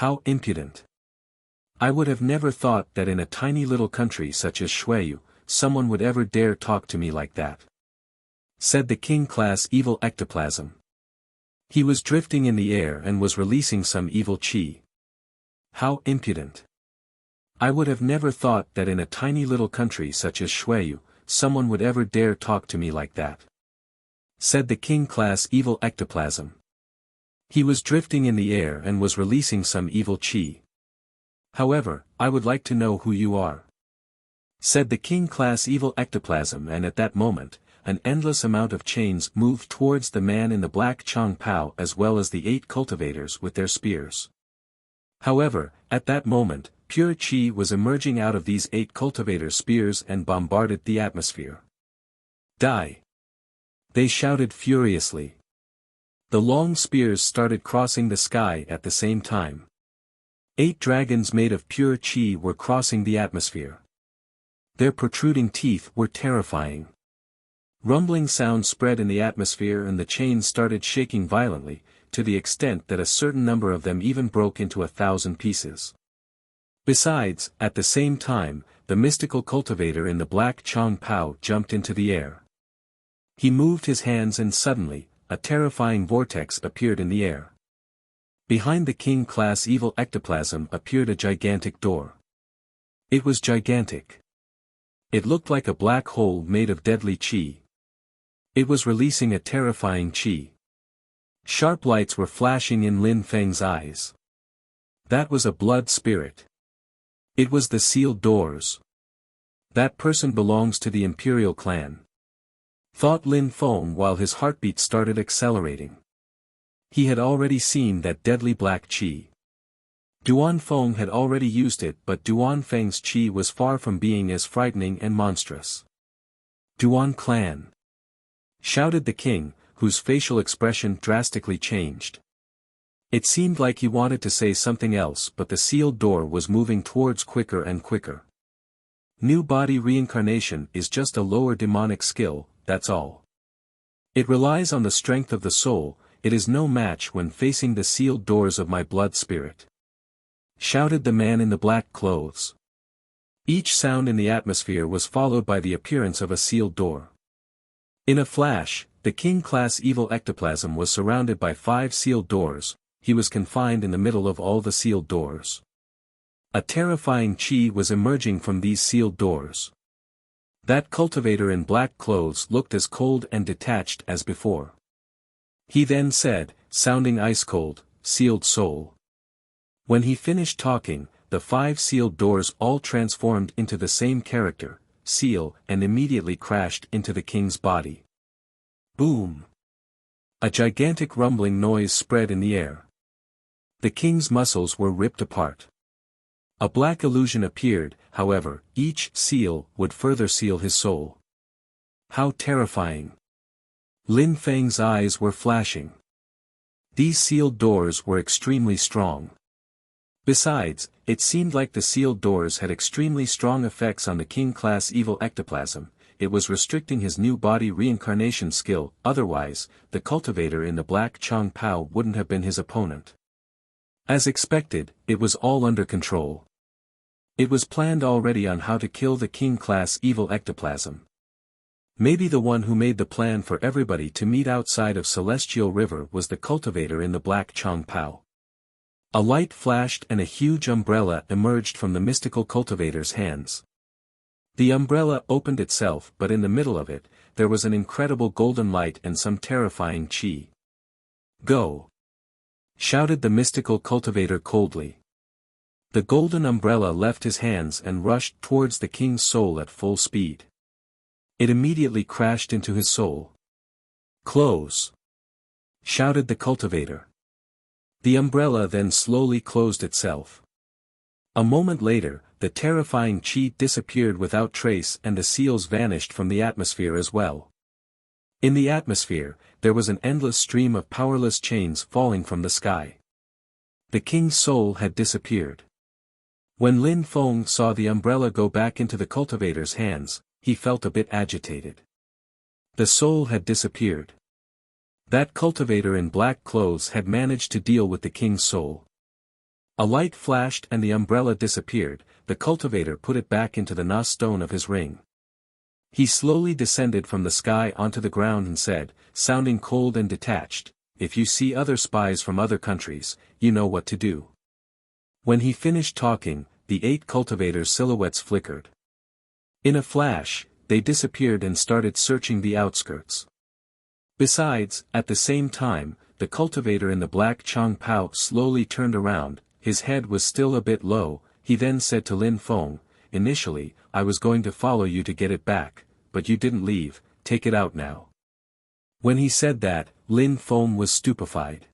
How impudent! I would have never thought that in a tiny little country such as Shuiyu, someone would ever dare talk to me like that," said the king-class evil ectoplasm. He was drifting in the air and was releasing some evil chi. How impudent! I would have never thought that in a tiny little country such as Shuiyu, someone would ever dare talk to me like that," said the king-class evil ectoplasm. He was drifting in the air and was releasing some evil chi. "However, I would like to know who you are," said the king-class evil ectoplasm, and at that moment, an endless amount of chains moved towards the man in the black Chong Pao as well as the 8 cultivators with their spears. However, at that moment, pure chi was emerging out of these 8 cultivators' spears and bombarded the atmosphere. "Die!" they shouted furiously. The long spears started crossing the sky at the same time. 8 dragons made of pure chi were crossing the atmosphere. Their protruding teeth were terrifying. Rumbling sounds spread in the atmosphere and the chains started shaking violently, to the extent that a certain number of them even broke into 1,000 pieces. Besides, at the same time, the mystical cultivator in the black Chong Pao jumped into the air. He moved his hands and suddenly, a terrifying vortex appeared in the air. Behind the king-class evil ectoplasm appeared a gigantic door. It was gigantic. It looked like a black hole made of deadly chi. It was releasing a terrifying chi. Sharp lights were flashing in Lin Feng's eyes. That was a blood spirit. It was the sealed doors. That person belongs to the imperial clan, thought Lin Feng while his heartbeat started accelerating. He had already seen that deadly black chi. Duan Feng had already used it, but Duan Feng's chi was far from being as frightening and monstrous. "Duan clan!" shouted the king, whose facial expression drastically changed. It seemed like he wanted to say something else, but the sealed door was moving towards quicker and quicker. New body reincarnation is just a lower demonic skill, that's all. It relies on the strength of the soul, it is no match when facing the sealed doors of my blood spirit," shouted the man in the black clothes. Each sound in the atmosphere was followed by the appearance of a sealed door. In a flash, the king-class evil ectoplasm was surrounded by 5 sealed doors. He was confined in the middle of all the sealed doors. A terrifying chi was emerging from these sealed doors. That cultivator in black clothes looked as cold and detached as before. He then said, sounding ice-cold, "Sealed soul." When he finished talking, the 5 sealed doors all transformed into the same character, seal, and immediately crashed into the king's body. Boom! A gigantic rumbling noise spread in the air. The king's muscles were ripped apart. A black illusion appeared, however, each seal would further seal his soul. How terrifying! Lin Feng's eyes were flashing. These sealed doors were extremely strong. Besides, it seemed like the sealed doors had extremely strong effects on the king-class evil ectoplasm. It was restricting his new body reincarnation skill, otherwise, the cultivator in the black Chong Pao wouldn't have been his opponent. As expected, it was all under control. It was planned already on how to kill the king-class evil ectoplasm. Maybe the one who made the plan for everybody to meet outside of Celestial River was the cultivator in the black Chong Pao. A light flashed and a huge umbrella emerged from the mystical cultivator's hands. The umbrella opened itself, but in the middle of it, there was an incredible golden light and some terrifying chi. "Go!" shouted the mystical cultivator coldly. The golden umbrella left his hands and rushed towards the king's soul at full speed. It immediately crashed into his soul. "Close!" shouted the cultivator. The umbrella then slowly closed itself. A moment later, the terrifying chi disappeared without trace and the seals vanished from the atmosphere as well. In the atmosphere, there was an endless stream of powerless chains falling from the sky. The king's soul had disappeared. When Lin Feng saw the umbrella go back into the cultivator's hands, he felt a bit agitated. The soul had disappeared. That cultivator in black clothes had managed to deal with the king's soul. A light flashed and the umbrella disappeared. The cultivator put it back into the na stone of his ring. He slowly descended from the sky onto the ground and said, sounding cold and detached, "If you see other spies from other countries, you know what to do." When he finished talking, the 8 cultivators' silhouettes flickered. In a flash, they disappeared and started searching the outskirts. Besides, at the same time, the cultivator in the black Chang Pao slowly turned around. His head was still a bit low. He then said to Lin Feng, "Initially, I was going to follow you to get it back, but you didn't leave, take it out now." When he said that, Lin Feng was stupefied.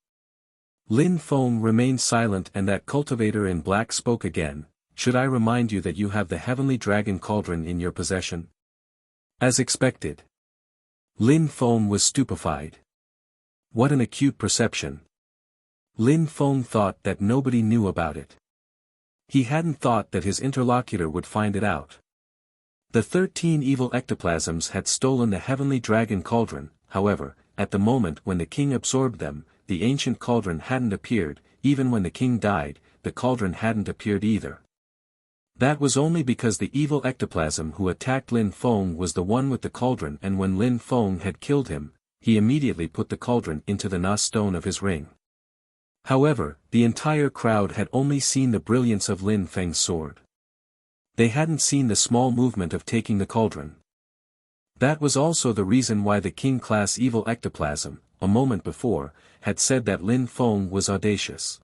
Lin Feng remained silent and that cultivator in black spoke again, "Should I remind you that you have the heavenly dragon cauldron in your possession?" As expected. Lin Feng was stupefied. What an acute perception. Lin Feng thought that nobody knew about it. He hadn't thought that his interlocutor would find it out. The 13 evil ectoplasms had stolen the heavenly dragon cauldron. However, at the moment when the king absorbed them, the ancient cauldron hadn't appeared. Even when the king died, the cauldron hadn't appeared either. That was only because the evil ectoplasm who attacked Lin Feng was the one with the cauldron, and when Lin Feng had killed him, he immediately put the cauldron into the na stone of his ring. However, the entire crowd had only seen the brilliance of Lin Feng's sword. They hadn't seen the small movement of taking the cauldron. That was also the reason why the king-class evil ectoplasm, a moment before, had said that Lin Feng was audacious.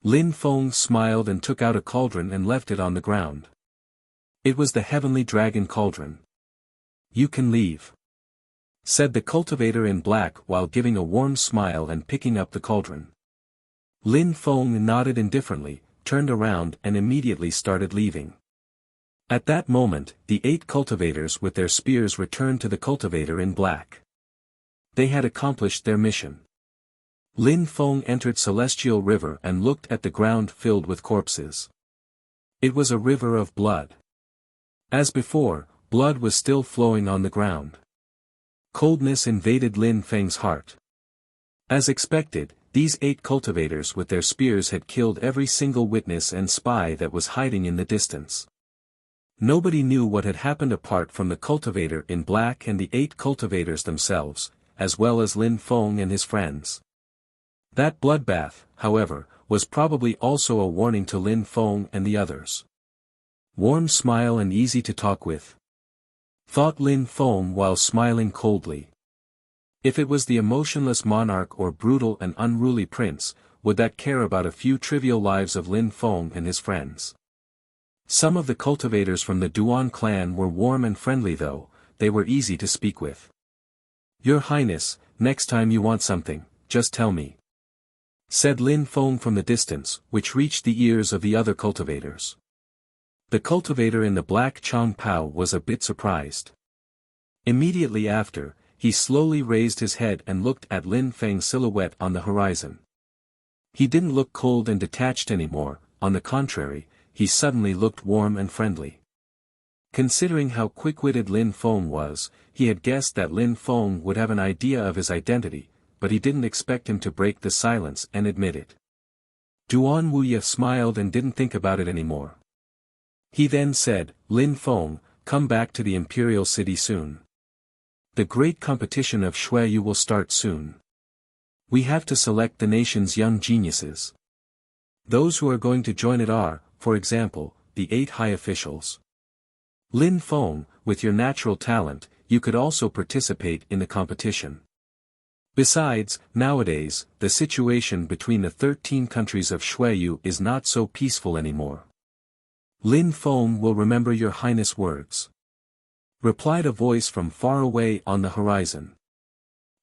Lin Feng smiled and took out a cauldron and left it on the ground. It was the heavenly dragon cauldron. "You can leave," said the cultivator in black while giving a warm smile and picking up the cauldron. Lin Feng nodded indifferently, turned around and immediately started leaving. At that moment, the 8 cultivators with their spears returned to the cultivator in black. They had accomplished their mission. Lin Feng entered Celestial River and looked at the ground filled with corpses. It was a river of blood. As before, blood was still flowing on the ground. Coldness invaded Lin Feng's heart. As expected, these 8 cultivators with their spears had killed every single witness and spy that was hiding in the distance. Nobody knew what had happened apart from the cultivator in black and the 8 cultivators themselves, as well as Lin Feng and his friends. That bloodbath, however, was probably also a warning to Lin Feng and the others. Warm smile and easy to talk with, thought Lin Feng while smiling coldly. If it was the emotionless monarch or brutal and unruly prince, would that care about a few trivial lives of Lin Feng and his friends? Some of the cultivators from the Duan clan were warm and friendly though, they were easy to speak with. "Your Highness, next time you want something, just tell me," said Lin Feng from the distance, which reached the ears of the other cultivators. The cultivator in the black Chang Pao was a bit surprised. Immediately after, he slowly raised his head and looked at Lin Feng's silhouette on the horizon. He didn't look cold and detached anymore, on the contrary, he suddenly looked warm and friendly. Considering how quick-witted Lin Feng was, he had guessed that Lin Feng would have an idea of his identity, but he didn't expect him to break the silence and admit it. Duan Wuxia smiled and didn't think about it anymore. He then said, "Lin Feng, come back to the imperial city soon. The great competition of Xueyu will start soon. We have to select the nation's young geniuses. Those who are going to join it are, for example, the 8 high officials. Lin Feng, with your natural talent, you could also participate in the competition. Besides, nowadays, the situation between the 13 countries of Xueyu is not so peaceful anymore." "Lin Feng will remember your highness' words," replied a voice from far away on the horizon.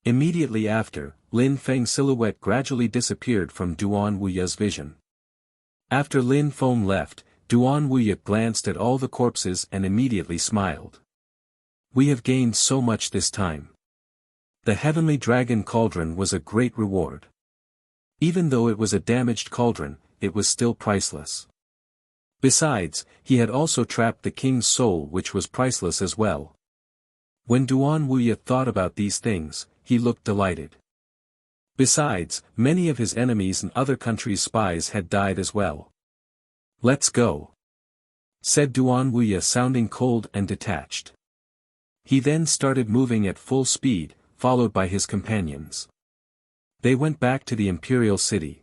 Immediately after, Lin Feng's silhouette gradually disappeared from Duan Wuxia's vision. After Lin Feng left, Duan Wuxia glanced at all the corpses and immediately smiled. "We have gained so much this time. The heavenly dragon cauldron was a great reward. Even though it was a damaged cauldron, it was still priceless. Besides, he had also trapped the king's soul, which was priceless as well." When Duan Wuxia thought about these things, he looked delighted. Besides, many of his enemies and other countries' spies had died as well. "Let's go," said Duan Wuya, sounding cold and detached. He then started moving at full speed, followed by his companions. They went back to the imperial city.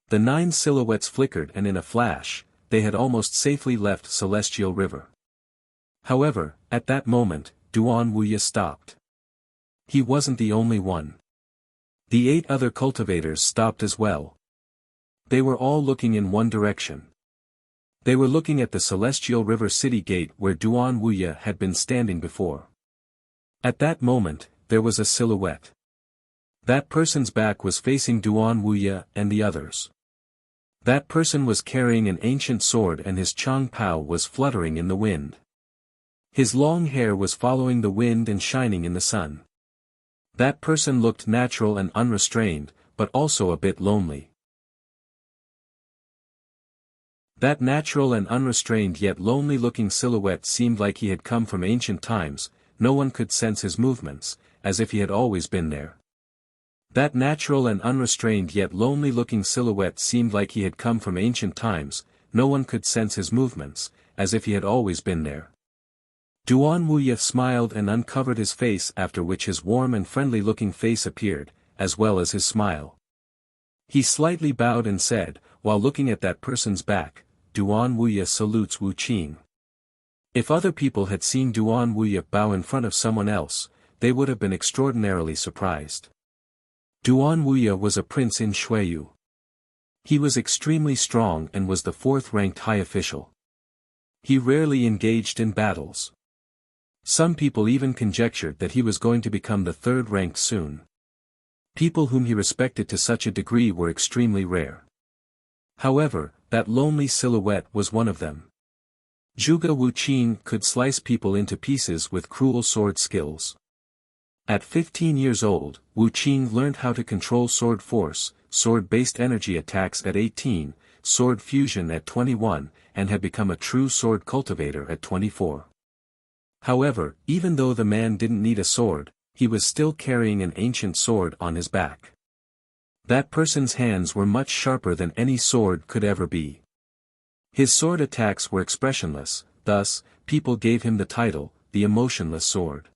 The 9 silhouettes flickered, and in a flash, they had almost safely left Celestial River. However, at that moment, Duan Wuya stopped. He wasn't the only one. The 8 other cultivators stopped as well. They were all looking in one direction. They were looking at the Celestial River city gate where Duan Wuya had been standing before. At that moment, there was a silhouette. That person's back was facing Duan Wuya and the others. That person was carrying an ancient sword, and his Chang Pao was fluttering in the wind. His long hair was following the wind and shining in the sun. That person looked natural and unrestrained, but also a bit lonely. That natural and unrestrained yet lonely-looking silhouette seemed like he had come from ancient times. No one could sense his movements, as if he had always been there. That natural and unrestrained yet lonely-looking silhouette seemed like he had come from ancient times. No one could sense his movements, as if he had always been there. Duan Wuya smiled and uncovered his face, after which his warm and friendly-looking face appeared, as well as his smile. He slightly bowed and said, while looking at that person's back, "Duan Wuya salutes Wu Qing." If other people had seen Duan Wuya bow in front of someone else, they would have been extraordinarily surprised. Duan Wuya was a prince in Shuiyu. He was extremely strong and was the 4th-ranked high official. He rarely engaged in battles. Some people even conjectured that he was going to become the 3rd-ranked soon. People whom he respected to such a degree were extremely rare. However, that lonely silhouette was one of them. Zhuge Wu Qing could slice people into pieces with cruel sword skills. At 15 years old, Wu Qing learned how to control sword force, sword-based energy attacks at 18, sword fusion at 21, and had become a true sword cultivator at 24. However, even though the man didn't need a sword, he was still carrying an ancient sword on his back. That person's hands were much sharper than any sword could ever be. His sword attacks were expressionless, thus, people gave him the title, the Emotionless Sword.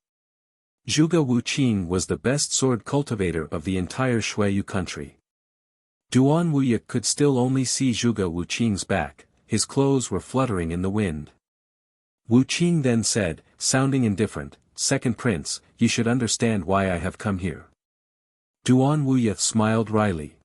Zhuge Wu Qing was the best sword cultivator of the entire Shuiyu country. Duan Wuya could still only see Zhuge Wu Qing's back. His clothes were fluttering in the wind. Wu Qing then said, sounding indifferent, "Second Prince, you should understand why I have come here." Duan Wuya smiled wryly.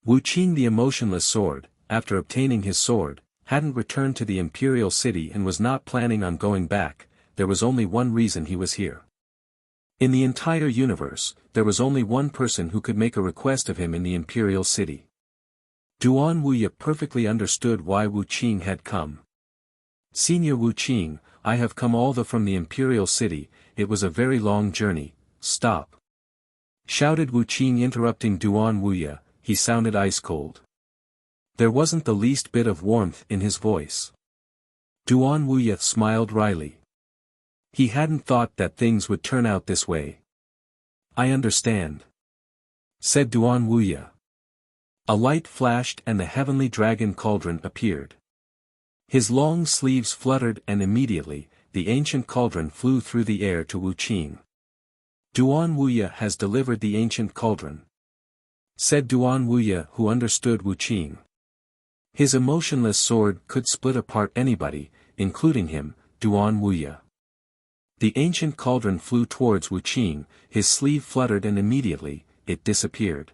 Wu Qing, the Emotionless Sword, after obtaining his sword, hadn't returned to the imperial city and was not planning on going back. There was only one reason he was here. In the entire universe, there was only one person who could make a request of him in the imperial city. Duan Wuya perfectly understood why Wu Qing had come. "Senior Wu Qing, I have come all the from the imperial city. It was a very long journey." "Stop!" shouted Wu Qing, interrupting Duan Wuya. He sounded ice-cold. There wasn't the least bit of warmth in his voice. Duan Wuya smiled wryly. He hadn't thought that things would turn out this way. "I understand," said Duan Wuya. A light flashed and the heavenly dragon cauldron appeared. His long sleeves fluttered and immediately, the ancient cauldron flew through the air to Wu Qing. "Duan Wuya has delivered the ancient cauldron," said Duan Wuya, who understood Wu Qing. His emotionless sword could split apart anybody, including him, Duan Wuya. The ancient cauldron flew towards Wu Qing, his sleeve fluttered and immediately, it disappeared.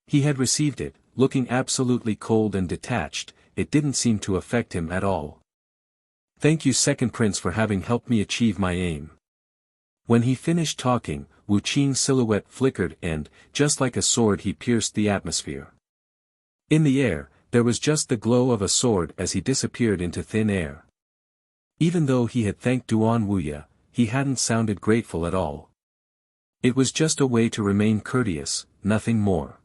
He had received it, looking absolutely cold and detached. It didn't seem to affect him at all. "Thank you, Second Prince, for having helped me achieve my aim." When he finished talking, Wu Qing's silhouette flickered and, just like a sword, he pierced the atmosphere. In the air, there was just the glow of a sword as he disappeared into thin air. Even though he had thanked Duan Wuya, he hadn't sounded grateful at all. It was just a way to remain courteous, nothing more.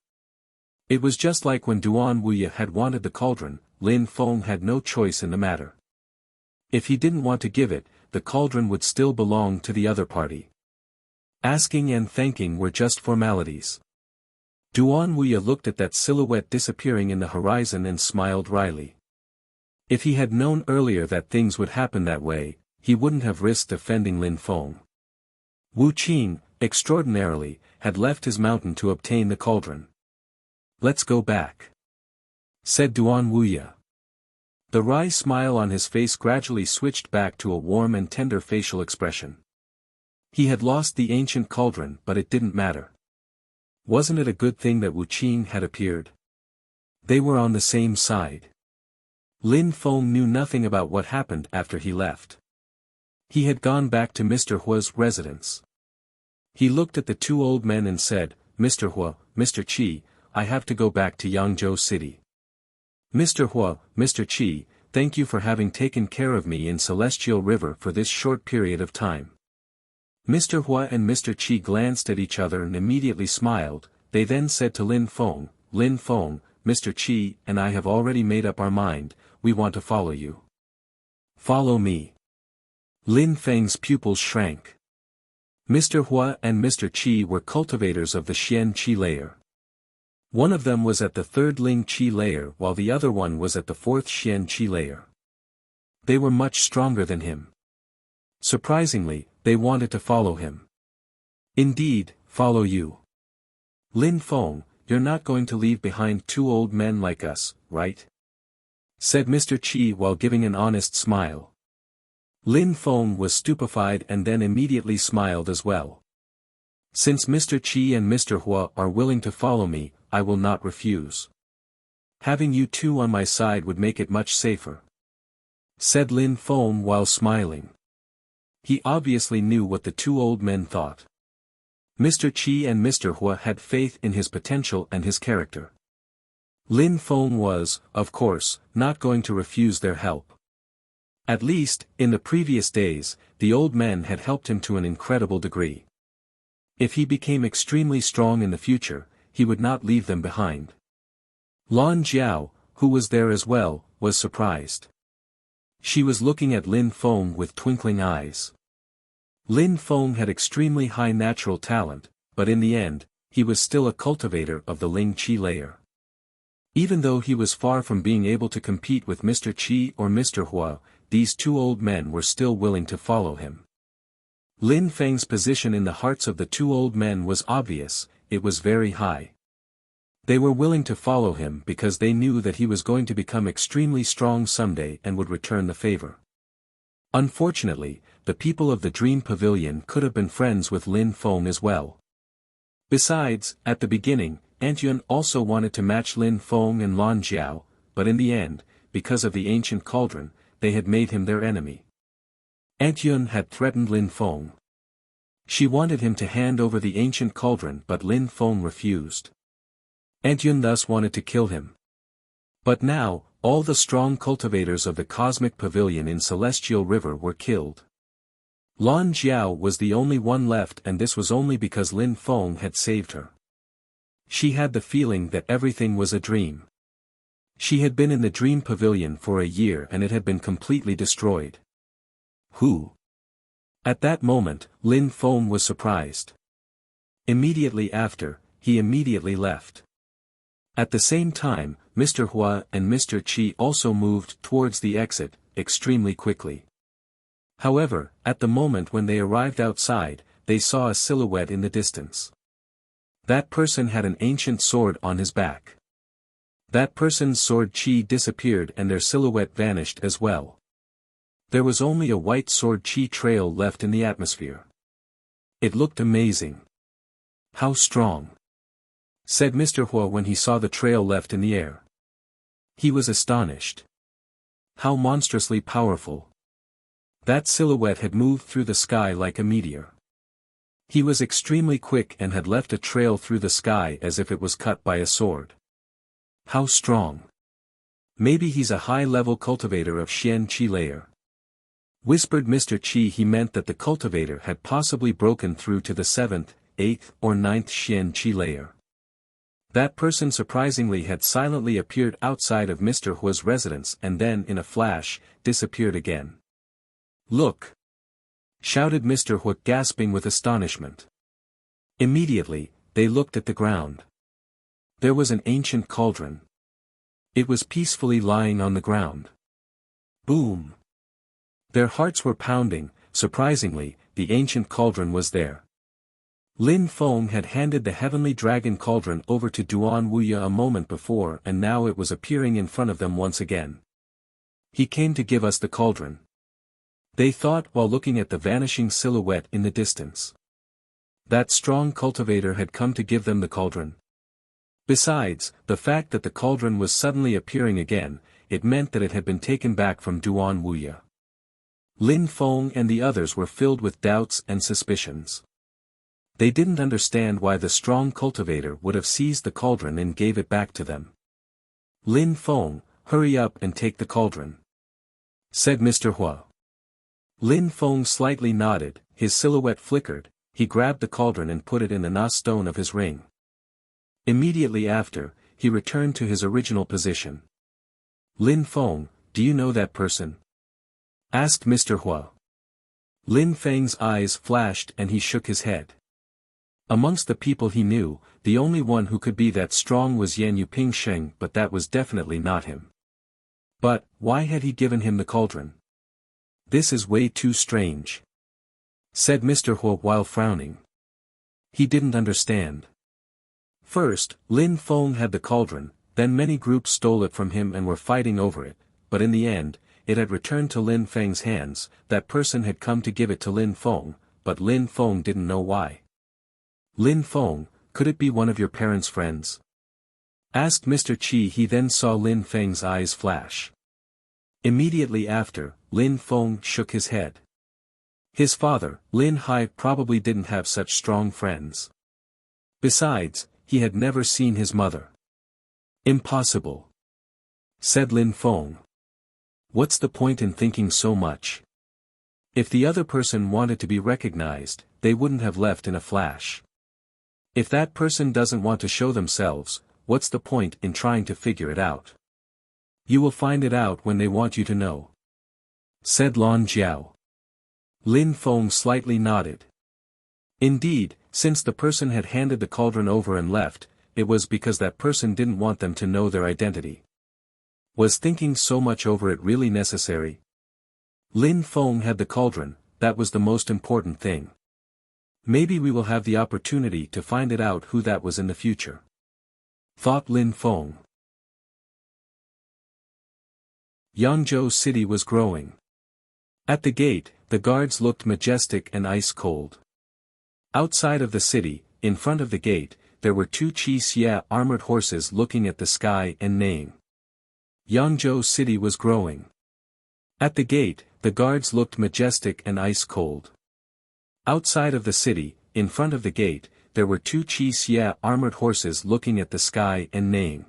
It was just like when Duan Wuya had wanted the cauldron. Lin Feng had no choice in the matter. If he didn't want to give it, the cauldron would still belong to the other party. Asking and thanking were just formalities. Duan Wuya looked at that silhouette disappearing in the horizon and smiled wryly. If he had known earlier that things would happen that way, he wouldn't have risked offending Lin Feng. Wu Qing, extraordinarily, had left his mountain to obtain the cauldron. "Let's go back," said Duan Wuya. The wry smile on his face gradually switched back to a warm and tender facial expression. He had lost the ancient cauldron, but it didn't matter. Wasn't it a good thing that Wu Qing had appeared? They were on the same side. Lin Feng knew nothing about what happened after he left. He had gone back to Mr. Hua's residence. He looked at the two old men and said, "Mr. Hua, Mr. Qi, I have to go back to Yangzhou City." "Mr. Hua, Mr. Qi, thank you for having taken care of me in Celestial River for this short period of time." Mr. Hua and Mr. Qi glanced at each other and immediately smiled. They then said to Lin Feng, "Mr. Qi and I have already made up our mind, we want to follow you." "Follow me." Lin Feng's pupils shrank. Mr. Hua and Mr. Qi were cultivators of the Xian Qi layer. One of them was at the third Ling Qi layer while the other one was at the fourth Xian Qi layer. They were much stronger than him. Surprisingly, they wanted to follow him. "Indeed, follow you. Lin Feng, you're not going to leave behind two old men like us, right?" said Mr. Qi while giving an honest smile. Lin Feng was stupefied and then immediately smiled as well. "Since Mr. Qi and Mr. Hua are willing to follow me, I will not refuse. Having you two on my side would make it much safer," said Lin Feng while smiling. He obviously knew what the two old men thought. Mr. Qi and Mr. Hua had faith in his potential and his character. Lin Feng was, of course, not going to refuse their help. At least, in the previous days, the old men had helped him to an incredible degree. If he became extremely strong in the future, he would not leave them behind. Lan Jiao, who was there as well, was surprised. She was looking at Lin Feng with twinkling eyes. Lin Feng had extremely high natural talent, but in the end, he was still a cultivator of the Ling Qi layer. Even though he was far from being able to compete with Mr. Qi or Mr. Hua, these two old men were still willing to follow him. Lin Feng's position in the hearts of the two old men was obvious, it was very high. They were willing to follow him because they knew that he was going to become extremely strong someday and would return the favor. Unfortunately, the people of the Dream Pavilion could have been friends with Lin Feng as well. Besides, at the beginning, Antyun also wanted to match Lin Feng and Lan Jiao, but in the end, because of the ancient cauldron, they had made him their enemy. Antyun had threatened Lin Feng. She wanted him to hand over the ancient cauldron but Lin Feng refused. Antyun thus wanted to kill him. But now, all the strong cultivators of the Cosmic Pavilion in Celestial River were killed. Lan Jiao was the only one left and this was only because Lin Feng had saved her. She had the feeling that everything was a dream. She had been in the Dream Pavilion for a year and it had been completely destroyed. Who? At that moment, Lin Feng was surprised. Immediately after, he immediately left. At the same time, Mr. Hua and Mr. Qi also moved towards the exit, extremely quickly. However, at the moment when they arrived outside, they saw a silhouette in the distance. That person had an ancient sword on his back. That person's sword Qi disappeared and their silhouette vanished as well. There was only a white sword Qi trail left in the atmosphere. It looked amazing. "How strong," said Mr. Hua when he saw the trail left in the air. He was astonished. How monstrously powerful. That silhouette had moved through the sky like a meteor. He was extremely quick and had left a trail through the sky as if it was cut by a sword. How strong. Maybe he's a high-level cultivator of Xian Qi layer. Whispered Mr. Qi. He meant that the cultivator had possibly broken through to the 7th, 8th or 9th Xian Qi layer. That person surprisingly had silently appeared outside of Mr. Hua's residence and then in a flash, disappeared again. "Look!" shouted Mr. Hua gasping with astonishment. Immediately, they looked at the ground. There was an ancient cauldron. It was peacefully lying on the ground. Boom! Their hearts were pounding. Surprisingly, the ancient cauldron was there. Lin Feng had handed the heavenly dragon cauldron over to Duan Wuya a moment before, and now it was appearing in front of them once again. He came to give us the cauldron, they thought while looking at the vanishing silhouette in the distance. That strong cultivator had come to give them the cauldron. Besides, the fact that the cauldron was suddenly appearing again, it meant that it had been taken back from Duan Wuya. Lin Feng and the others were filled with doubts and suspicions. They didn't understand why the strong cultivator would have seized the cauldron and gave it back to them. Lin Feng, hurry up and take the cauldron, said Mr. Hua. Lin Feng slightly nodded, his silhouette flickered, he grabbed the cauldron and put it in the na stone of his ring. Immediately after, he returned to his original position. Lin Feng, do you know that person? Asked Mr. Hua. Lin Feng's eyes flashed and he shook his head. Amongst the people he knew, the only one who could be that strong was Yan Yuping Sheng, but that was definitely not him. But, why had he given him the cauldron? This is way too strange, said Mr. Hua while frowning. He didn't understand. First, Lin Feng had the cauldron, then many groups stole it from him and were fighting over it, but in the end, it had returned to Lin Feng's hands. That person had come to give it to Lin Feng, but Lin Feng didn't know why. Lin Feng, could it be one of your parents' friends? Asked Mr. Qi. He then saw Lin Feng's eyes flash. Immediately after, Lin Feng shook his head. His father, Lin Hai, probably didn't have such strong friends. Besides, he had never seen his mother. Impossible, said Lin Feng. What's the point in thinking so much? If the other person wanted to be recognized, they wouldn't have left in a flash. If that person doesn't want to show themselves, what's the point in trying to figure it out? You will find it out when they want you to know, said Lon Jiao. Lin Feng slightly nodded. Indeed, since the person had handed the cauldron over and left, it was because that person didn't want them to know their identity. Was thinking so much over it really necessary? Lin Feng had the cauldron, that was the most important thing. Maybe we will have the opportunity to find it out who that was in the future, thought Lin Feng. Yangzhou City was growing. At the gate, the guards looked majestic and ice-cold. Outside of the city, in front of the gate, there were two Qixia armored horses looking at the sky and neighing. Yangzhou City was growing. At the gate, the guards looked majestic and ice-cold. Outside of the city, in front of the gate, there were two Qixia armored horses looking at the sky and neighing.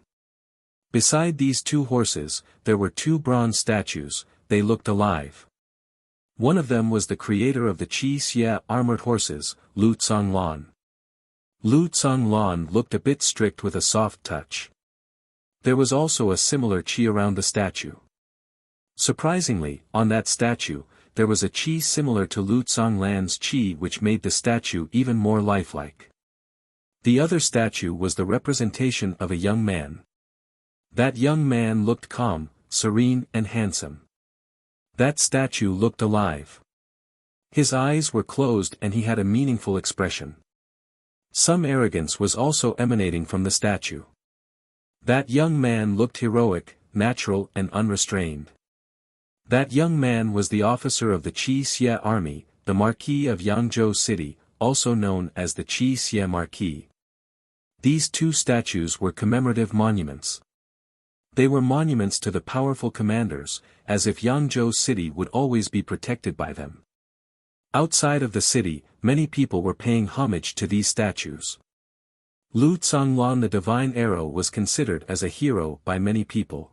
Beside these two horses, there were two bronze statues, they looked alive. One of them was the creator of the Qixia armored horses, Lu Tsonglan. Lu Tsonglan looked a bit strict with a soft touch. There was also a similar qi around the statue. Surprisingly, on that statue, there was a qi similar to Lu Tsonglan's qi, which made the statue even more lifelike. The other statue was the representation of a young man. That young man looked calm, serene and handsome. That statue looked alive. His eyes were closed and he had a meaningful expression. Some arrogance was also emanating from the statue. That young man looked heroic, natural and unrestrained. That young man was the officer of the Qixia army, the Marquis of Yangzhou City, also known as the Qixia Marquis. These two statues were commemorative monuments. They were monuments to the powerful commanders, as if Yangzhou City would always be protected by them. Outside of the city, many people were paying homage to these statues. Lu Tsonglan, the divine arrow, was considered as a hero by many people.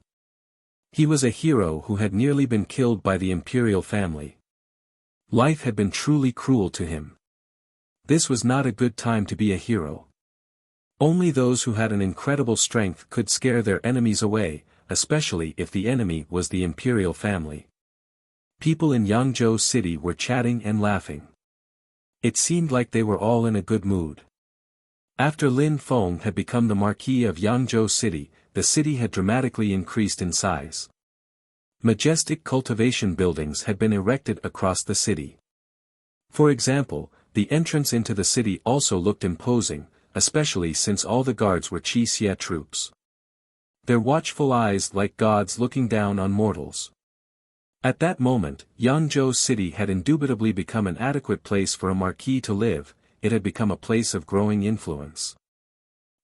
He was a hero who had nearly been killed by the imperial family. Life had been truly cruel to him. This was not a good time to be a hero. Only those who had an incredible strength could scare their enemies away, especially if the enemy was the imperial family. People in Yangzhou City were chatting and laughing. It seemed like they were all in a good mood. After Lin Feng had become the Marquis of Yangzhou City, the city had dramatically increased in size. Majestic cultivation buildings had been erected across the city. For example, the entrance into the city also looked imposing, especially since all the guards were Qi Xie troops. Their watchful eyes like gods looking down on mortals. At that moment, Yangzhou City had indubitably become an adequate place for a marquis to live. It had become a place of growing influence.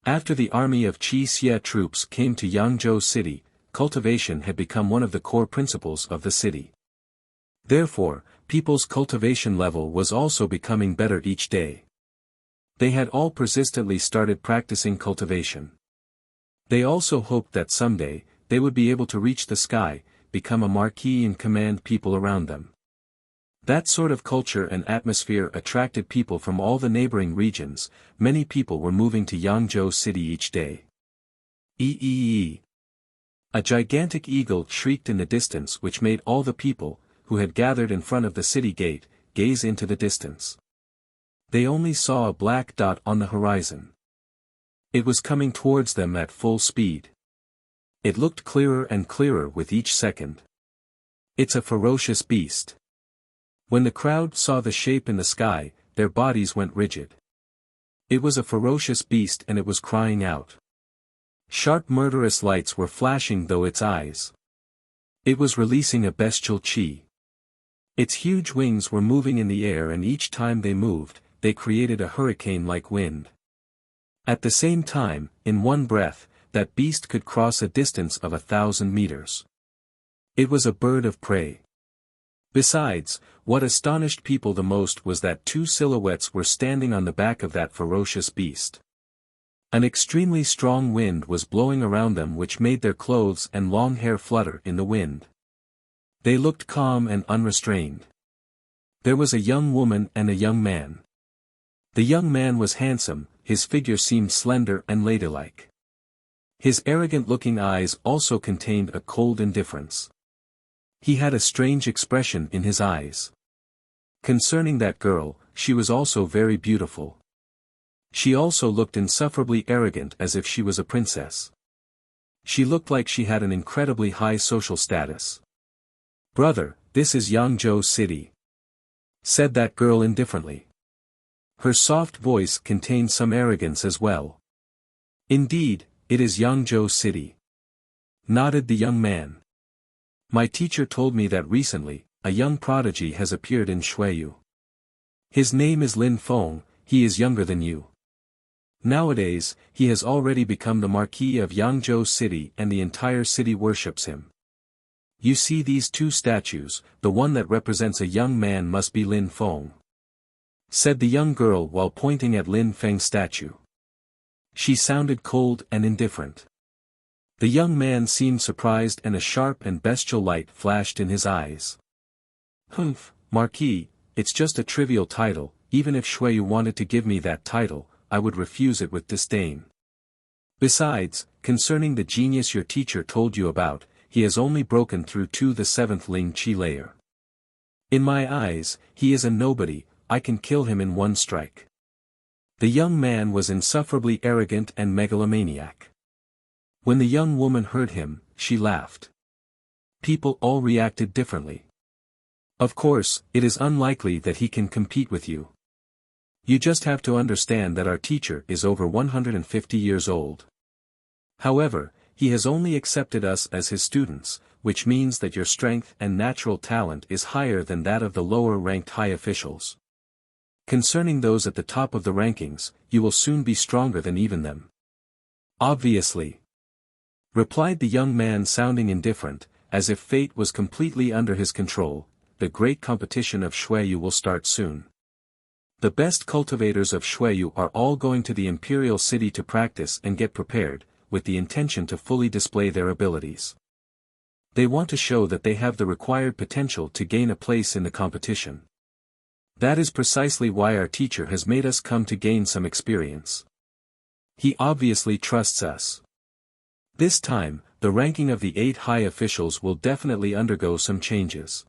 After the army of Qi Xie troops came to Yangzhou City, cultivation had become one of the core principles of the city. Therefore, people's cultivation level was also becoming better each day. They had all persistently started practicing cultivation. They also hoped that someday, they would be able to reach the sky, become a marquis and command people around them. That sort of culture and atmosphere attracted people from all the neighboring regions. Many people were moving to Yangzhou City each day. Eee! A gigantic eagle shrieked in the distance, which made all the people, who had gathered in front of the city gate, gaze into the distance. They only saw a black dot on the horizon. It was coming towards them at full speed. It looked clearer and clearer with each second. It's a ferocious beast. When the crowd saw the shape in the sky, their bodies went rigid. It was a ferocious beast and it was crying out. Sharp murderous lights were flashing through its eyes. It was releasing a bestial qi. Its huge wings were moving in the air, and each time they moved, they created a hurricane-like wind. At the same time, in one breath, that beast could cross a distance of 1,000 meters. It was a bird of prey. Besides, what astonished people the most was that two silhouettes were standing on the back of that ferocious beast. An extremely strong wind was blowing around them, which made their clothes and long hair flutter in the wind. They looked calm and unrestrained. There was a young woman and a young man. The young man was handsome, his figure seemed slender and ladylike. His arrogant-looking eyes also contained a cold indifference. He had a strange expression in his eyes. Concerning that girl, she was also very beautiful. She also looked insufferably arrogant, as if she was a princess. She looked like she had an incredibly high social status. "Brother, this is Yangzhou City," said that girl indifferently. Her soft voice contained some arrogance as well. "Indeed, it is Yangzhou City," nodded the young man. "My teacher told me that recently, a young prodigy has appeared in Xueyu. His name is Lin Feng. He is younger than you. Nowadays, he has already become the Marquis of Yangzhou City, and the entire city worships him. You see these two statues, the one that represents a young man must be Lin Feng," said the young girl while pointing at Lin Feng's statue. She sounded cold and indifferent. The young man seemed surprised, and a sharp and bestial light flashed in his eyes. "Humph, Marquis, it's just a trivial title. Even if Xueyu wanted to give me that title, I would refuse it with disdain. Besides, concerning the genius your teacher told you about, he has only broken through to the 7th Ling Qi layer. In my eyes, he is a nobody. I can kill him in one strike." The young man was insufferably arrogant and megalomaniac. When the young woman heard him, she laughed. People all reacted differently. "Of course, it is unlikely that he can compete with you. You just have to understand that our teacher is over 150 years old. However, he has only accepted us as his students, which means that your strength and natural talent is higher than that of the lower-ranked high officials. Concerning those at the top of the rankings, you will soon be stronger than even them." "Obviously," replied the young man, sounding indifferent, as if fate was completely under his control. "The great competition of Xueyu will start soon. The best cultivators of Xueyu are all going to the imperial city to practice and get prepared, with the intention to fully display their abilities. They want to show that they have the required potential to gain a place in the competition. That is precisely why our teacher has made us come to gain some experience. He obviously trusts us. This time, the ranking of the 8 high officials will definitely undergo some changes."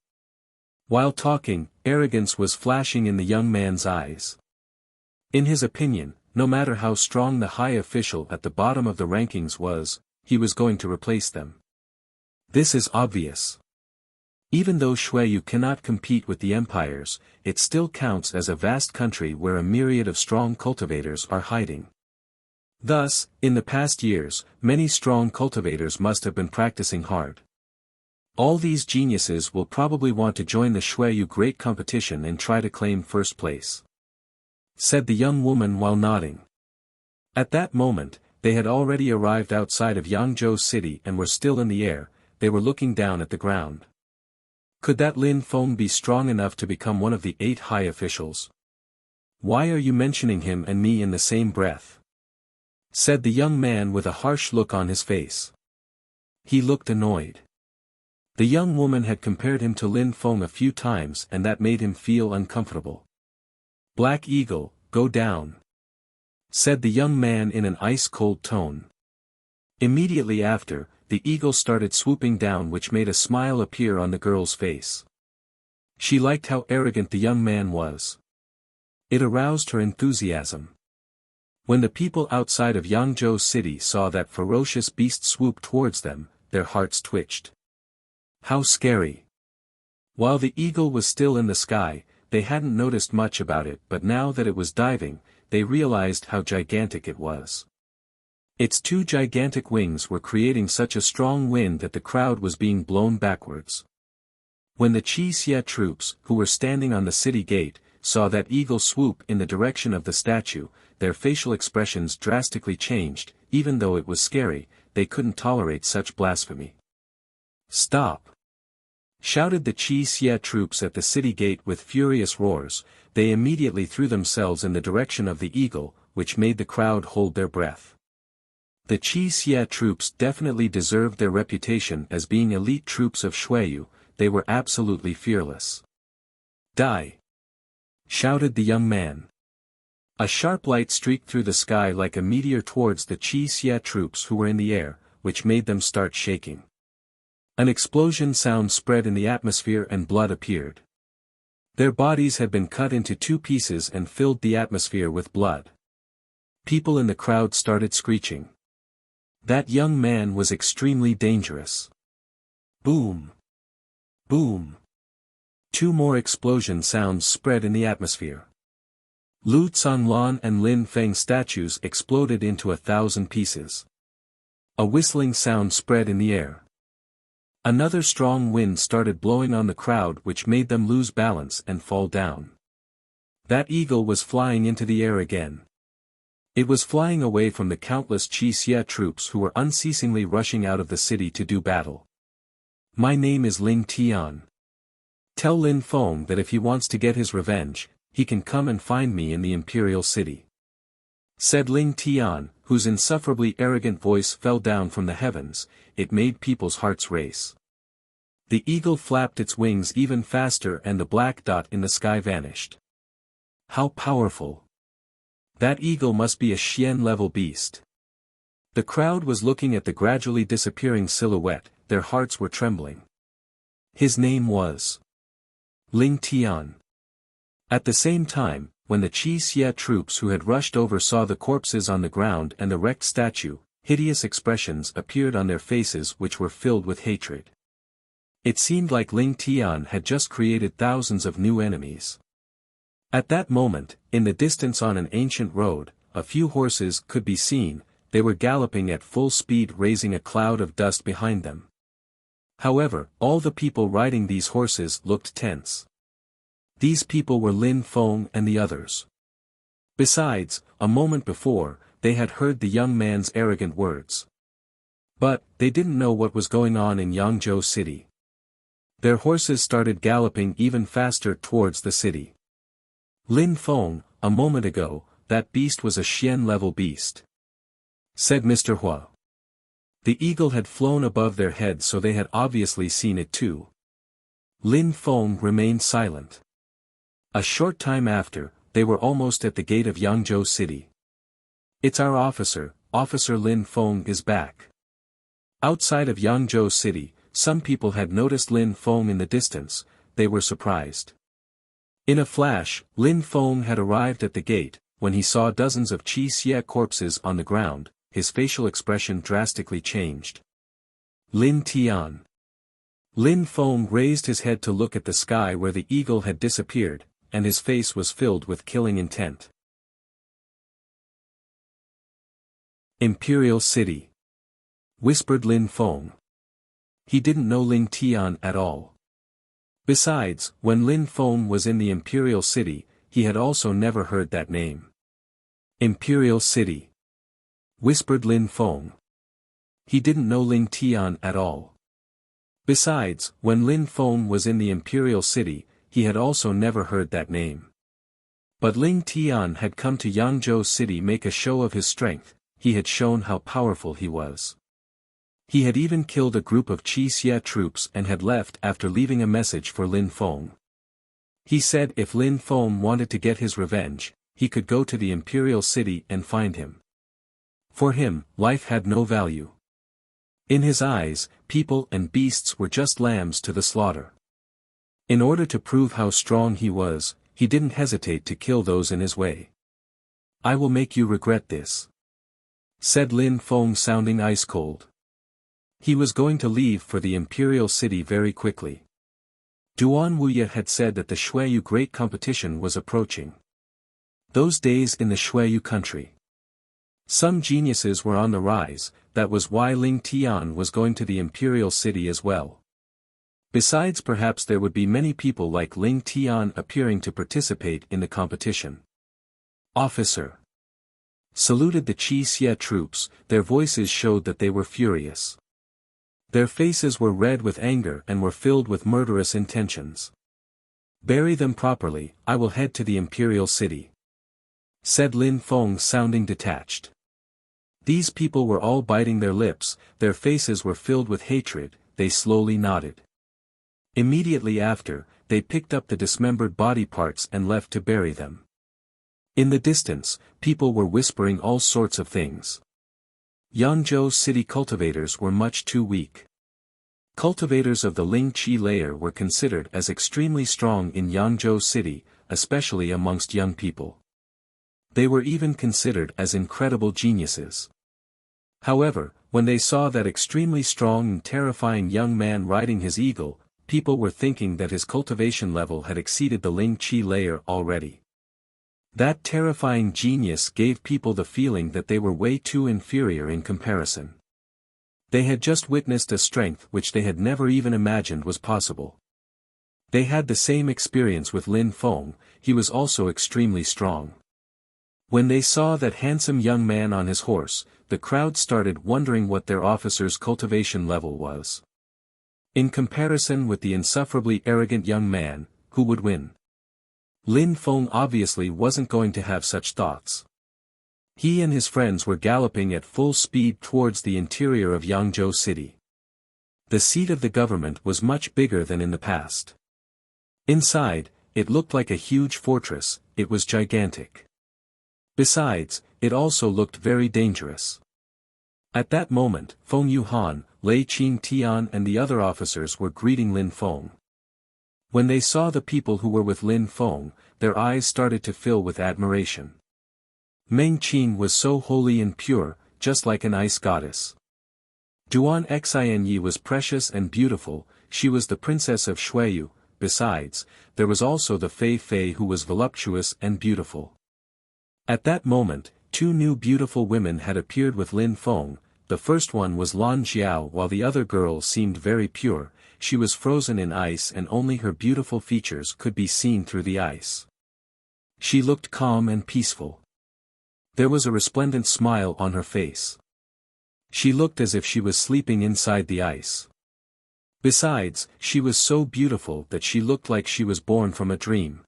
While talking, arrogance was flashing in the young man's eyes. In his opinion, no matter how strong the high official at the bottom of the rankings was, he was going to replace them. This is obvious. Even though Shuiyu cannot compete with the empires, it still counts as a vast country where a myriad of strong cultivators are hiding. Thus, in the past years, many strong cultivators must have been practicing hard. All these geniuses will probably want to join the Shuiyu Great Competition and try to claim first place," said the young woman while nodding. At that moment, they had already arrived outside of Yangzhou City and were still in the air. They were looking down at the ground. Could that Lin Feng be strong enough to become one of the 8 high officials? Why are you mentioning him and me in the same breath? Said the young man with a harsh look on his face. He looked annoyed. The young woman had compared him to Lin Feng a few times and that made him feel uncomfortable. "Black Eagle, go down," said the young man in an ice-cold tone. Immediately after, the eagle started swooping down, which made a smile appear on the girl's face. She liked how arrogant the young man was. It aroused her enthusiasm. When the people outside of Yangzhou City saw that ferocious beast swoop towards them, their hearts twitched. How scary! While the eagle was still in the sky, they hadn't noticed much about it, but now that it was diving, they realized how gigantic it was. Its 2 gigantic wings were creating such a strong wind that the crowd was being blown backwards. When the Wuxia troops, who were standing on the city gate, saw that eagle swoop in the direction of the statue, their facial expressions drastically changed. Even though it was scary, they couldn't tolerate such blasphemy. "Stop!" shouted the Wuxia troops at the city gate with furious roars. They immediately threw themselves in the direction of the eagle, which made the crowd hold their breath. The Wuxia troops definitely deserved their reputation as being elite troops of Shuiyu. They were absolutely fearless. "Die!" shouted the young man. A sharp light streaked through the sky like a meteor towards the Wuxia troops who were in the air, which made them start shaking. An explosion sound spread in the atmosphere and blood appeared. Their bodies had been cut into 2 pieces and filled the atmosphere with blood. People in the crowd started screeching. That young man was extremely dangerous. Boom! Boom! 2 more explosion sounds spread in the atmosphere. Lu Canglan and Lin Feng statues exploded into 1,000 pieces. A whistling sound spread in the air. Another strong wind started blowing on the crowd, which made them lose balance and fall down. That eagle was flying into the air again. It was flying away from the countless Wuxia troops who were unceasingly rushing out of the city to do battle. "My name is Ling Tian. Tell Lin Feng that if he wants to get his revenge, he can come and find me in the imperial city," said Ling Tian, whose insufferably arrogant voice fell down from the heavens. It made people's hearts race. The eagle flapped its wings even faster and the black dot in the sky vanished. How powerful! That eagle must be a Xian-level beast. The crowd was looking at the gradually disappearing silhouette. Their hearts were trembling. His name was Ling Tian. At the same time, when the Wuxia troops who had rushed over saw the corpses on the ground and the wrecked statue, hideous expressions appeared on their faces which were filled with hatred. It seemed like Ling Tian had just created thousands of new enemies. At that moment, in the distance on an ancient road, a few horses could be seen. They were galloping at full speed, raising a cloud of dust behind them. However, all the people riding these horses looked tense. These people were Lin Feng and the others. Besides, a moment before, they had heard the young man's arrogant words. But, they didn't know what was going on in Yangzhou City. Their horses started galloping even faster towards the city. "Lin Feng, a moment ago, that beast was a Xian-level beast," said Mr. Hua. The eagle had flown above their heads, so they had obviously seen it too. Lin Feng remained silent. A short time after, they were almost at the gate of Yangzhou City. "It's our officer, Officer Lin Feng is back." Outside of Yangzhou City, some people had noticed Lin Feng in the distance. They were surprised. In a flash, Lin Feng had arrived at the gate. when he saw dozens of Qi Xie corpses on the ground, his facial expression drastically changed. Lin Tian. Lin Feng raised his head to look at the sky where the eagle had disappeared, and his face was filled with killing intent. Imperial City. Whispered Lin Feng. He didn't know Lin Tian at all. Besides, when Lin Feng was in the Imperial City, he had also never heard that name. Imperial City. Whispered Lin Feng. He didn't know Lin Tian at all. Besides, when Lin Feng was in the Imperial City, he had also never heard that name. But Lin Tian had come to Yangzhou City make a show of his strength, he had shown how powerful he was. He had even killed a group of Qi Xie troops and had left after leaving a message for Lin Feng. He said if Lin Feng wanted to get his revenge, he could go to the Imperial City and find him. For him, life had no value. In his eyes, people and beasts were just lambs to the slaughter. In order to prove how strong he was, he didn't hesitate to kill those in his way. "I will make you regret this," said Lin Feng, sounding ice-cold. He was going to leave for the Imperial City very quickly. Duan Wuya had said that the Xueyu Great Competition was approaching. Those days in the Xueyu country. Some geniuses were on the rise, that was why Ling Tian was going to the Imperial City as well. Besides, perhaps there would be many people like Ling Tian appearing to participate in the competition. "Officer!" saluted the Qi Xie troops, their voices showed that they were furious. Their faces were red with anger and were filled with murderous intentions. "Bury them properly, I will head to the Imperial City," said Lin Feng, sounding detached. These people were all biting their lips, their faces were filled with hatred, they slowly nodded. Immediately after, they picked up the dismembered body parts and left to bury them. In the distance, people were whispering all sorts of things. Yangzhou City cultivators were much too weak. Cultivators of the Ling Qi layer were considered as extremely strong in Yangzhou City, especially amongst young people. They were even considered as incredible geniuses. However, when they saw that extremely strong and terrifying young man riding his eagle, people were thinking that his cultivation level had exceeded the Ling Qi layer already. That terrifying genius gave people the feeling that they were way too inferior in comparison. They had just witnessed a strength which they had never even imagined was possible. They had the same experience with Lin Feng, he was also extremely strong. When they saw that handsome young man on his horse, the crowd started wondering what their officer's cultivation level was. In comparison with the insufferably arrogant young man, who would win? Lin Feng obviously wasn't going to have such thoughts. He and his friends were galloping at full speed towards the interior of Yangzhou City. The seat of the government was much bigger than in the past. Inside, it looked like a huge fortress, it was gigantic. Besides, it also looked very dangerous. At that moment, Feng Yuhan, Lei Qing Tian and the other officers were greeting Lin Feng. When they saw the people who were with Lin Feng, their eyes started to fill with admiration. Meng Qing was so holy and pure, just like an ice goddess. Duan Xinyi was precious and beautiful, she was the princess of Xueyu. Besides, there was also the Fei Fei who was voluptuous and beautiful. At that moment, two new beautiful women had appeared with Lin Feng. The first one was Lan Jiao, while the other girl seemed very pure. She was frozen in ice and only her beautiful features could be seen through the ice. She looked calm and peaceful. There was a resplendent smile on her face. She looked as if she was sleeping inside the ice. Besides, she was so beautiful that she looked like she was born from a dream.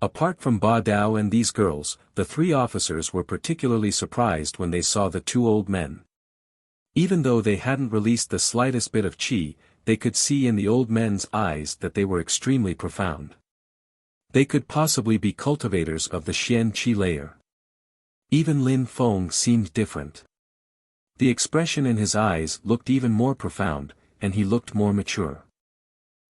Apart from Ba Dao and these girls, the three officers were particularly surprised when they saw the two old men. Even though they hadn't released the slightest bit of qi, they could see in the old men's eyes that they were extremely profound. They could possibly be cultivators of the Xian Qi layer. Even Lin Feng seemed different. The expression in his eyes looked even more profound, and he looked more mature.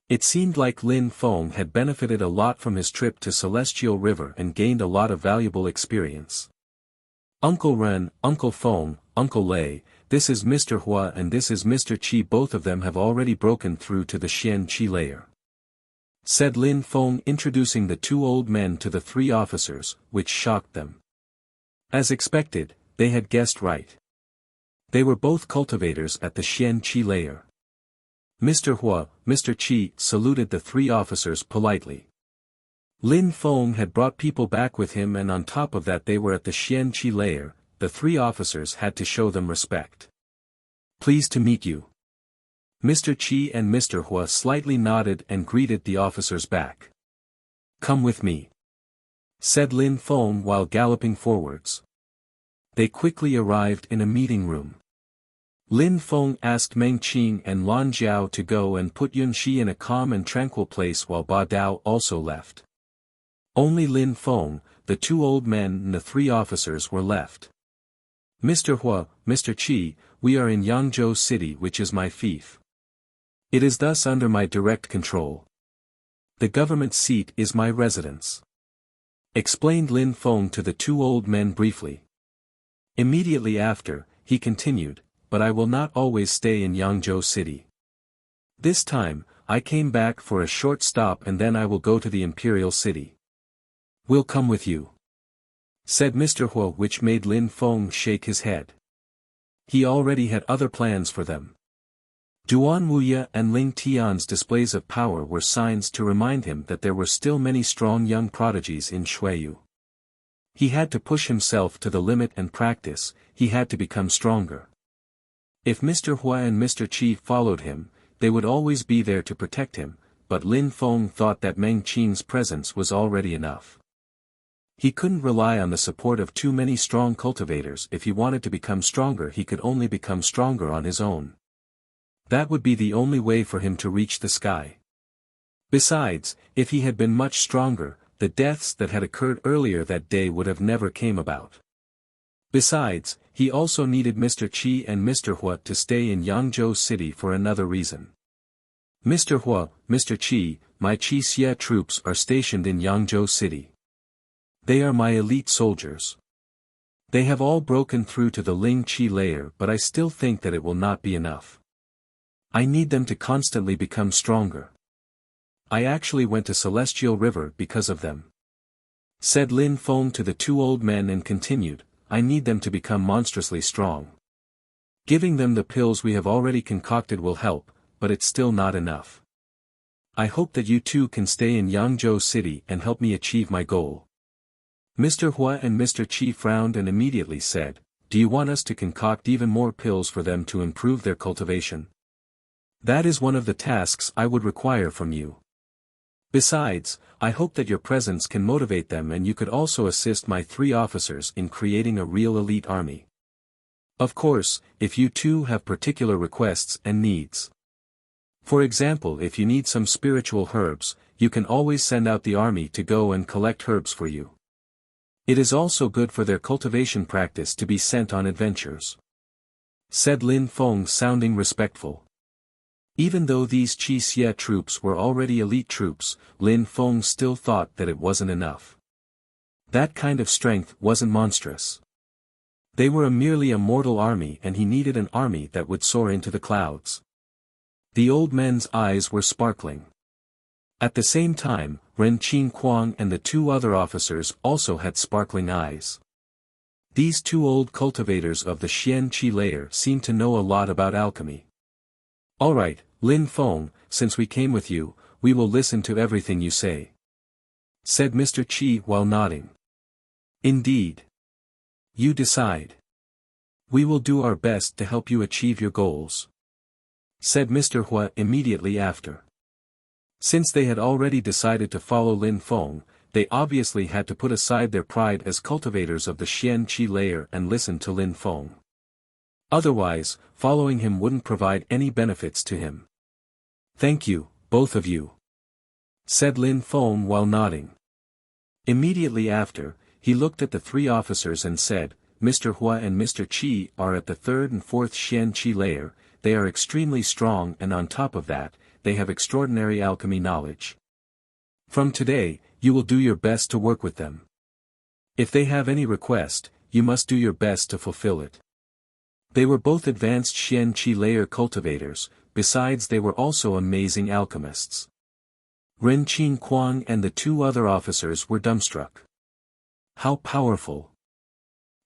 It seemed like Lin Feng had benefited a lot from his trip to Celestial River and gained a lot of valuable experience. Uncle Ren, Uncle Feng, Uncle Lei, this is Mr. Hua and this is Mr. Qi, both of them have already broken through to the Xian Qi layer, said Lin Feng, introducing the two old men to the three officers, which shocked them. As expected, they had guessed right. They were both cultivators at the Xian Qi layer. Mr. Hua, Mr. Qi, saluted the three officers politely. Lin Feng had brought people back with him, and on top of that they were at the Xian Qi layer. The three officers had to show them respect. Pleased to meet you. Mr. Qi and Mr. Hua slightly nodded and greeted the officers back. Come with me, said Lin Feng while galloping forwards. They quickly arrived in a meeting room. Lin Feng asked Meng Qing and Lan Jiao to go and put Yun Shi in a calm and tranquil place while Ba Dao also left. Only Lin Feng, the two old men and the three officers were left. Mr. Hua, Mr. Qi, we are in Yangzhou City, which is my fief. It is thus under my direct control. The government seat is my residence, explained Lin Feng to the two old men briefly. Immediately after, he continued, but I will not always stay in Yangzhou City. This time, I came back for a short stop and then I will go to the Imperial City. Will come with you, said Mr. Hua, which made Lin Feng shake his head. He already had other plans for them. Duan Wuya and Ling Tian's displays of power were signs to remind him that there were still many strong young prodigies in Xueyu. He had to push himself to the limit and practice, he had to become stronger. If Mr. Hua and Mr. Qi followed him, they would always be there to protect him, but Lin Feng thought that Meng Qing's presence was already enough. He couldn't rely on the support of too many strong cultivators. If he wanted to become stronger, he could only become stronger on his own. That would be the only way for him to reach the sky. Besides, if he had been much stronger, the deaths that had occurred earlier that day would have never came about. Besides, he also needed Mr. Qi and Mr. Hua to stay in Yangzhou City for another reason. Mr. Hua, Mr. Qi, my Qi Xie troops are stationed in Yangzhou City. They are my elite soldiers. They have all broken through to the Ling Qi layer, but I still think that it will not be enough. I need them to constantly become stronger. I actually went to Celestial River because of them, said Lin Feng to the two old men, and continued, I need them to become monstrously strong. Giving them the pills we have already concocted will help, but it's still not enough. I hope that you two can stay in Yangzhou City and help me achieve my goal. Mr. Hua and Mr. Qi frowned and immediately said, do you want us to concoct even more pills for them to improve their cultivation? That is one of the tasks I would require from you. Besides, I hope that your presence can motivate them, and you could also assist my three officers in creating a real elite army. Of course, if you two have particular requests and needs. For example, if you need some spiritual herbs, you can always send out the army to go and collect herbs for you. It is also good for their cultivation practice to be sent on adventures, said Lin Feng, sounding respectful. Even though these Qi Xie troops were already elite troops, Lin Feng still thought that it wasn't enough. That kind of strength wasn't monstrous. They were merely a mortal army, and he needed an army that would soar into the clouds. The old men's eyes were sparkling. At the same time, Ren Qingquang and the two other officers also had sparkling eyes. These two old cultivators of the Xian Qi layer seemed to know a lot about alchemy. Alright, Lin Feng, since we came with you, we will listen to everything you say, said Mr. Qi while nodding. Indeed. You decide. We will do our best to help you achieve your goals, said Mr. Hua immediately after. Since they had already decided to follow Lin Feng, they obviously had to put aside their pride as cultivators of the Xian Qi layer and listen to Lin Feng. Otherwise, following him wouldn't provide any benefits to him. Thank you, both of you, said Lin Feng while nodding. Immediately after, he looked at the three officers and said, Mr. Hua and Mr. Qi are at the third and fourth Xian Qi layer. They are extremely strong, and on top of that, they have extraordinary alchemy knowledge. From today, you will do your best to work with them. If they have any request, you must do your best to fulfill it. They were both advanced Xian Qi layer cultivators, besides they were also amazing alchemists. Ren Qin Kuang and the two other officers were dumbstruck. How powerful!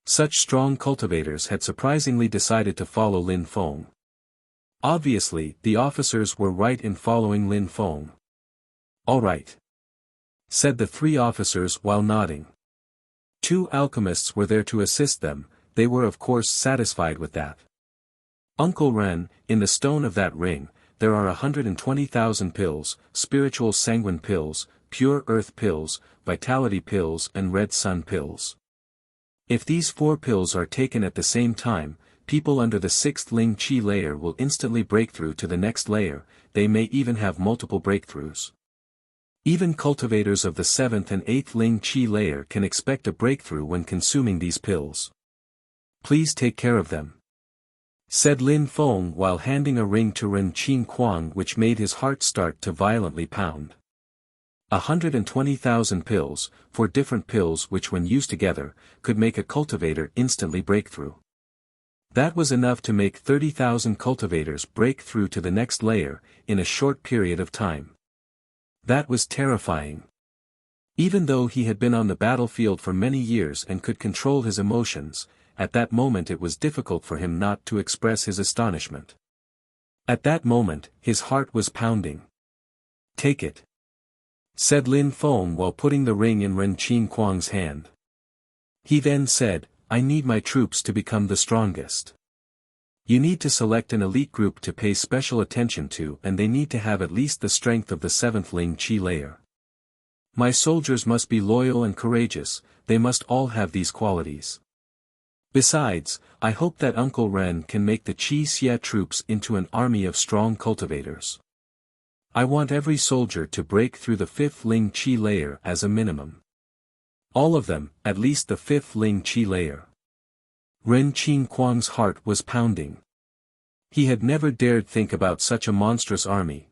Such strong cultivators had surprisingly decided to follow Lin Feng. Obviously, the officers were right in following Lin Feng. All right, said the three officers while nodding. Two alchemists were there to assist them, they were of course satisfied with that. Uncle Ren, in the stone of that ring, there are 120,000 pills, spiritual sanguine pills, pure earth pills, vitality pills and red sun pills. If these 4 pills are taken at the same time, people under the 6th Ling Qi layer will instantly break through to the next layer, they may even have multiple breakthroughs. Even cultivators of the 7th and 8th Ling Qi layer can expect a breakthrough when consuming these pills. Please take care of them, said Lin Feng while handing a ring to Ren Qin Kuang, which made his heart start to violently pound. 120,000 pills, 4 different pills which when used together, could make a cultivator instantly break through. That was enough to make 30,000 cultivators break through to the next layer, in a short period of time. That was terrifying. Even though he had been on the battlefield for many years and could control his emotions, at that moment it was difficult for him not to express his astonishment. At that moment, his heart was pounding. Take it, said Lin Feng while putting the ring in Ren Qin Kuang's hand. He then said, I need my troops to become the strongest. You need to select an elite group to pay special attention to, and they need to have at least the strength of the 7th Ling Qi layer. My soldiers must be loyal and courageous, they must all have these qualities. Besides, I hope that Uncle Ren can make the Qi Xia troops into an army of strong cultivators. I want every soldier to break through the 5th Ling Qi layer as a minimum. All of them, at least the 5th Ling Qi layer. Ren Qin Kuang's heart was pounding. He had never dared think about such a monstrous army.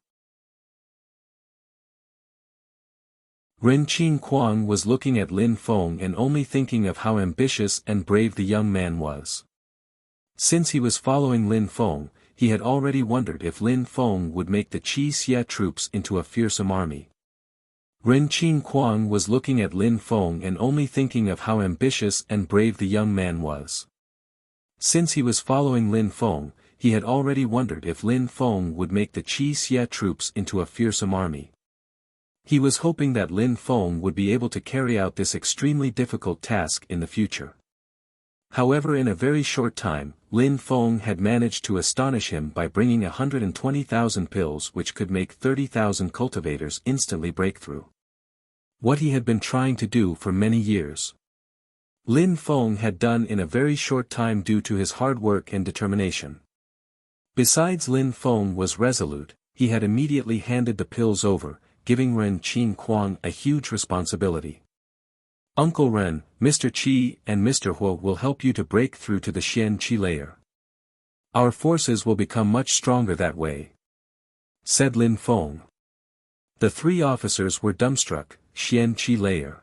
Ren Qin Kuang was looking at Lin Feng and only thinking of how ambitious and brave the young man was. Since he was following Lin Feng, he had already wondered if Lin Feng would make the Qi Xia troops into a fearsome army. Ren Qin Kuang was looking at Lin Feng and only thinking of how ambitious and brave the young man was. Since he was following Lin Feng, he had already wondered if Lin Feng would make the Qi Xia troops into a fearsome army. He was hoping that Lin Feng would be able to carry out this extremely difficult task in the future. However, in a very short time, Lin Feng had managed to astonish him by bringing 120,000 pills which could make 30,000 cultivators instantly break through. What he had been trying to do for many years, Lin Feng had done in a very short time due to his hard work and determination. Besides, Lin Feng was resolute, he had immediately handed the pills over, giving Ren Qin Kuang a huge responsibility. Uncle Ren, Mr. Qi and Mr. Huo will help you to break through to the Xian Qi layer. Our forces will become much stronger that way, said Lin Feng. The 3 officers were dumbstruck. Xian Qi layer.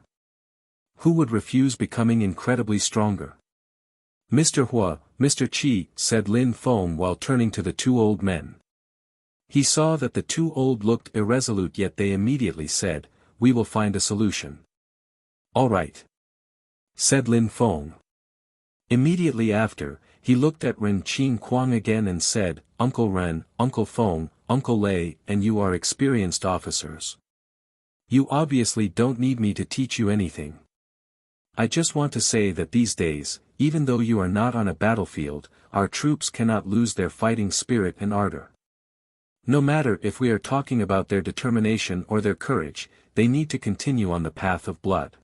Who would refuse becoming incredibly stronger? Mr. Huo, Mr. Qi, said Lin Feng while turning to the 2 old men. He saw that the 2 old looked irresolute, yet they immediately said, we will find a solution. All right, said Lin Feng. Immediately after, he looked at Ren Qin Kuang again and said, Uncle Ren, Uncle Feng, Uncle Lei, and you are experienced officers. You obviously don't need me to teach you anything. I just want to say that these days, even though you are not on a battlefield, our troops cannot lose their fighting spirit and ardor. No matter if we are talking about their determination or their courage, they need to continue on the path of blood.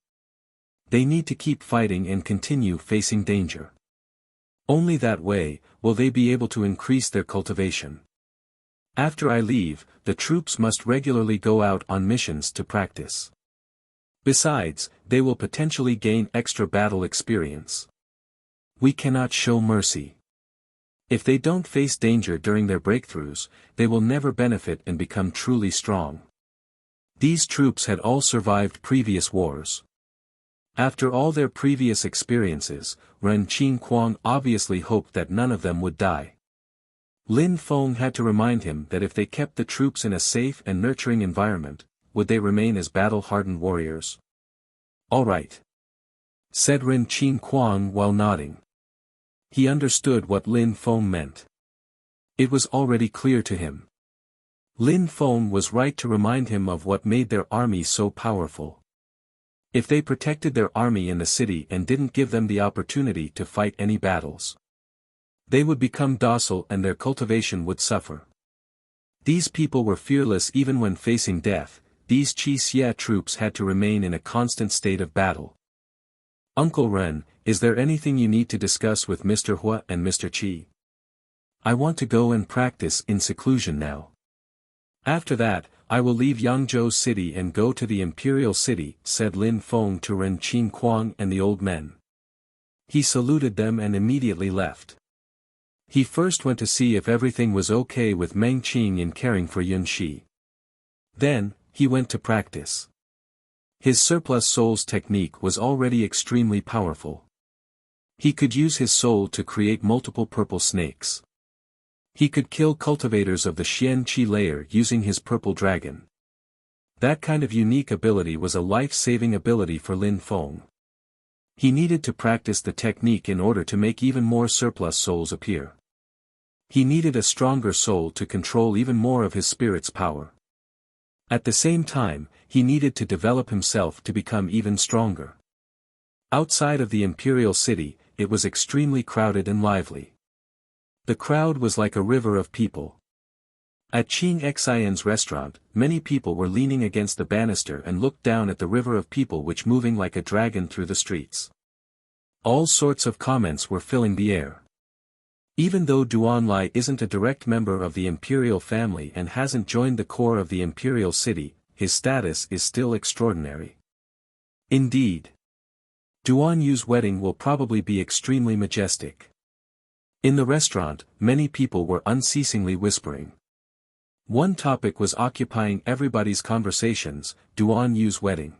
They need to keep fighting and continue facing danger. Only that way, will they be able to increase their cultivation. After I leave, the troops must regularly go out on missions to practice. Besides, they will potentially gain extra battle experience. We cannot show mercy. If they don't face danger during their breakthroughs, they will never benefit and become truly strong. These troops had all survived previous wars. After all their previous experiences, Ren Qingquang obviously hoped that none of them would die. Lin Feng had to remind him that if they kept the troops in a safe and nurturing environment, would they remain as battle-hardened warriors? "All right," said Ren Qingquang while nodding. He understood what Lin Feng meant. It was already clear to him. Lin Feng was right to remind him of what made their army so powerful. If they protected their army in the city and didn't give them the opportunity to fight any battles, they would become docile and their cultivation would suffer. These people were fearless even when facing death. These Qi Xie troops had to remain in a constant state of battle. "Uncle Ren, is there anything you need to discuss with Mr. Hua and Mr. Qi? I want to go and practice in seclusion now. After that, I will leave Yangzhou City and go to the Imperial City," said Lin Feng to Ren Qingquang and the old men. He saluted them and immediately left. He first went to see if everything was okay with Meng Qing in caring for Yun Shi. Then, he went to practice. His surplus souls technique was already extremely powerful. He could use his soul to create multiple purple snakes. He could kill cultivators of the Xian Qi layer using his purple dragon. That kind of unique ability was a life-saving ability for Lin Feng. He needed to practice the technique in order to make even more surplus souls appear. He needed a stronger soul to control even more of his spirit's power. At the same time, he needed to develop himself to become even stronger. Outside of the Imperial City, it was extremely crowded and lively. The crowd was like a river of people. At Qing Xian's restaurant, many people were leaning against the banister and looked down at the river of people which moving like a dragon through the streets. All sorts of comments were filling the air. Even though Duan Lai isn't a direct member of the imperial family and hasn't joined the core of the Imperial City, his status is still extraordinary. Indeed, Duan Yu's wedding will probably be extremely majestic. In the restaurant, many people were unceasingly whispering. One topic was occupying everybody's conversations: Duan Yu's wedding.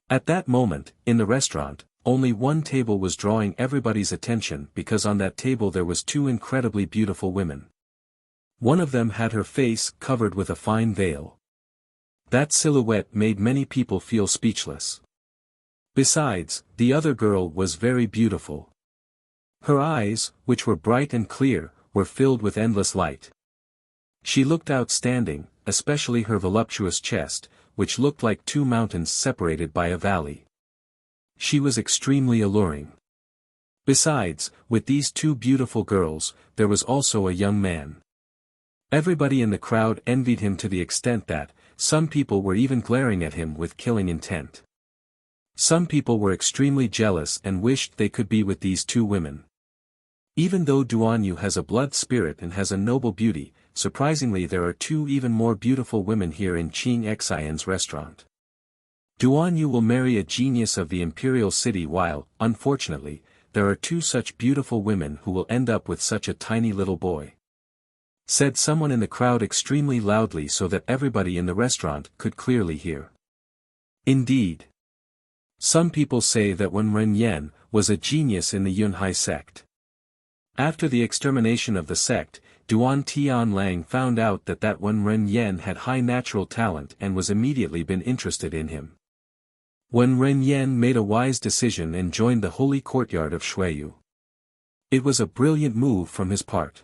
At that moment, in the restaurant, only one table was drawing everybody's attention because on that table there was two incredibly beautiful women. One of them had her face covered with a fine veil. That silhouette made many people feel speechless. Besides, the other girl was very beautiful. Her eyes, which were bright and clear, were filled with endless light. She looked outstanding, especially her voluptuous chest, which looked like two mountains separated by a valley. She was extremely alluring. Besides, with these two beautiful girls, there was also a young man. Everybody in the crowd envied him to the extent that, some people were even glaring at him with killing intent. Some people were extremely jealous and wished they could be with these two women. Even though Duan Yu has a blood spirit and has a noble beauty, surprisingly there are two even more beautiful women here in Qing Xian's restaurant. Duan Yu will marry a genius of the Imperial City while, unfortunately, there are two such beautiful women who will end up with such a tiny little boy. Said someone in the crowd extremely loudly so that everybody in the restaurant could clearly hear. Indeed. Some people say that Wen Ren Yen was a genius in the Yunhai sect. After the extermination of the sect, Duan Tian Lang found out that Wen Ren Yen had high natural talent and was immediately been interested in him. Wen Ren Yen made a wise decision and joined the holy courtyard of Shuiyu. It was a brilliant move from his part.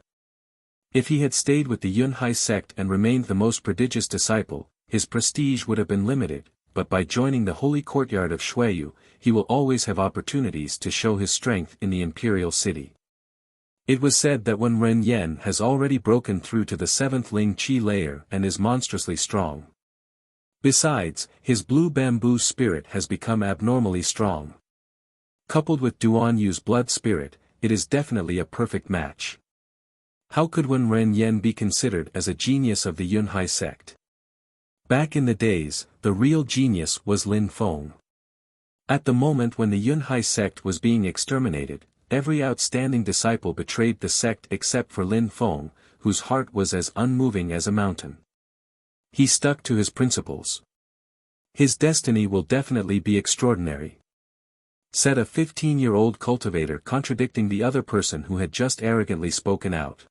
If he had stayed with the Yunhai sect and remained the most prodigious disciple, his prestige would have been limited, but by joining the holy courtyard of Shuiyu, he will always have opportunities to show his strength in the imperial city. It was said that Wen Ren Yen has already broken through to the 7th Ling Qi layer and is monstrously strong. Besides, his blue bamboo spirit has become abnormally strong. Coupled with Duan Yu's blood spirit, it is definitely a perfect match. How could Wen Ren Yen be considered as a genius of the Yunhai sect? Back in the days, the real genius was Lin Feng. At the moment when the Yunhai sect was being exterminated, every outstanding disciple betrayed the sect except for Lin Feng, whose heart was as unmoving as a mountain. He stuck to his principles. His destiny will definitely be extraordinary, said a 15-year-old cultivator, contradicting the other person who had just arrogantly spoken out.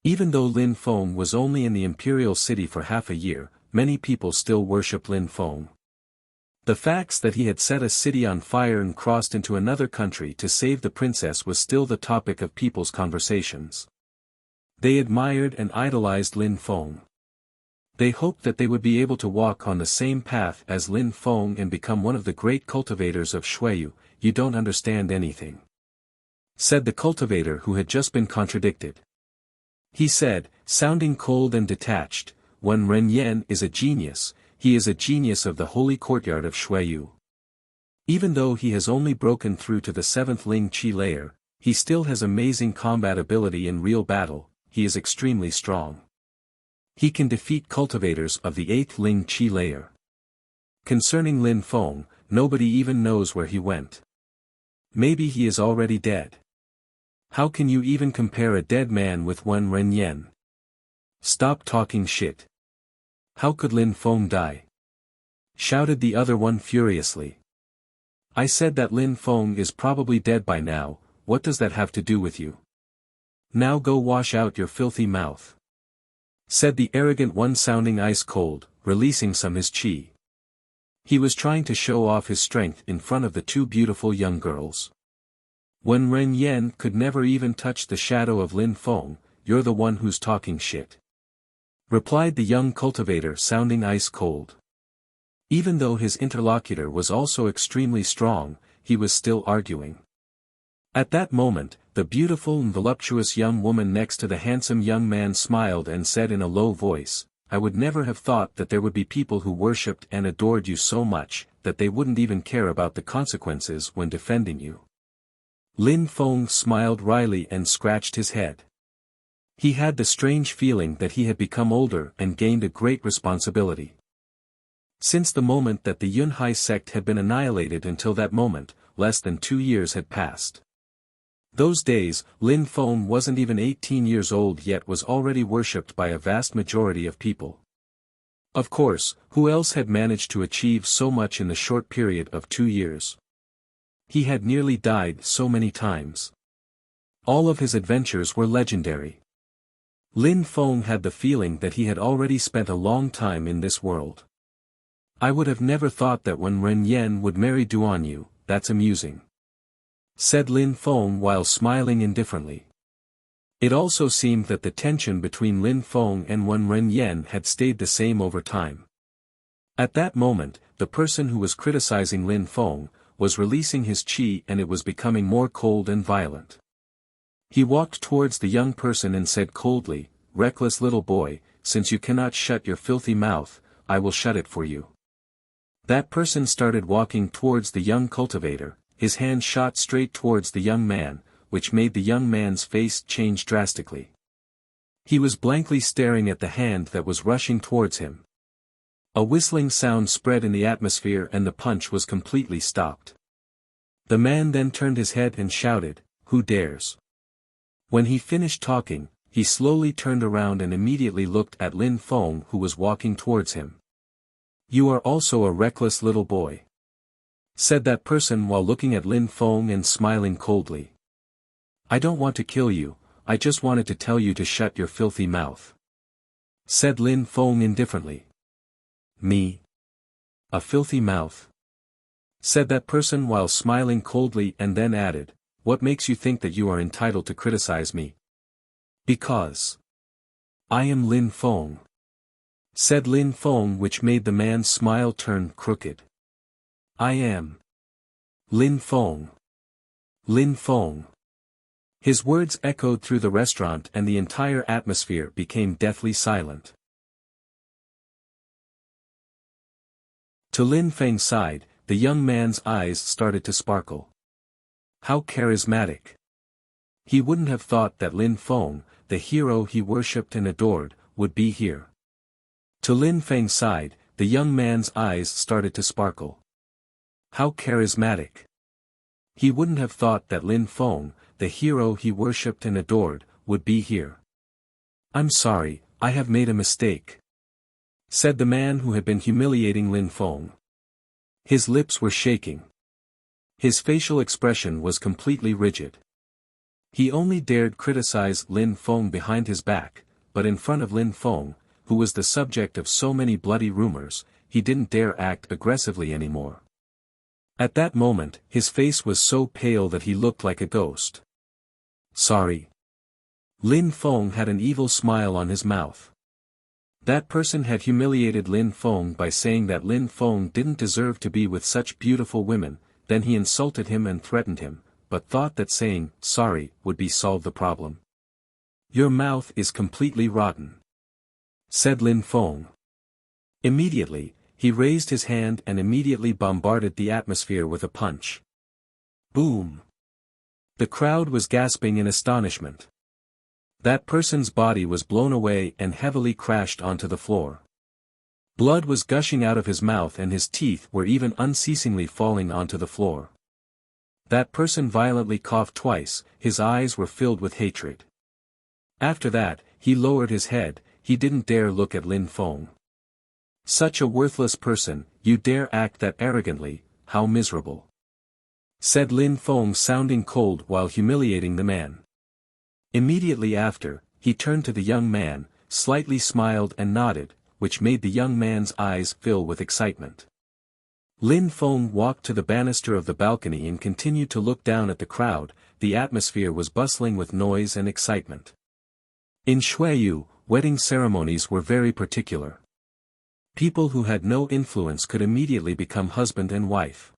Even though Lin Feng was only in the imperial city for half a year, many people still worship Lin Feng. The facts that he had set a city on fire and crossed into another country to save the princess was still the topic of people's conversations. They admired and idolized Lin Feng. They hoped that they would be able to walk on the same path as Lin Feng and become one of the great cultivators of Shuiyu. You don't understand anything, said the cultivator who had just been contradicted. He said, sounding cold and detached, when Ren Yan is a genius, he is a genius of the holy courtyard of Shuiyu. Even though he has only broken through to the 7th Ling Qi layer, he still has amazing combat ability in real battle. He is extremely strong. He can defeat cultivators of the 8th Ling Qi layer. Concerning Lin Feng, nobody even knows where he went. Maybe he is already dead. How can you even compare a dead man with one Ren Yan? Stop talking shit. How could Lin Feng die? Shouted the other one furiously. I said that Lin Feng is probably dead by now. What does that have to do with you? Now go wash out your filthy mouth, said the arrogant one, sounding ice cold, releasing some his qi. He was trying to show off his strength in front of the two beautiful young girls. When Ren Yan could never even touch the shadow of Lin Feng, you're the one who's talking shit, replied the young cultivator, sounding ice cold. Even though his interlocutor was also extremely strong, he was still arguing. At that moment, the beautiful and voluptuous young woman next to the handsome young man smiled and said in a low voice, I would never have thought that there would be people who worshipped and adored you so much, that they wouldn't even care about the consequences when defending you. Lin Feng smiled wryly and scratched his head. He had the strange feeling that he had become older and gained a great responsibility. Since the moment that the Yunhai sect had been annihilated until that moment, less than 2 years had passed. Those days, Lin Feng wasn't even 18 years old yet was already worshipped by a vast majority of people. Of course, who else had managed to achieve so much in the short period of 2 years? He had nearly died so many times. All of his adventures were legendary. Lin Feng had the feeling that he had already spent a long time in this world. I would have never thought that when Ren Yan would marry Duan Yu. That's amusing, said Lin Feng while smiling indifferently. It also seemed that the tension between Lin Feng and Wen Ren Yan had stayed the same over time. At that moment, the person who was criticizing Lin Feng was releasing his qi and it was becoming more cold and violent. He walked towards the young person and said coldly, reckless little boy, since you cannot shut your filthy mouth, I will shut it for you. That person started walking towards the young cultivator, his hand shot straight towards the young man, which made the young man's face change drastically. He was blankly staring at the hand that was rushing towards him. A whistling sound spread in the atmosphere and the punch was completely stopped. The man then turned his head and shouted, "Who dares?" When he finished talking, he slowly turned around and immediately looked at Lin Feng who was walking towards him. You are also a reckless little boy, said that person while looking at Lin Feng and smiling coldly. I don't want to kill you, I just wanted to tell you to shut your filthy mouth, said Lin Feng indifferently. Me? A filthy mouth? Said that person while smiling coldly and then added, what makes you think that you are entitled to criticize me? Because I am Lin Feng, said Lin Feng, which made the man's smile turn crooked. I am Lin Feng. Lin Feng. His words echoed through the restaurant and the entire atmosphere became deathly silent. To Lin Feng's side, the young man's eyes started to sparkle. How charismatic. He wouldn't have thought that Lin Feng, the hero he worshipped and adored, would be here. To Lin Feng's side, the young man's eyes started to sparkle. How charismatic. He wouldn't have thought that Lin Feng, the hero he worshipped and adored, would be here. "I'm sorry, I have made a mistake," said the man who had been humiliating Lin Feng. His lips were shaking. His facial expression was completely rigid. He only dared criticize Lin Feng behind his back, but in front of Lin Feng, who was the subject of so many bloody rumors, he didn't dare act aggressively anymore. At that moment, his face was so pale that he looked like a ghost. "Sorry." Lin Feng had an evil smile on his mouth. That person had humiliated Lin Feng by saying that Lin Feng didn't deserve to be with such beautiful women, then he insulted him and threatened him, but thought that saying, "sorry," would solve the problem. "Your mouth is completely rotten," said Lin Feng. Immediately, he raised his hand and immediately bombarded the atmosphere with a punch. Boom! The crowd was gasping in astonishment. That person's body was blown away and heavily crashed onto the floor. Blood was gushing out of his mouth and his teeth were even unceasingly falling onto the floor. That person violently coughed twice, his eyes were filled with hatred. After that, he lowered his head, he didn't dare look at Lin Feng. "Such a worthless person, you dare act that arrogantly, how miserable," said Lin Feng, sounding cold while humiliating the man. Immediately after, he turned to the young man, slightly smiled and nodded, which made the young man's eyes fill with excitement. Lin Feng walked to the banister of the balcony and continued to look down at the crowd. The atmosphere was bustling with noise and excitement. In Xueyu, wedding ceremonies were very particular. People who had no influence could immediately become husband and wife.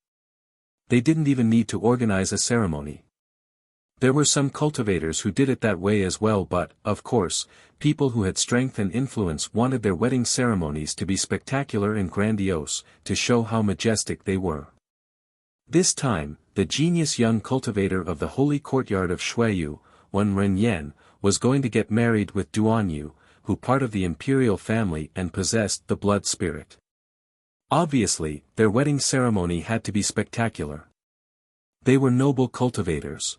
They didn't even need to organize a ceremony. There were some cultivators who did it that way as well, but, of course, people who had strength and influence wanted their wedding ceremonies to be spectacular and grandiose, to show how majestic they were. This time, the genius young cultivator of the holy courtyard of Xueyu, Wen Renyan, was going to get married with Duanyu, who part of the imperial family and possessed the blood spirit. Obviously, their wedding ceremony had to be spectacular. They were noble cultivators.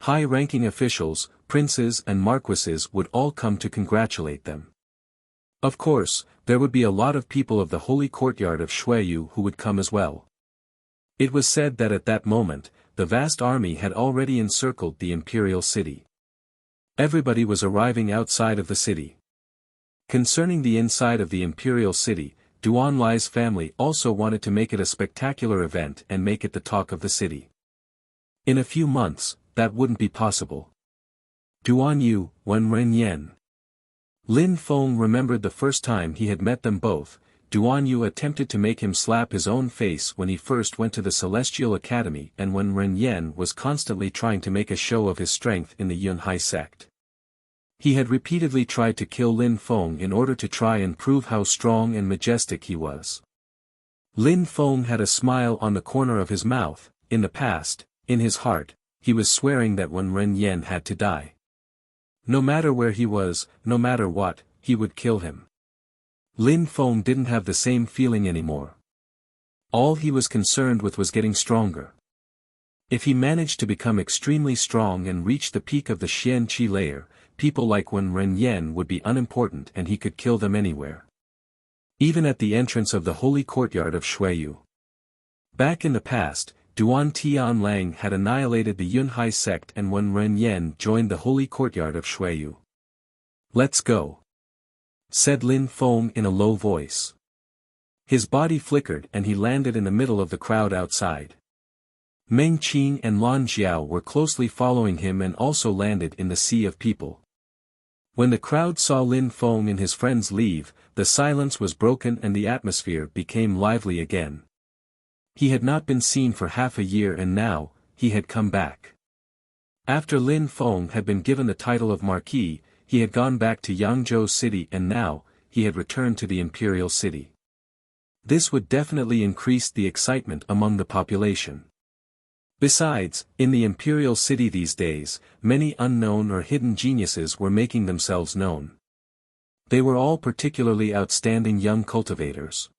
High-ranking officials, princes and marquises would all come to congratulate them. Of course, there would be a lot of people of the holy courtyard of Xueyu who would come as well. It was said that at that moment, the vast army had already encircled the imperial city. Everybody was arriving outside of the city. Concerning the inside of the imperial city, Duan Lai's family also wanted to make it a spectacular event and make it the talk of the city. In a few months, that wouldn't be possible. Duanyu, Wen Renyan. Lin Feng remembered the first time he had met them both. Duanyu attempted to make him slap his own face when he first went to the Celestial Academy, and when Renyan was constantly trying to make a show of his strength in the Yunhai sect. He had repeatedly tried to kill Lin Feng in order to try and prove how strong and majestic he was. Lin Feng had a smile on the corner of his mouth. In the past, in his heart, he was swearing that when Renyan had to die, no matter where he was, no matter what, he would kill him. Lin Feng didn't have the same feeling anymore. All he was concerned with was getting stronger. If he managed to become extremely strong and reach the peak of the Xian Qi layer, people like Wen Renyan would be unimportant and he could kill them anywhere. Even at the entrance of the holy courtyard of Xueyu. Back in the past, Duan Tianlang had annihilated the Yunhai sect, and Wen Renyan joined the holy courtyard of Xueyu. "Let's go," said Lin Feng in a low voice. His body flickered and he landed in the middle of the crowd outside. Meng Qing and Lan Jiao were closely following him and also landed in the sea of people. When the crowd saw Lin Feng and his friends leave, the silence was broken and the atmosphere became lively again. He had not been seen for half a year and now, he had come back. After Lin Feng had been given the title of Marquis, he had gone back to Yangzhou City and now, he had returned to the imperial city. This would definitely increase the excitement among the population. Besides, in the imperial city these days, many unknown or hidden geniuses were making themselves known. They were all particularly outstanding young cultivators.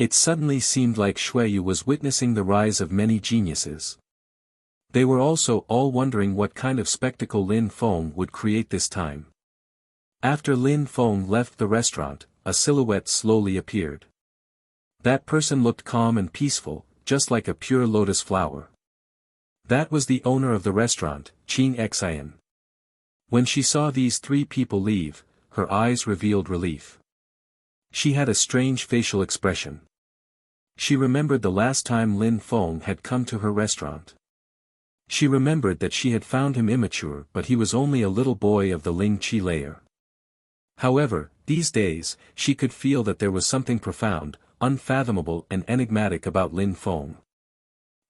It suddenly seemed like Xueyu was witnessing the rise of many geniuses. They were also all wondering what kind of spectacle Lin Feng would create this time. After Lin Feng left the restaurant, a silhouette slowly appeared. That person looked calm and peaceful, just like a pure lotus flower. That was the owner of the restaurant, Qing Xian. When she saw these three people leave, her eyes revealed relief. She had a strange facial expression. She remembered the last time Lin Feng had come to her restaurant. She remembered that she had found him immature, but he was only a little boy of the Ling Qi layer. However, these days, she could feel that there was something profound, unfathomable and enigmatic about Lin Feng.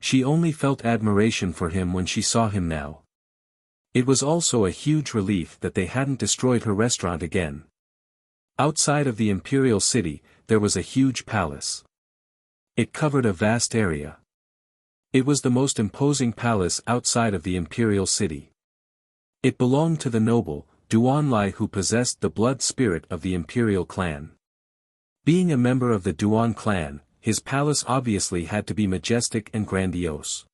She only felt admiration for him when she saw him now. It was also a huge relief that they hadn't destroyed her restaurant again. Outside of the imperial city, there was a huge palace. It covered a vast area. It was the most imposing palace outside of the imperial city. It belonged to the noble, Duanlai, who possessed the blood spirit of the imperial clan. Being a member of the Duan clan, his palace obviously had to be majestic and grandiose.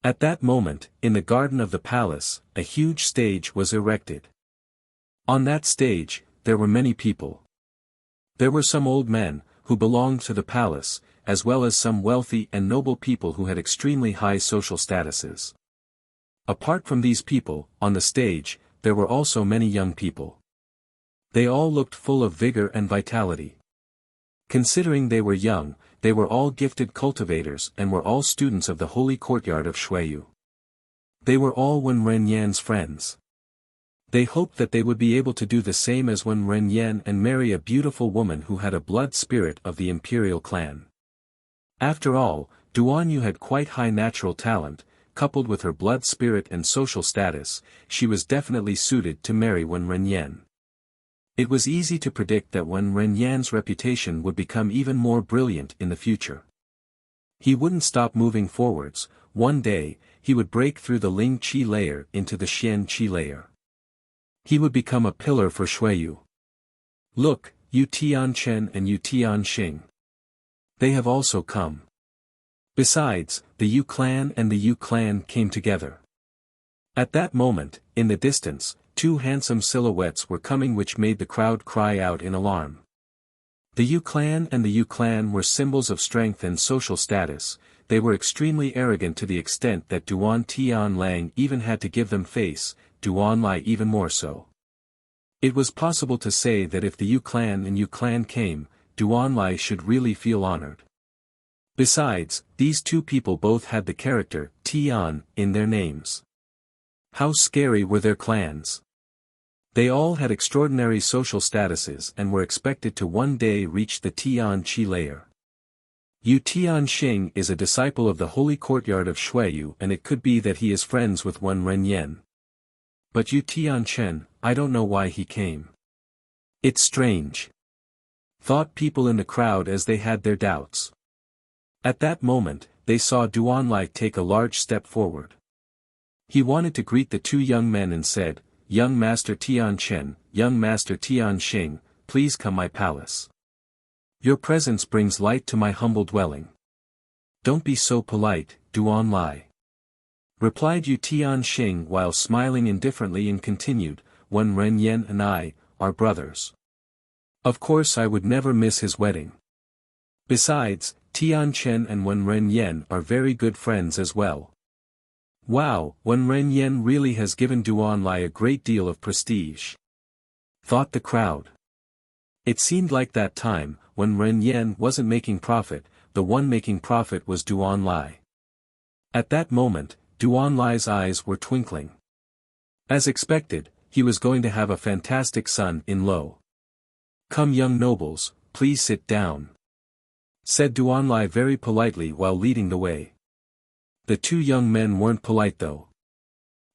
At that moment, in the garden of the palace, a huge stage was erected. On that stage, there were many people. There were some old men, who belonged to the palace, as well as some wealthy and noble people who had extremely high social statuses. Apart from these people, on the stage, there were also many young people. They all looked full of vigor and vitality. Considering they were young, they were all gifted cultivators and were all students of the holy courtyard of Shuiyu. They were all Wen Renyan's friends. They hoped that they would be able to do the same as Wen Renyan and marry a beautiful woman who had a blood spirit of the imperial clan. After all, Duanyu had quite high natural talent, coupled with her blood spirit and social status, she was definitely suited to marry Wen Renyan. It was easy to predict that Wen Renyan's reputation would become even more brilliant in the future. He wouldn't stop moving forwards. One day, he would break through the Ling Qi layer into the Xian Qi layer. He would become a pillar for Shuiyu. Look, Yu Tianchen and Yu Tianxing. They have also come. Besides, the Yu clan and the Yu clan came together. At that moment, in the distance, two handsome silhouettes were coming which made the crowd cry out in alarm. The Yu clan and the Yu clan were symbols of strength and social status. They were extremely arrogant to the extent that Duan Tianlang even had to give them face, Duanlai even more so. It was possible to say that if the Yu clan and Yu clan came, Duanlai should really feel honored. Besides, these two people both had the character, Tian, in their names. How scary were their clans! They all had extraordinary social statuses and were expected to one day reach the Tian Qi layer. Yu Tianxing is a disciple of the holy courtyard of Shuiyu, and it could be that he is friends with Wen Renyan. But Yu Tianchen, I don't know why he came. It's strange. Thought people in the crowd as they had their doubts. At that moment, they saw Duanlai take a large step forward. He wanted to greet the two young men and said, "Young Master Tianchen, young Master Tianxing, please come my palace. Your presence brings light to my humble dwelling." "Don't be so polite, Duanlai," replied Yu Tianxing while smiling indifferently, and continued, "Wen Renyan and I are brothers. Of course I would never miss his wedding. Besides, Tianchen and Wen Renyan are very good friends as well." Wow, Wen Renyan really has given Duanlai a great deal of prestige, thought the crowd. It seemed like that time, when Renyan wasn't making profit, the one making profit was Duanlai. At that moment, Duanlai's eyes were twinkling. As expected, he was going to have a fantastic son-in-law. "Come young nobles, please sit down," said Duanlai very politely while leading the way. The two young men weren't polite though.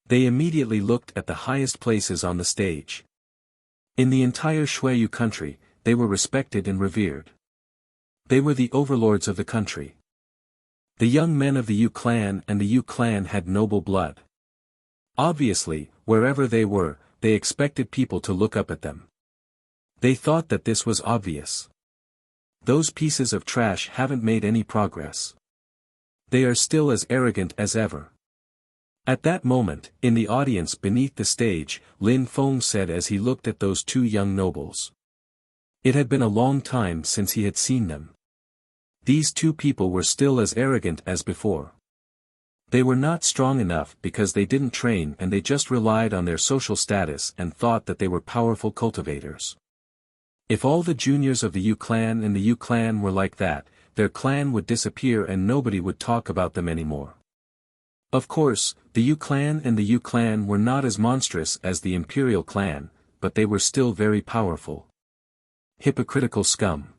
They immediately looked at the highest places on the stage. In the entire Shuiyu country, they were respected and revered. They were the overlords of the country. The young men of the Yu clan and the Yu clan had noble blood. Obviously, wherever they were, they expected people to look up at them. They thought that this was obvious. Those pieces of trash haven't made any progress. They are still as arrogant as ever. At that moment, in the audience beneath the stage, Lin Feng said as he looked at those two young nobles. It had been a long time since he had seen them. These two people were still as arrogant as before. They were not strong enough because they didn't train and they just relied on their social status and thought that they were powerful cultivators. If all the juniors of the Yu clan and the Yu clan were like that, their clan would disappear and nobody would talk about them anymore. Of course, the Yu clan and the Yu clan were not as monstrous as the Imperial clan, but they were still very powerful. Hypocritical scum.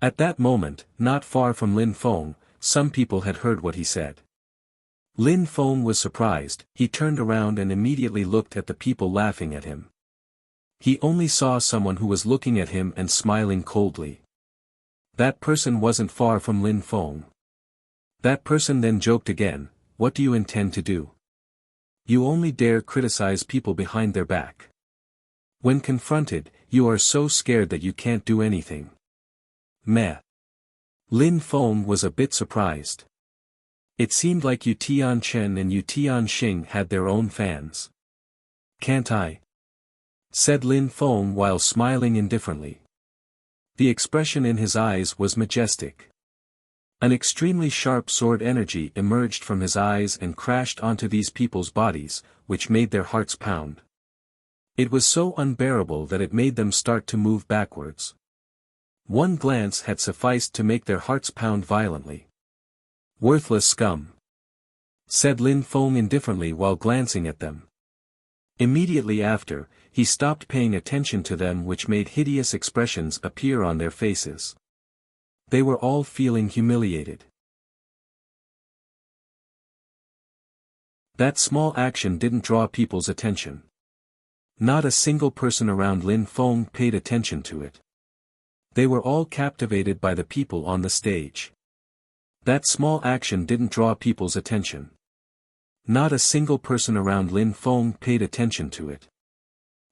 At that moment, not far from Lin Feng, some people had heard what he said. Lin Feng was surprised, he turned around and immediately looked at the people laughing at him. He only saw someone who was looking at him and smiling coldly. That person wasn't far from Lin Feng. That person then joked again, "What do you intend to do? You only dare criticize people behind their back. When confronted, you are so scared that you can't do anything." Meh. Lin Feng was a bit surprised. It seemed like Yu Tianchen and Yu Tianxing had their own fans. "Can't I?" said Lin Feng while smiling indifferently. The expression in his eyes was majestic. An extremely sharp sword energy emerged from his eyes and crashed onto these people's bodies, which made their hearts pound. It was so unbearable that it made them start to move backwards. One glance had sufficed to make their hearts pound violently. "Worthless scum," said Lin Feng indifferently while glancing at them. Immediately after, he stopped paying attention to them, which made hideous expressions appear on their faces. They were all feeling humiliated. That small action didn't draw people's attention. Not a single person around Lin Feng paid attention to it. They were all captivated by the people on the stage. That small action didn't draw people's attention. Not a single person around Lin Feng paid attention to it.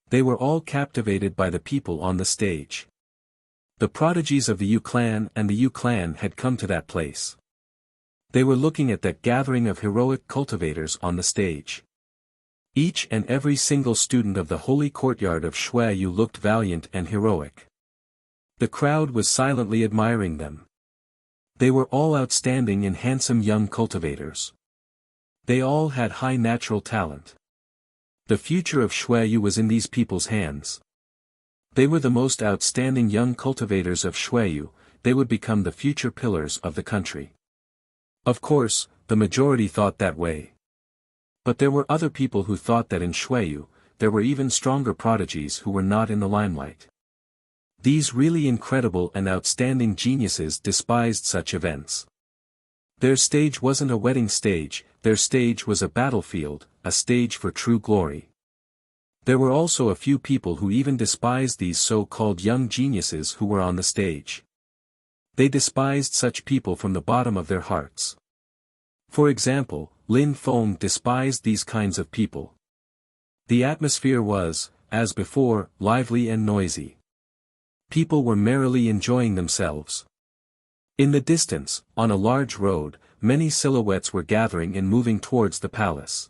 They were all captivated by the people on the stage. The prodigies of the Yu clan and the Yu clan had come to that place. They were looking at that gathering of heroic cultivators on the stage. Each and every single student of the holy courtyard of Xueyu looked valiant and heroic. The crowd was silently admiring them. They were all outstanding and handsome young cultivators. They all had high natural talent. The future of Xueyu was in these people's hands. They were the most outstanding young cultivators of Xueyu, they would become the future pillars of the country. Of course, the majority thought that way. But there were other people who thought that in Xueyu, there were even stronger prodigies who were not in the limelight. These really incredible and outstanding geniuses despised such events. Their stage wasn't a wedding stage, their stage was a battlefield, a stage for true glory. There were also a few people who even despised these so-called young geniuses who were on the stage. They despised such people from the bottom of their hearts. For example, Lin Feng despised these kinds of people. The atmosphere was, as before, lively and noisy. People were merrily enjoying themselves. In the distance, on a large road, many silhouettes were gathering and moving towards the palace.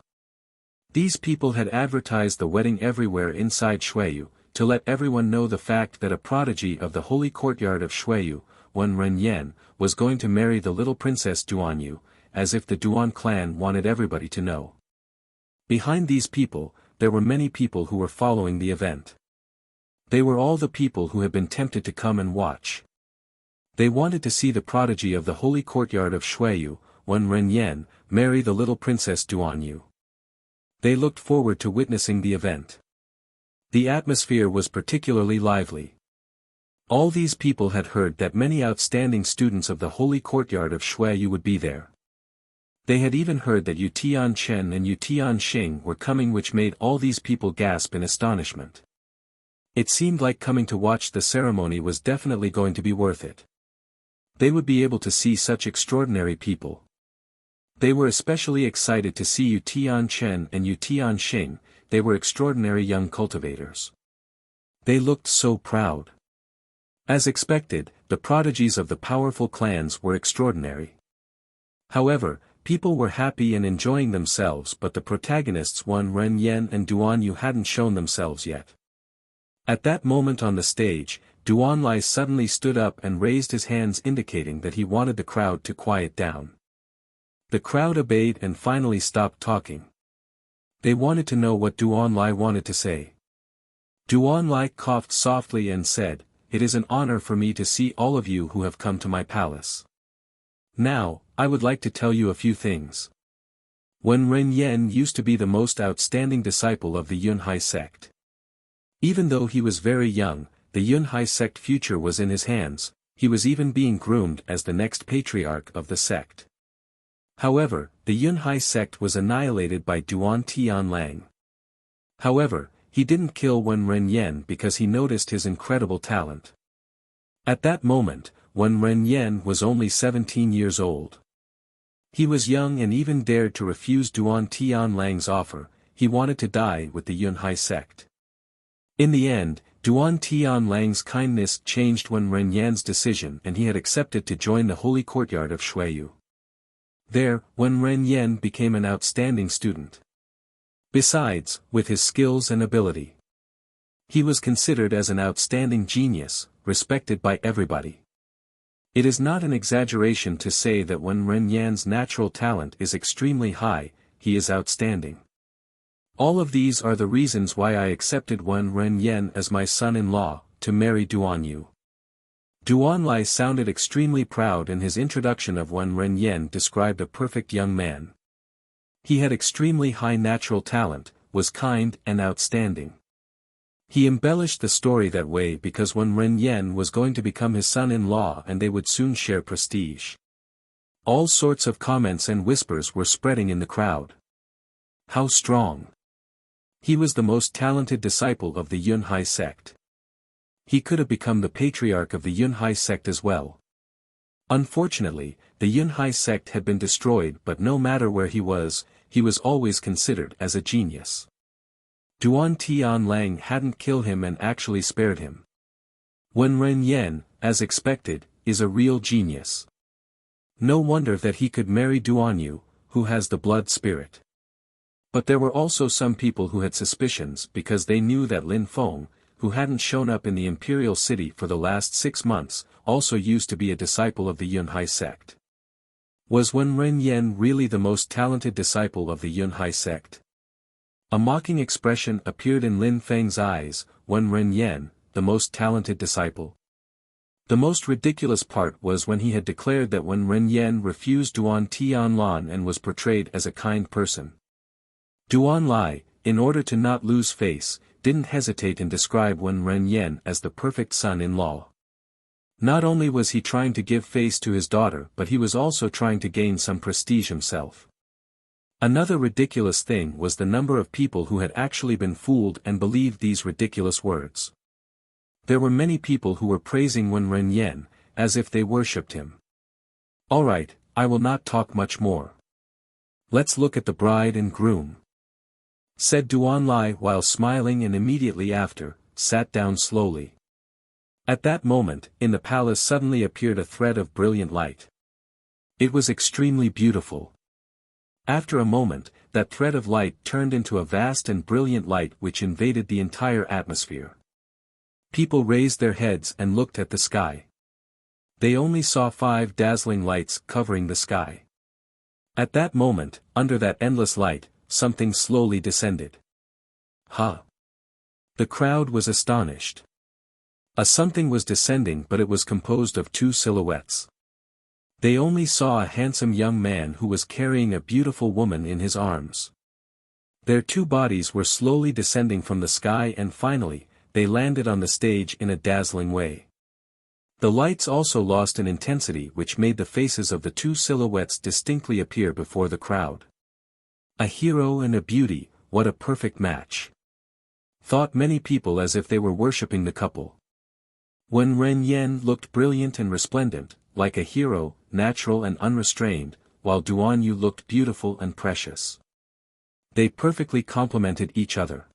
These people had advertised the wedding everywhere inside Xueyu, to let everyone know the fact that a prodigy of the holy courtyard of Xueyu, Wen Renyan, was going to marry the little princess Duanyu, as if the Duan clan wanted everybody to know. Behind these people, there were many people who were following the event. They were all the people who had been tempted to come and watch. They wanted to see the prodigy of the holy courtyard of Xueyu, Wen Renyan, marry the little princess Duanyu. They looked forward to witnessing the event. The atmosphere was particularly lively. All these people had heard that many outstanding students of the holy courtyard of Xueyu would be there. They had even heard that Yu Tianchen and Yu Tianxing were coming, which made all these people gasp in astonishment. It seemed like coming to watch the ceremony was definitely going to be worth it. They would be able to see such extraordinary people. They were especially excited to see Yu Tianchen and Yu Tianxing, they were extraordinary young cultivators. They looked so proud. As expected, the prodigies of the powerful clans were extraordinary. However, People were happy and enjoying themselves, but the protagonists Wen Renyen and Duan Yu hadn't shown themselves yet. At that moment on the stage, Duan Lai suddenly stood up and raised his hands indicating that he wanted the crowd to quiet down. The crowd obeyed and finally stopped talking. They wanted to know what Duan Lai wanted to say. Duan Lai coughed softly and said, "It is an honor for me to see all of you who have come to my palace. Now, I would like to tell you a few things. Wen Renyen used to be the most outstanding disciple of the Yunhai sect. Even though he was very young, the Yunhai sect future was in his hands, he was even being groomed as the next patriarch of the sect. However, the Yunhai sect was annihilated by Duan Tianlang. However, he didn't kill Wen Renyen because he noticed his incredible talent. At that moment, Wen Renyen was only 17 years old. He was young and even dared to refuse Duan Tianlang's offer. He wanted to die with the Yunhai sect. In the end, Duan Tianlang's kindness changed Wen Renyen's decision and he had accepted to join the holy courtyard of Shuiyu. There, Wen Renyen became an outstanding student. Besides, with his skills and ability, he was considered as an outstanding genius, respected by everybody. It is not an exaggeration to say that Wen Renyen's natural talent is extremely high, he is outstanding. All of these are the reasons why I accepted Wen Renyen as my son-in-law, to marry Duan Yu. Duan Lai sounded extremely proud and his introduction of Wen Renyen described a perfect young man. He had extremely high natural talent, was kind and outstanding. He embellished the story that way because Wen Renyen was going to become his son-in-law and they would soon share prestige. All sorts of comments and whispers were spreading in the crowd. How strong! He was the most talented disciple of the Yunhai sect. He could have become the patriarch of the Yunhai sect as well. Unfortunately, the Yunhai sect had been destroyed, but no matter where he was always considered as a genius. Duan Tianlang hadn't killed him and actually spared him. Wen Renyen, as expected, is a real genius. No wonder that he could marry Duan Yu, who has the blood spirit. But there were also some people who had suspicions because they knew that Lin Feng, who hadn't shown up in the imperial city for the last 6 months, also used to be a disciple of the Yunhai sect. Was Wen Renyen really the most talented disciple of the Yunhai sect? A mocking expression appeared in Lin Feng's eyes. Wen Renyen, the most talented disciple? The most ridiculous part was when he had declared that Wen Renyen refused Duan Tianlan and was portrayed as a kind person. Duan Lai, in order to not lose face, didn't hesitate and describe Wen Renyen as the perfect son-in-law. Not only was he trying to give face to his daughter, but he was also trying to gain some prestige himself. Another ridiculous thing was the number of people who had actually been fooled and believed these ridiculous words. There were many people who were praising Wen Renyen, as if they worshipped him. Alright, I will not talk much more. Let's look at the bride and groom, said Duan Lai while smiling, and immediately after, sat down slowly. At that moment, in the palace suddenly appeared a thread of brilliant light. It was extremely beautiful. After a moment, that thread of light turned into a vast and brilliant light which invaded the entire atmosphere. People raised their heads and looked at the sky. They only saw 5 dazzling lights covering the sky. At that moment, under that endless light, something slowly descended. Ha! The crowd was astonished. A something was descending, but it was composed of 2 silhouettes. They only saw a handsome young man who was carrying a beautiful woman in his arms. Their 2 bodies were slowly descending from the sky and finally, they landed on the stage in a dazzling way. The lights also lost in intensity, which made the faces of the 2 silhouettes distinctly appear before the crowd. A hero and a beauty, what a perfect match! Thought many people as if they were worshipping the couple. Wen Renyen looked brilliant and resplendent, like a hero, natural and unrestrained, while Duan Yu looked beautiful and precious. They perfectly complemented each other.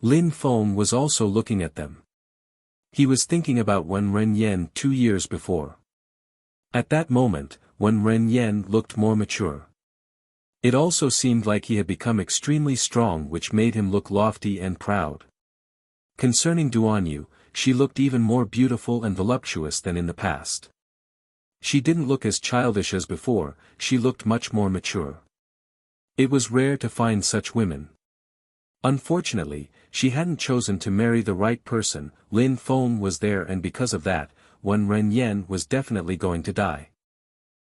Lin Feng was also looking at them. He was thinking about Wen Renyen 2 years before. At that moment, Wen Renyen looked more mature. It also seemed like he had become extremely strong, which made him look lofty and proud. Concerning Duanyu, she looked even more beautiful and voluptuous than in the past. She didn't look as childish as before, she looked much more mature. It was rare to find such women. Unfortunately, she hadn't chosen to marry the right person. Lin Feng was there, and because of that, Wen Renyan was definitely going to die.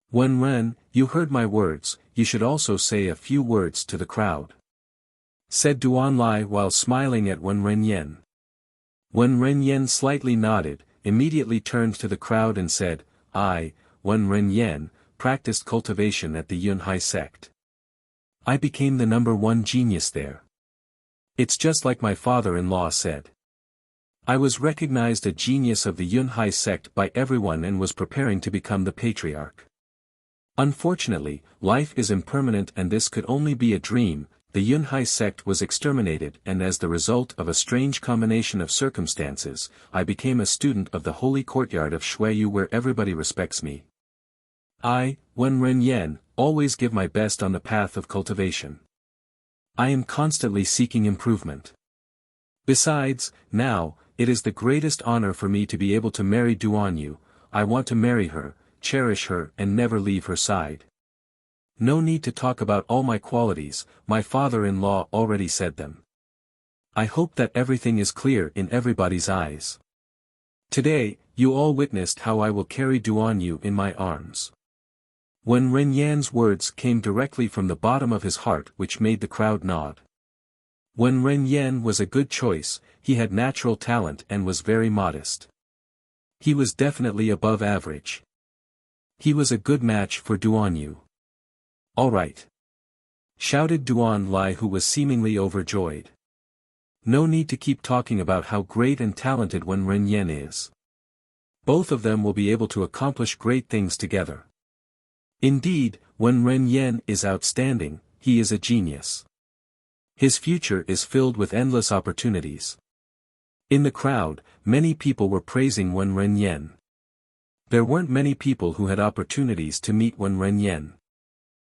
Wen Ren, you heard my words, you should also say a few words to the crowd, said Duanlai while smiling at Wen Renyan. Wen Renyan slightly nodded, immediately turned to the crowd and said, I, Wen Renyan, practiced cultivation at the Yunhai sect. I became the #1 genius there. It's just like my father-in-law said. I was recognized a genius of the Yunhai sect by everyone and was preparing to become the patriarch. Unfortunately, life is impermanent and this could only be a dream. The Yunhai sect was exterminated, and as the result of a strange combination of circumstances, I became a student of the holy courtyard of Shuiyu where everybody respects me. I, Wen Renyan, always give my best on the path of cultivation. I am constantly seeking improvement. Besides, now, it is the greatest honor for me to be able to marry Duanyu. I want to marry her, cherish her and never leave her side. No need to talk about all my qualities, my father-in-law already said them. I hope that everything is clear in everybody's eyes. Today, you all witnessed how I will carry Duanyu in my arms. When Renyan's words came directly from the bottom of his heart, which made the crowd nod. When Renyan was a good choice, he had natural talent and was very modest. He was definitely above average. He was a good match for Duanyu. All right, shouted Duanlai, who was seemingly overjoyed. No need to keep talking about how great and talented Wen Renyan is. Both of them will be able to accomplish great things together. Indeed, Wen Renyan is outstanding, he is a genius. His future is filled with endless opportunities. In the crowd, many people were praising Wen Renyan. There weren't many people who had opportunities to meet Wen Renyan.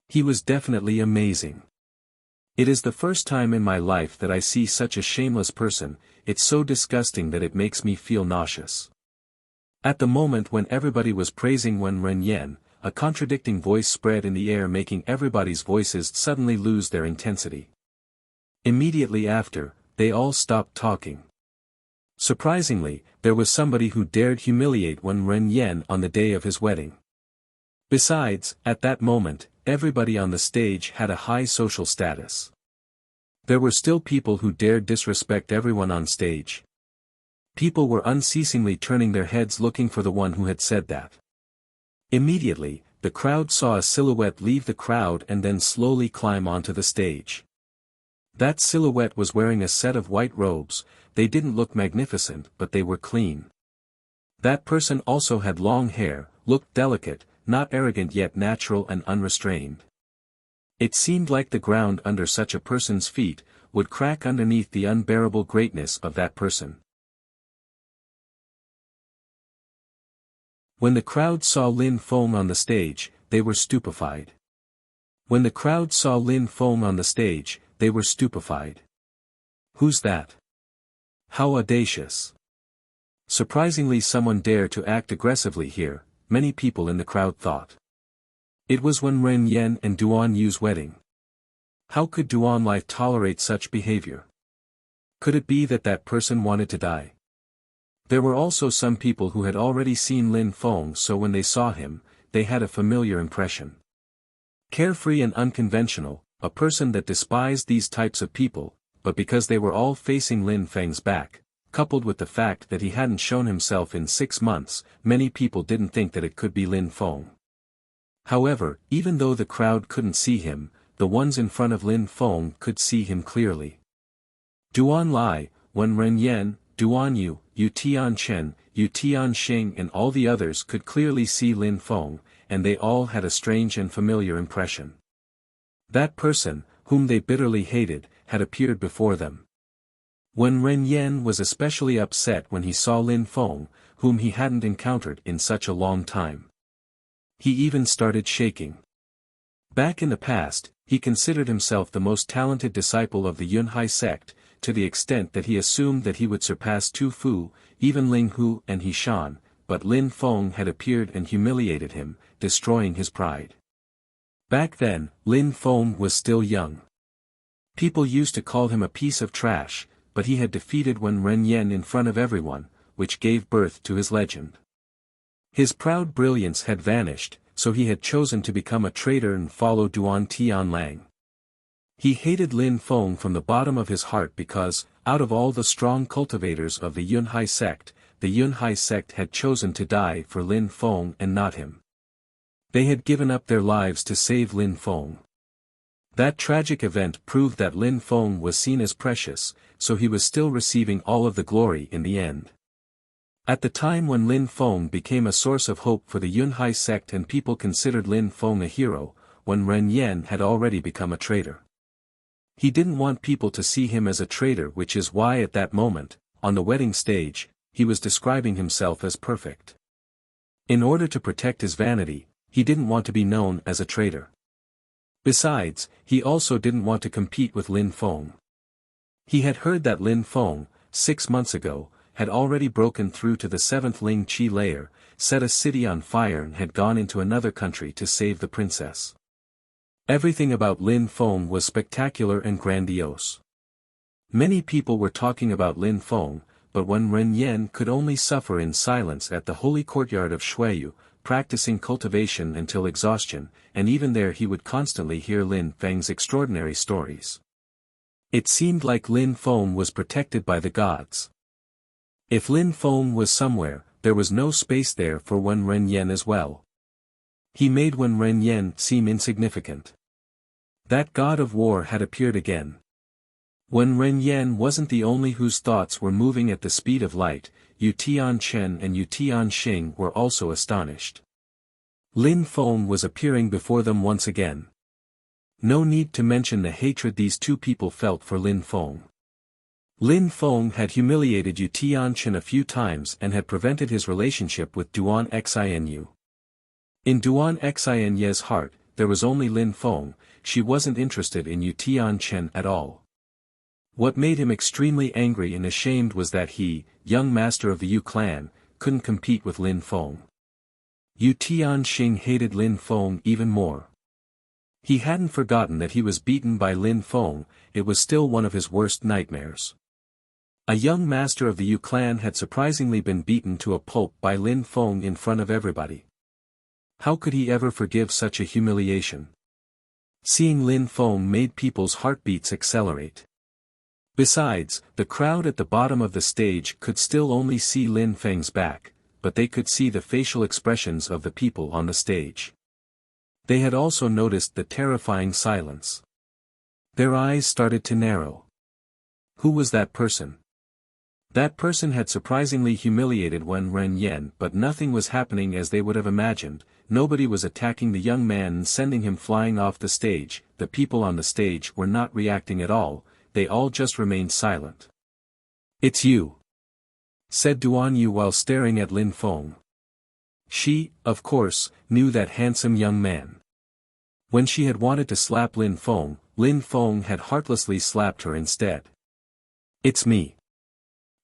He was definitely amazing. It is the first time in my life that I see such a shameless person. It's so disgusting that it makes me feel nauseous. At the moment when everybody was praising Wen Renyan, a contradicting voice spread in the air, making everybody's voices suddenly lose their intensity. Immediately after, they all stopped talking. Surprisingly, there was somebody who dared humiliate Wen Renyan on the day of his wedding. Besides, at that moment, everybody on the stage had a high social status. There were still people who dared disrespect everyone on stage. People were unceasingly turning their heads looking for the one who had said that. Immediately, the crowd saw a silhouette leave the crowd and then slowly climb onto the stage. That silhouette was wearing a set of white robes. They didn't look magnificent, but they were clean. That person also had long hair, looked delicate, not arrogant yet natural and unrestrained. It seemed like the ground under such a person's feet would crack underneath the unbearable greatness of that person. When the crowd saw Lin Feng on the stage, they were stupefied. When the crowd saw Lin Feng on the stage, they were stupefied. Who's that? How audacious. Surprisingly, someone dared to act aggressively here, many people in the crowd thought. It was Wen Renyan and Duanyu's wedding. How could Duanlai tolerate such behavior? Could it be that that person wanted to die? There were also some people who had already seen Lin Feng, so when they saw him, they had a familiar impression. Carefree and unconventional, a person that despised these types of people, but because they were all facing Lin Feng's back, coupled with the fact that he hadn't shown himself in 6 months, many people didn't think that it could be Lin Feng. However, even though the crowd couldn't see him, the ones in front of Lin Feng could see him clearly. Duanlai, Wen Renyan, Duanyu, Yu Tianchen, Yu Tianxing and all the others could clearly see Lin Feng, and they all had a strange and familiar impression. That person, whom they bitterly hated, had appeared before them. Wen Renyan was especially upset when he saw Lin Feng, whom he hadn't encountered in such a long time. He even started shaking. Back in the past, he considered himself the most talented disciple of the Yunhai sect, to the extent that he assumed that he would surpass Tu Fu, even Ling Hu and He Shan, but Lin Feng had appeared and humiliated him, destroying his pride. Back then, Lin Feng was still young. People used to call him a piece of trash, but he had defeated Wen Renyen in front of everyone, which gave birth to his legend. His proud brilliance had vanished, so he had chosen to become a traitor and follow Duan Tianlang. He hated Lin Feng from the bottom of his heart because, out of all the strong cultivators of the Yunhai sect, the Yunhai sect had chosen to die for Lin Feng and not him. They had given up their lives to save Lin Feng. That tragic event proved that Lin Feng was seen as precious, so he was still receiving all of the glory in the end. At the time when Lin Feng became a source of hope for the Yunhai sect and people considered Lin Feng a hero, when Ren Yan had already become a traitor. He didn't want people to see him as a traitor, which is why at that moment, on the wedding stage, he was describing himself as perfect. In order to protect his vanity, he didn't want to be known as a traitor. Besides, he also didn't want to compete with Lin Feng. He had heard that Lin Feng, 6 months ago, had already broken through to the 7th Ling Qi layer, set a city on fire and had gone into another country to save the princess. Everything about Lin Feng was spectacular and grandiose. Many people were talking about Lin Feng, but when Ren Yan could only suffer in silence at the holy courtyard of Shuiyu, practicing cultivation until exhaustion, and even there he would constantly hear Lin Feng's extraordinary stories. It seemed like Lin Feng was protected by the gods. If Lin Feng was somewhere, there was no space there for Wen Renyen as well. He made Wen Renyen seem insignificant. That god of war had appeared again. Wen Renyen wasn't the only whose thoughts were moving at the speed of light. Yu Tianchen and Yu Tianxing were also astonished. Lin Feng was appearing before them once again. No need to mention the hatred these two people felt for Lin Feng. Lin Feng had humiliated Yu Tianchen a few times and had prevented his relationship with Duan Xinyu. In Duan Xinye's heart, there was only Lin Feng. She wasn't interested in Yu Tianchen at all. What made him extremely angry and ashamed was that he, young master of the Yu clan, couldn't compete with Lin Feng. Yu Tianxing hated Lin Feng even more. He hadn't forgotten that he was beaten by Lin Feng. It was still one of his worst nightmares. A young master of the Yu clan had surprisingly been beaten to a pulp by Lin Feng in front of everybody. How could he ever forgive such a humiliation? Seeing Lin Feng made people's heartbeats accelerate. Besides, the crowd at the bottom of the stage could still only see Lin Feng's back, but they could see the facial expressions of the people on the stage. They had also noticed the terrifying silence. Their eyes started to narrow. Who was that person? That person had surprisingly humiliated Wen Renyen, but nothing was happening as they would have imagined. Nobody was attacking the young man and sending him flying off the stage. The people on the stage were not reacting at all. They all just remained silent. "It's you," said Duan Yu while staring at Lin Feng. She, of course, knew that handsome young man. When she had wanted to slap Lin Feng had heartlessly slapped her instead. "It's me,"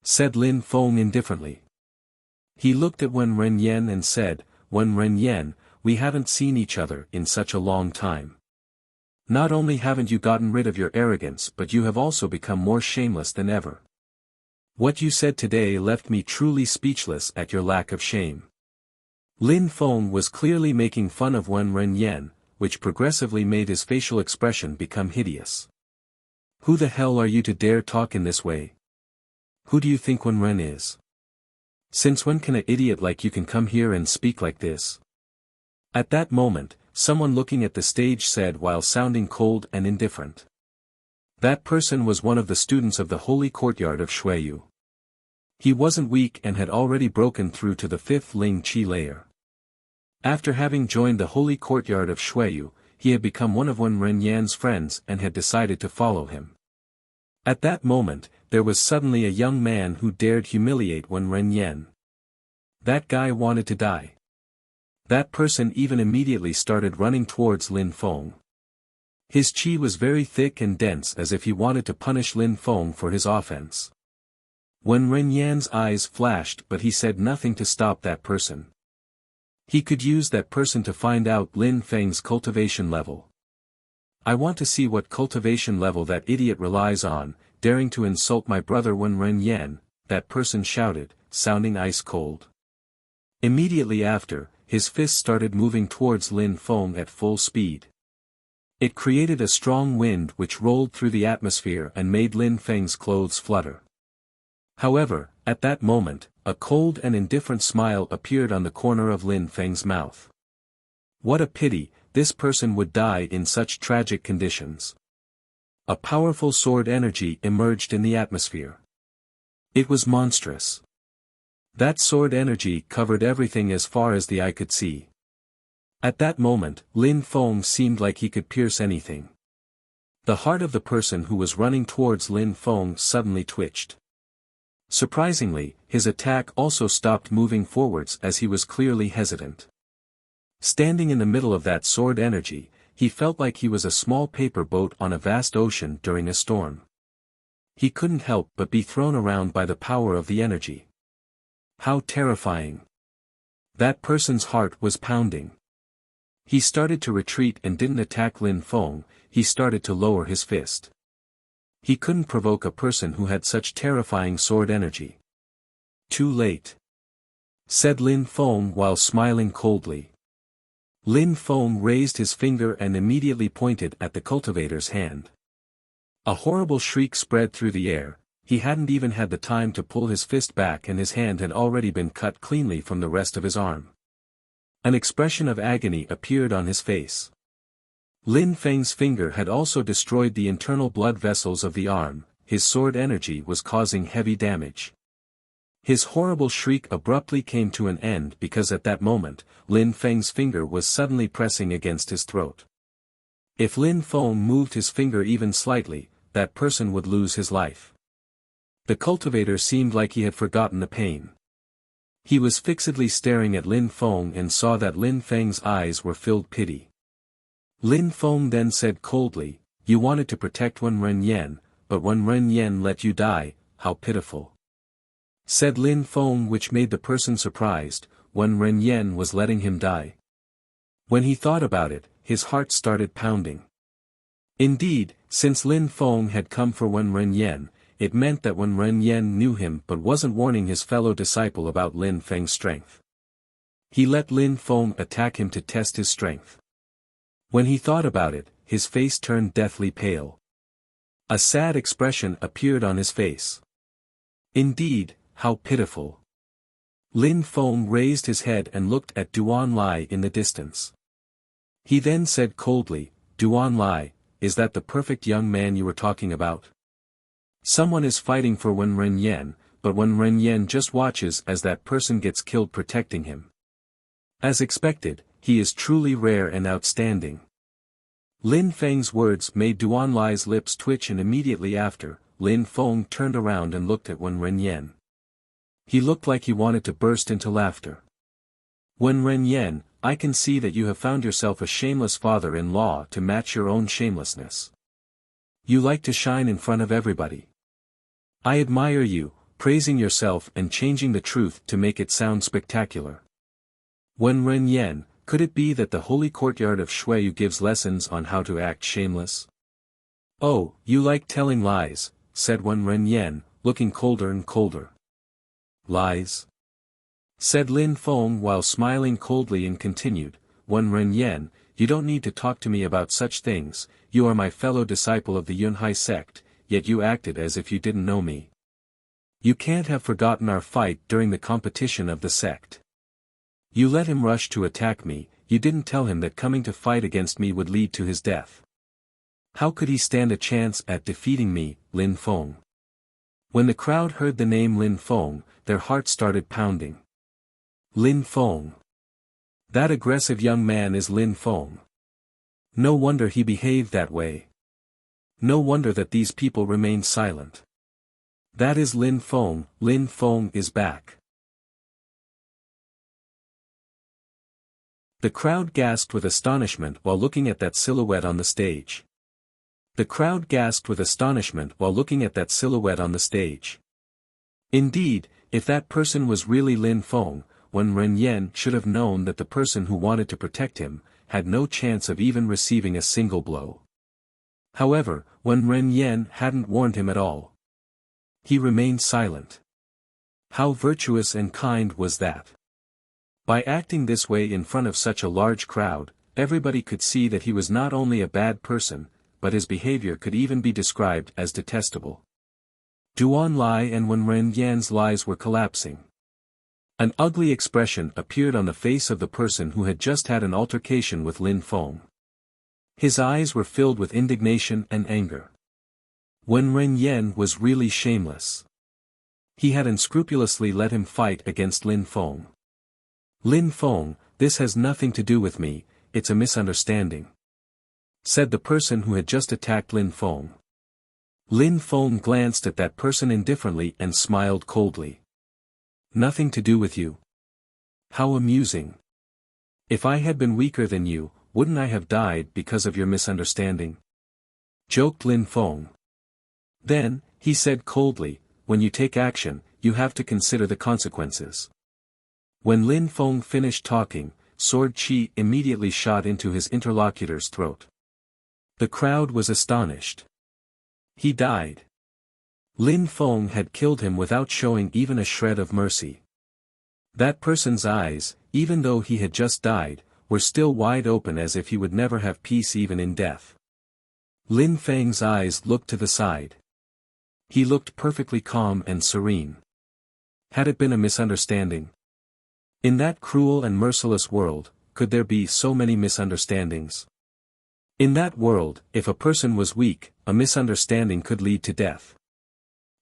said Lin Feng indifferently. He looked at Wen Renyen and said, "Wen Renyen, we haven't seen each other in such a long time. Not only haven't you gotten rid of your arrogance, but you have also become more shameless than ever. What you said today left me truly speechless at your lack of shame." Lin Feng was clearly making fun of Wen Renyen, which progressively made his facial expression become hideous. "Who the hell are you to dare talk in this way? Who do you think Wen Ren is? Since when can an idiot like you can come here and speak like this?" At that moment, someone looking at the stage said while sounding cold and indifferent. That person was one of the students of the holy courtyard of Shuiyu. He wasn't weak and had already broken through to the 5th Ling Qi layer. After having joined the holy courtyard of Shuiyu, he had become one of Wen Renyan's friends and had decided to follow him. At that moment, there was suddenly a young man who dared humiliate Wen Renyen. That guy wanted to die. That person even immediately started running towards Lin Feng. His chi was very thick and dense, as if he wanted to punish Lin Feng for his offense. Wen Renyan's eyes flashed, but he said nothing to stop that person. He could use that person to find out Lin Feng's cultivation level. I want to see what cultivation level that idiot relies on, daring to insult my brother Wen Renyan, that person shouted, sounding ice cold. Immediately after, his fist started moving towards Lin Feng at full speed. It created a strong wind which rolled through the atmosphere and made Lin Feng's clothes flutter. However, at that moment, a cold and indifferent smile appeared on the corner of Lin Feng's mouth. What a pity, this person would die in such tragic conditions. A powerful sword energy emerged in the atmosphere. It was monstrous. That sword energy covered everything as far as the eye could see. At that moment, Lin Feng seemed like he could pierce anything. The heart of the person who was running towards Lin Feng suddenly twitched. Surprisingly, his attack also stopped moving forwards as he was clearly hesitant. Standing in the middle of that sword energy, he felt like he was a small paper boat on a vast ocean during a storm. He couldn't help but be thrown around by the power of the energy. How terrifying! That person's heart was pounding. He started to retreat and didn't attack Lin Feng, he started to lower his fist. He couldn't provoke a person who had such terrifying sword energy. Too late, said Lin Feng while smiling coldly. Lin Feng raised his finger and immediately pointed at the cultivator's hand. A horrible shriek spread through the air. He hadn't even had the time to pull his fist back and his hand had already been cut cleanly from the rest of his arm. An expression of agony appeared on his face. Lin Feng's finger had also destroyed the internal blood vessels of the arm, his sword energy was causing heavy damage. His horrible shriek abruptly came to an end because at that moment, Lin Feng's finger was suddenly pressing against his throat. If Lin Feng moved his finger even slightly, that person would lose his life. The cultivator seemed like he had forgotten the pain. He was fixedly staring at Lin Feng and saw that Lin Feng's eyes were filled pity. Lin Feng then said coldly, "You wanted to protect Wen Renyan, but Wen Renyan let you die, how pitiful." Said Lin Feng, which made the person surprised, Wen Renyan was letting him die. When he thought about it, his heart started pounding. Indeed, since Lin Feng had come for Wen Renyan, it meant that Wen Renyan knew him but wasn't warning his fellow disciple about Lin Feng's strength. He let Lin Feng attack him to test his strength. When he thought about it, his face turned deathly pale. A sad expression appeared on his face. Indeed, how pitiful. Lin Feng raised his head and looked at Duan Lai in the distance. He then said coldly, "Duan Lai, is that the perfect young man you were talking about? Someone is fighting for Wen Renyan, but Wen Renyan just watches as that person gets killed protecting him. As expected, he is truly rare and outstanding." Lin Feng's words made Duan Lai's lips twitch and immediately after, Lin Feng turned around and looked at Wen Renyan. He looked like he wanted to burst into laughter. "Wen Renyan, I can see that you have found yourself a shameless father-in-law to match your own shamelessness. You like to shine in front of everybody. I admire you, praising yourself and changing the truth to make it sound spectacular. Wen Renyan, could it be that the holy courtyard of Shuiyu gives lessons on how to act shameless?" "Oh, you like telling lies," said Wen Renyan, looking colder and colder. "Lies?" said Lin Feng while smiling coldly and continued, "Wen Renyan, you don't need to talk to me about such things, you are my fellow disciple of the Yunhai sect, yet you acted as if you didn't know me. You can't have forgotten our fight during the competition of the sect. You let him rush to attack me, you didn't tell him that coming to fight against me would lead to his death. How could he stand a chance at defeating me, Lin Feng?" When the crowd heard the name Lin Feng, their hearts started pounding. Lin Feng. That aggressive young man is Lin Feng. No wonder he behaved that way. No wonder that these people remained silent. That is Lin Feng is back. The crowd gasped with astonishment while looking at that silhouette on the stage. The crowd gasped with astonishment while looking at that silhouette on the stage. Indeed, if that person was really Lin Feng, Wen Renyan should have known that the person who wanted to protect him had no chance of even receiving a single blow. However, Wen Renyan hadn't warned him at all. He remained silent. How virtuous and kind was that? By acting this way in front of such a large crowd, everybody could see that he was not only a bad person, but his behavior could even be described as detestable. Duan Lai and Wen Renyan's lies were collapsing. An ugly expression appeared on the face of the person who had just had an altercation with Lin Feng. His eyes were filled with indignation and anger. Wen Renyan was really shameless. He had unscrupulously let him fight against Lin Feng. Lin Feng, this has nothing to do with me, it's a misunderstanding, said the person who had just attacked Lin Feng. Lin Feng glanced at that person indifferently and smiled coldly. Nothing to do with you? How amusing. If I had been weaker than you, wouldn't I have died because of your misunderstanding? Joked Lin Feng. Then, he said coldly, when you take action, you have to consider the consequences. When Lin Feng finished talking, sword qi immediately shot into his interlocutor's throat. The crowd was astonished. He died. Lin Feng had killed him without showing even a shred of mercy. That person's eyes, even though he had just died, were still wide open as if he would never have peace even in death. Lin Feng's eyes looked to the side. He looked perfectly calm and serene. Had it been a misunderstanding? In that cruel and merciless world, could there be so many misunderstandings? In that world, if a person was weak, a misunderstanding could lead to death.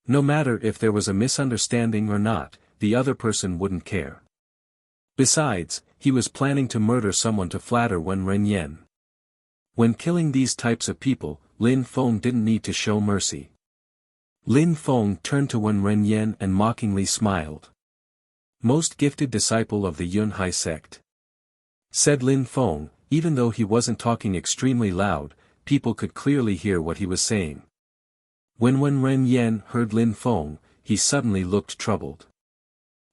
No matter if there was a misunderstanding or not, the other person wouldn't care. Besides, he was planning to murder someone to flatter Wen Renyan. When killing these types of people, Lin Feng didn't need to show mercy. Lin Feng turned to Wen Renyan and mockingly smiled. Most gifted disciple of the Yunhai sect, said Lin Feng, even though he wasn't talking extremely loud, people could clearly hear what he was saying. When Wen Renyan heard Lin Feng, he suddenly looked troubled.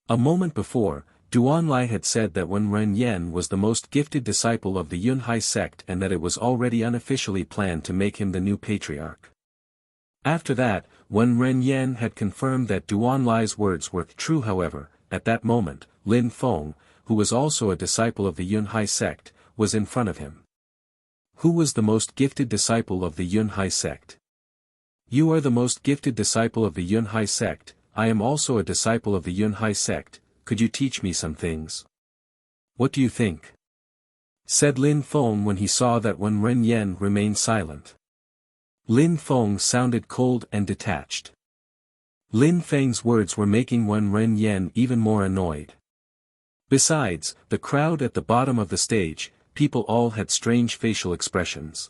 A moment before, Duan Lai had said that Wen Renyan was the most gifted disciple of the Yunhai sect and that it was already unofficially planned to make him the new patriarch. After that, Wen Renyan had confirmed that Duan Lai's words were true. However, at that moment, Lin Feng, who was also a disciple of the Yunhai sect, was in front of him. Who was the most gifted disciple of the Yunhai sect? You are the most gifted disciple of the Yunhai sect, I am also a disciple of the Yunhai sect, could you teach me some things? What do you think? Said Lin Feng when he saw that Wen Renyan remained silent. Lin Feng sounded cold and detached. Lin Feng's words were making Wen Renyan even more annoyed. Besides, the crowd at the bottom of the stage, people all had strange facial expressions.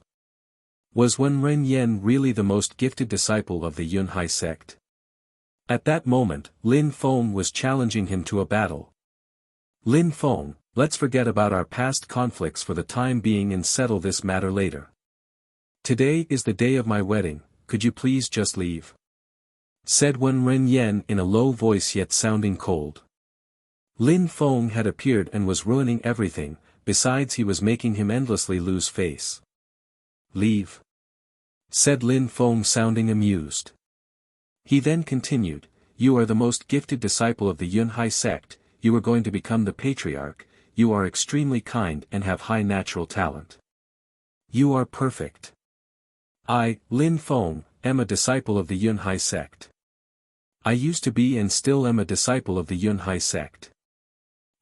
Was Wen Renyan really the most gifted disciple of the Yunhai sect? At that moment, Lin Feng was challenging him to a battle. Lin Feng, let's forget about our past conflicts for the time being and settle this matter later. Today is the day of my wedding, could you please just leave? Said Wen Renyan in a low voice yet sounding cold. Lin Feng had appeared and was ruining everything, besides he was making him endlessly lose face. Leave. Said Lin Feng sounding amused. He then continued, you are the most gifted disciple of the Yunhai sect, you are going to become the patriarch, you are extremely kind and have high natural talent. You are perfect. I, Lin Feng, am a disciple of the Yunhai sect. I used to be and still am a disciple of the Yunhai sect.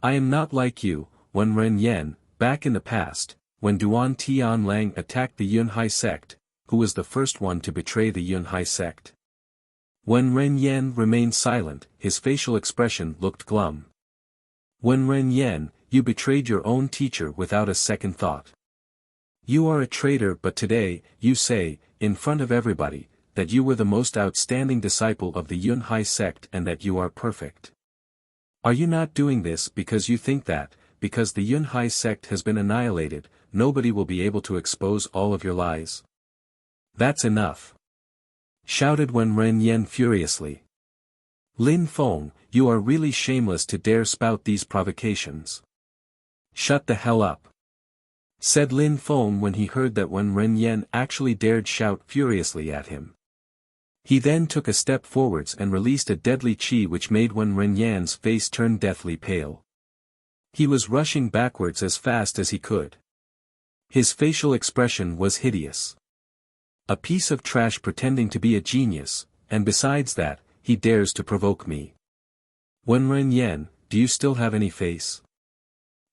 I am not like you, Wen Renyan, back in the past, when Duan Tianlang attacked the Yunhai sect, who was the first one to betray the Yunhai sect. Wen Renyan remained silent, his facial expression looked glum. Wen Renyan, you betrayed your own teacher without a second thought. You are a traitor, but today, you say, in front of everybody, that you were the most outstanding disciple of the Yunhai sect and that you are perfect. Are you not doing this because you think that, because the Yunhai sect has been annihilated, nobody will be able to expose all of your lies? That's enough! Shouted Wen Renyen furiously. Lin Feng, you are really shameless to dare spout these provocations. Shut the hell up! Said Lin Feng when he heard that Wen Renyen actually dared shout furiously at him. He then took a step forwards and released a deadly chi which made Wen Renyan's face turn deathly pale. He was rushing backwards as fast as he could. His facial expression was hideous. A piece of trash pretending to be a genius, and besides that, he dares to provoke me. Wen Renyen, do you still have any face?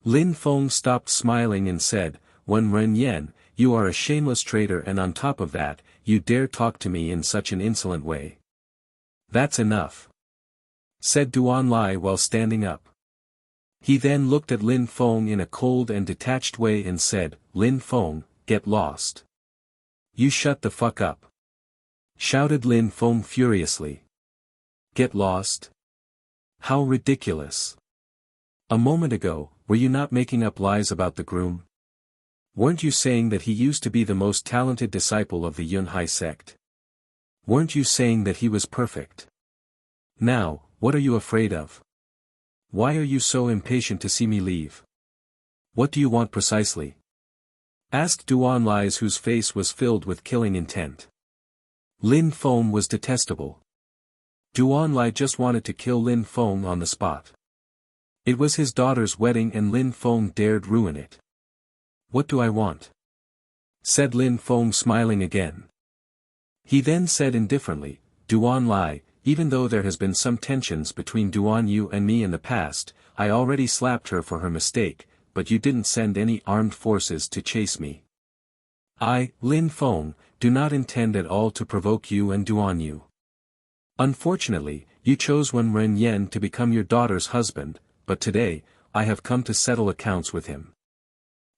Lin Feng stopped smiling and said, Wen Renyen, you are a shameless traitor, and on top of that, you dare talk to me in such an insolent way. That's enough, said Duanlai while standing up. He then looked at Lin Feng in a cold and detached way and said, Lin Feng, get lost. You shut the fuck up! Shouted Lin Feng furiously. Get lost? How ridiculous! A moment ago, were you not making up lies about the groom? Weren't you saying that he used to be the most talented disciple of the Yunhai sect? Weren't you saying that he was perfect? Now, what are you afraid of? Why are you so impatient to see me leave? What do you want precisely? Asked Duanlai, whose face was filled with killing intent. Lin Feng was detestable. Duanlai just wanted to kill Lin Feng on the spot. It was his daughter's wedding and Lin Feng dared ruin it. What do I want? Said Lin Feng smiling again. He then said indifferently, Duanlai, even though there has been some tensions between Duan Yu and me in the past, I already slapped her for her mistake, but you didn't send any armed forces to chase me. I, Lin Feng, do not intend at all to provoke you and Duan Yu. Unfortunately, you chose Wen Renyen to become your daughter's husband, but today, I have come to settle accounts with him.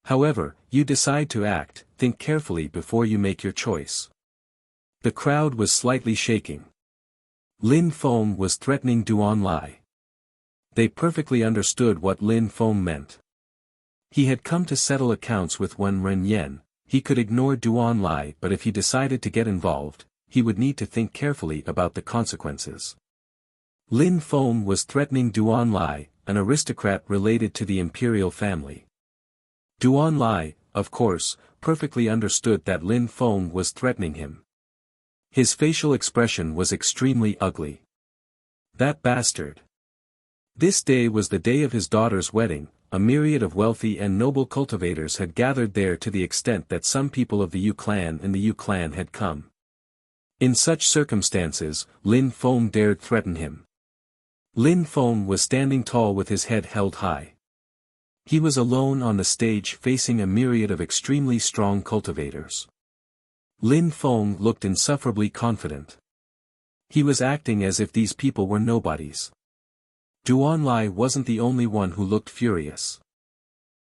However, you decide to act, think carefully before you make your choice. The crowd was slightly shaking. Lin Feng was threatening Duanlai. They perfectly understood what Lin Feng meant. He had come to settle accounts with Wen Renyen. He could ignore Duanlai, but if he decided to get involved, he would need to think carefully about the consequences. Lin Feng was threatening Duanlai, an aristocrat related to the imperial family. Duanlai, of course, perfectly understood that Lin Feng was threatening him. His facial expression was extremely ugly. That bastard! This day was the day of his daughter's wedding. A myriad of wealthy and noble cultivators had gathered there to the extent that some people of the Yu clan and the Yu clan had come. In such circumstances, Lin Feng dared threaten him. Lin Feng was standing tall with his head held high. He was alone on the stage facing a myriad of extremely strong cultivators. Lin Feng looked insufferably confident. He was acting as if these people were nobodies. Duanlai wasn't the only one who looked furious.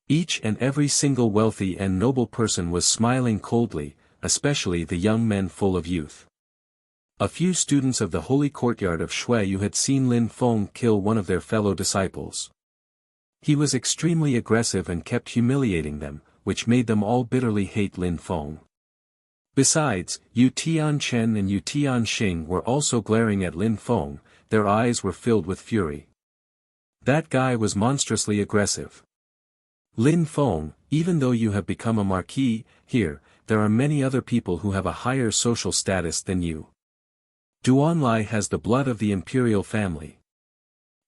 Each and every single wealthy and noble person was smiling coldly, especially the young men full of youth. A few students of the holy courtyard of Shuiyu had seen Lin Feng kill one of their fellow disciples. He was extremely aggressive and kept humiliating them, which made them all bitterly hate Lin Feng. Besides, Yu Tianchen and Yu Tianxing were also glaring at Lin Feng, their eyes were filled with fury. That guy was monstrously aggressive. Lin Feng, even though you have become a marquis, here, there are many other people who have a higher social status than you. Duanlai has the blood of the imperial family.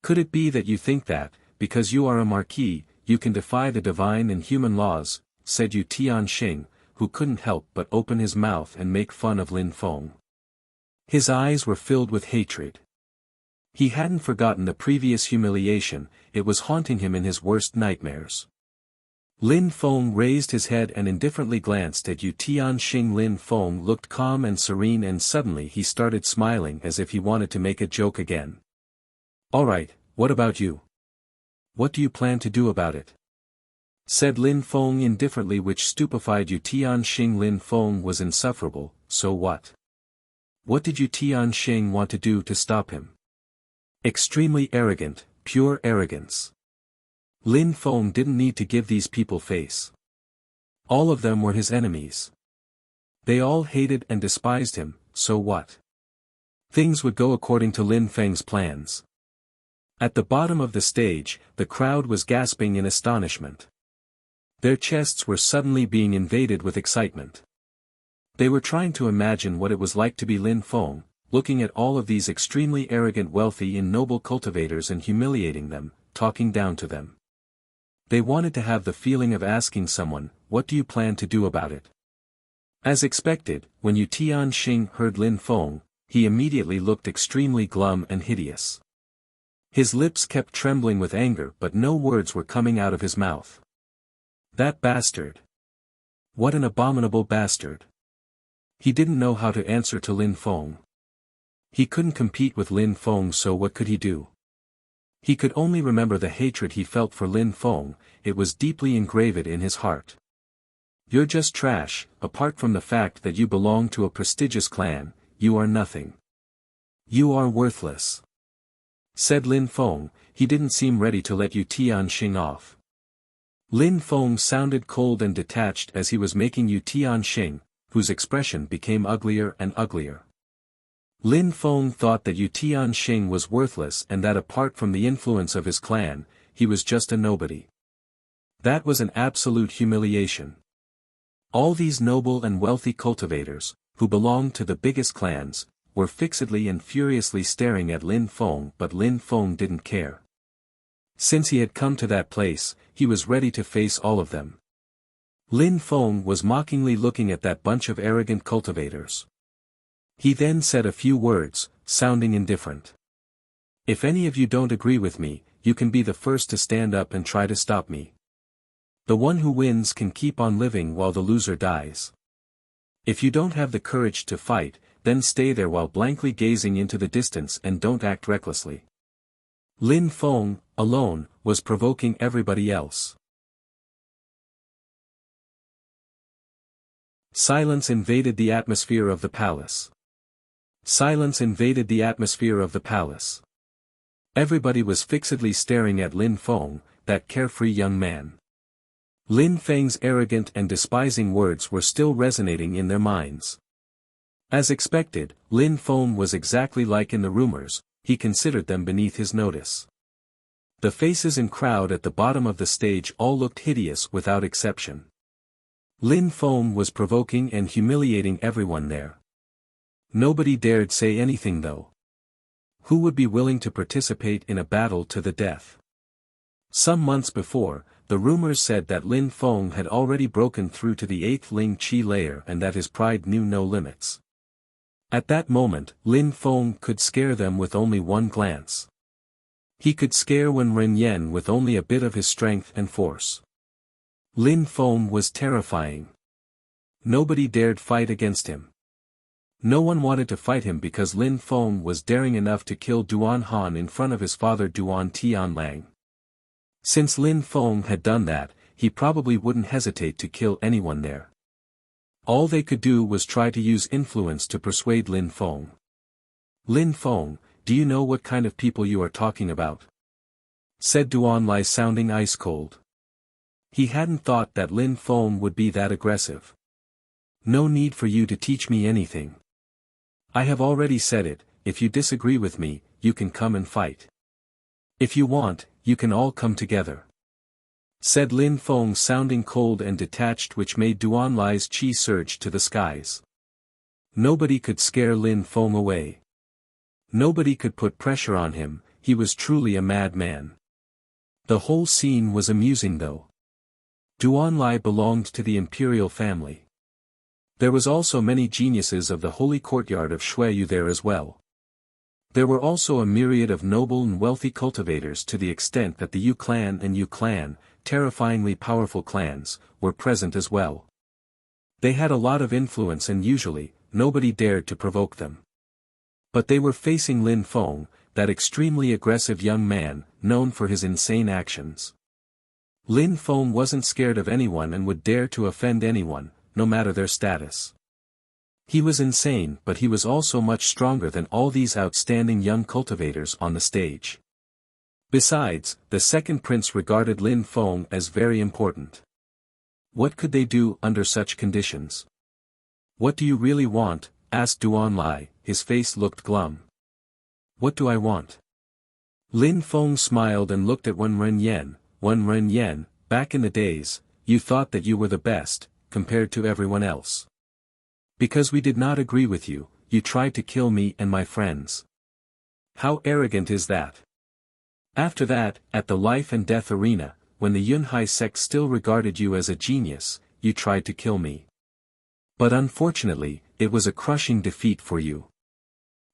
Could it be that you think that, because you are a marquis, you can defy the divine and human laws, said Yu Tianxing, who couldn't help but open his mouth and make fun of Lin Feng. His eyes were filled with hatred. He hadn't forgotten the previous humiliation, it was haunting him in his worst nightmares. Lin Feng raised his head and indifferently glanced at Yu Tianxing. Lin Feng looked calm and serene, and suddenly he started smiling as if he wanted to make a joke again. Alright, what about you? What do you plan to do about it? Said Lin Feng indifferently, which stupefied Yu Tianxing. Lin Feng was insufferable, so what? What did Yu Tianxing want to do to stop him? Extremely arrogant, pure arrogance. Lin Feng didn't need to give these people face. All of them were his enemies. They all hated and despised him, so what? Things would go according to Lin Feng's plans. At the bottom of the stage, the crowd was gasping in astonishment. Their chests were suddenly being invaded with excitement. They were trying to imagine what it was like to be Lin Feng, looking at all of these extremely arrogant wealthy and noble cultivators and humiliating them, talking down to them. They wanted to have the feeling of asking someone, "What do you plan to do about it?" As expected, when Yu Tianxing heard Lin Feng, he immediately looked extremely glum and hideous. His lips kept trembling with anger but no words were coming out of his mouth. That bastard! What an abominable bastard! He didn't know how to answer to Lin Feng. He couldn't compete with Lin Feng, so what could he do? He could only remember the hatred he felt for Lin Feng. It was deeply engraved in his heart. "You're just trash, apart from the fact that you belong to a prestigious clan, you are nothing. You are worthless," said Lin Feng. He didn't seem ready to let Yu Tianxing off. Lin Feng sounded cold and detached as he was making Yu Tianxing, whose expression became uglier and uglier. Lin Feng thought that Yu Tianxing was worthless and that apart from the influence of his clan, he was just a nobody. That was an absolute humiliation. All these noble and wealthy cultivators, who belonged to the biggest clans, were fixedly and furiously staring at Lin Feng, but Lin Feng didn't care. Since he had come to that place, he was ready to face all of them. Lin Feng was mockingly looking at that bunch of arrogant cultivators. He then said a few words, sounding indifferent. "If any of you don't agree with me, you can be the first to stand up and try to stop me. The one who wins can keep on living while the loser dies. If you don't have the courage to fight, then stay there while blankly gazing into the distance and don't act recklessly." Lin Feng, alone, was provoking everybody else. Silence invaded the atmosphere of the palace. Silence invaded the atmosphere of the palace. Everybody was fixedly staring at Lin Feng, that carefree young man. Lin Feng's arrogant and despising words were still resonating in their minds. As expected, Lin Feng was exactly like in the rumors. He considered them beneath his notice. The faces in crowd at the bottom of the stage all looked hideous without exception. Lin Feng was provoking and humiliating everyone there. Nobody dared say anything though. Who would be willing to participate in a battle to the death? Some months before, the rumors said that Lin Feng had already broken through to the 8th Ling Qi layer and that his pride knew no limits. At that moment, Lin Feng could scare them with only one glance. He could scare Wen Renyan with only a bit of his strength and force. Lin Feng was terrifying. Nobody dared fight against him. No one wanted to fight him because Lin Feng was daring enough to kill Duan Han in front of his father Duan Tianlang. Since Lin Feng had done that, he probably wouldn't hesitate to kill anyone there. All they could do was try to use influence to persuade Lin Feng. "Lin Feng, do you know what kind of people you are talking about?" said Duan Lai, sounding ice cold. He hadn't thought that Lin Feng would be that aggressive. "No need for you to teach me anything. I have already said it, if you disagree with me, you can come and fight. If you want, you can all come together," said Lin Feng, sounding cold and detached, which made Duan Lai's chi surge to the skies. Nobody could scare Lin Feng away. Nobody could put pressure on him. He was truly a madman. The whole scene was amusing though. Duan Lai belonged to the imperial family. There was also many geniuses of the holy courtyard of Shuiyu there as well. There were also a myriad of noble and wealthy cultivators, to the extent that the Yu clan and Yu clan, terrifyingly powerful clans, were present as well. They had a lot of influence and usually, nobody dared to provoke them. But they were facing Lin Feng, that extremely aggressive young man, known for his insane actions. Lin Feng wasn't scared of anyone and would dare to offend anyone, no matter their status. He was insane, but he was also much stronger than all these outstanding young cultivators on the stage. Besides, the second prince regarded Lin Feng as very important. What could they do under such conditions? What do you really want? Asked Duan Lai, his face looked glum. What do I want? Lin Feng smiled and looked at Wen Renyen. Wen Renyen, back in the days, you thought that you were the best, compared to everyone else. Because we did not agree with you, you tried to kill me and my friends. How arrogant is that? After that, at the life and death arena, when the Yunhai sect still regarded you as a genius, you tried to kill me. But unfortunately, it was a crushing defeat for you.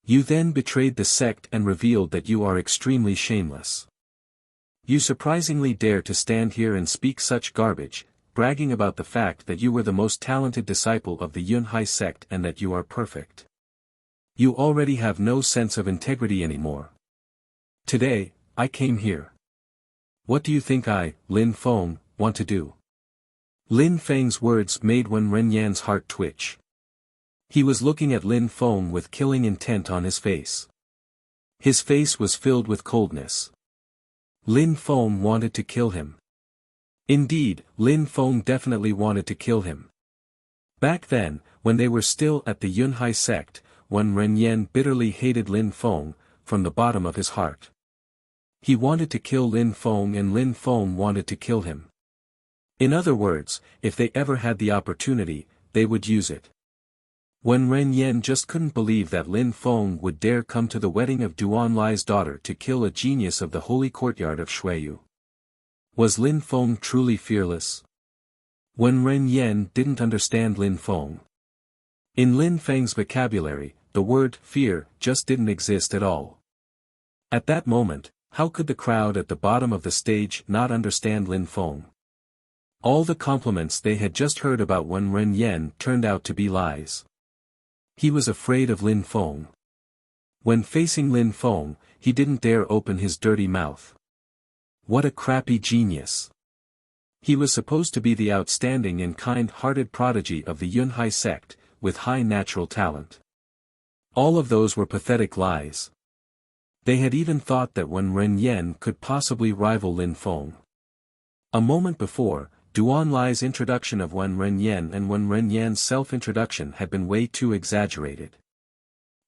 You then betrayed the sect and revealed that you are extremely shameless. You surprisingly dare to stand here and speak such garbage, bragging about the fact that you were the most talented disciple of the Yunhai sect and that you are perfect. You already have no sense of integrity anymore. Today, I came here. What do you think I, Lin Feng, want to do? Lin Feng's words made Wen Renyan's heart twitch. He was looking at Lin Feng with killing intent on his face. His face was filled with coldness. Lin Feng wanted to kill him. Indeed, Lin Feng definitely wanted to kill him. Back then, when they were still at the Yunhai sect, Wen Renyan bitterly hated Lin Feng, from the bottom of his heart. He wanted to kill Lin Feng and Lin Feng wanted to kill him. In other words, if they ever had the opportunity, they would use it. Wen Renyan just couldn't believe that Lin Feng would dare come to the wedding of Duan Lai's daughter to kill a genius of the holy courtyard of Shuiyu. Was Lin Feng truly fearless? Wen Renyan didn't understand Lin Feng. In Lin Feng's vocabulary, the word fear just didn't exist at all. At that moment, how could the crowd at the bottom of the stage not understand Lin Feng? All the compliments they had just heard about Wen Renyan turned out to be lies. He was afraid of Lin Feng. When facing Lin Feng, he didn't dare open his dirty mouth. What a crappy genius. He was supposed to be the outstanding and kind-hearted prodigy of the Yunhai sect, with high natural talent. All of those were pathetic lies. They had even thought that Wen Renyan could possibly rival Lin Feng. A moment before, Duan Lai's introduction of Wen Renyan and Wen Renyan's self-introduction had been way too exaggerated.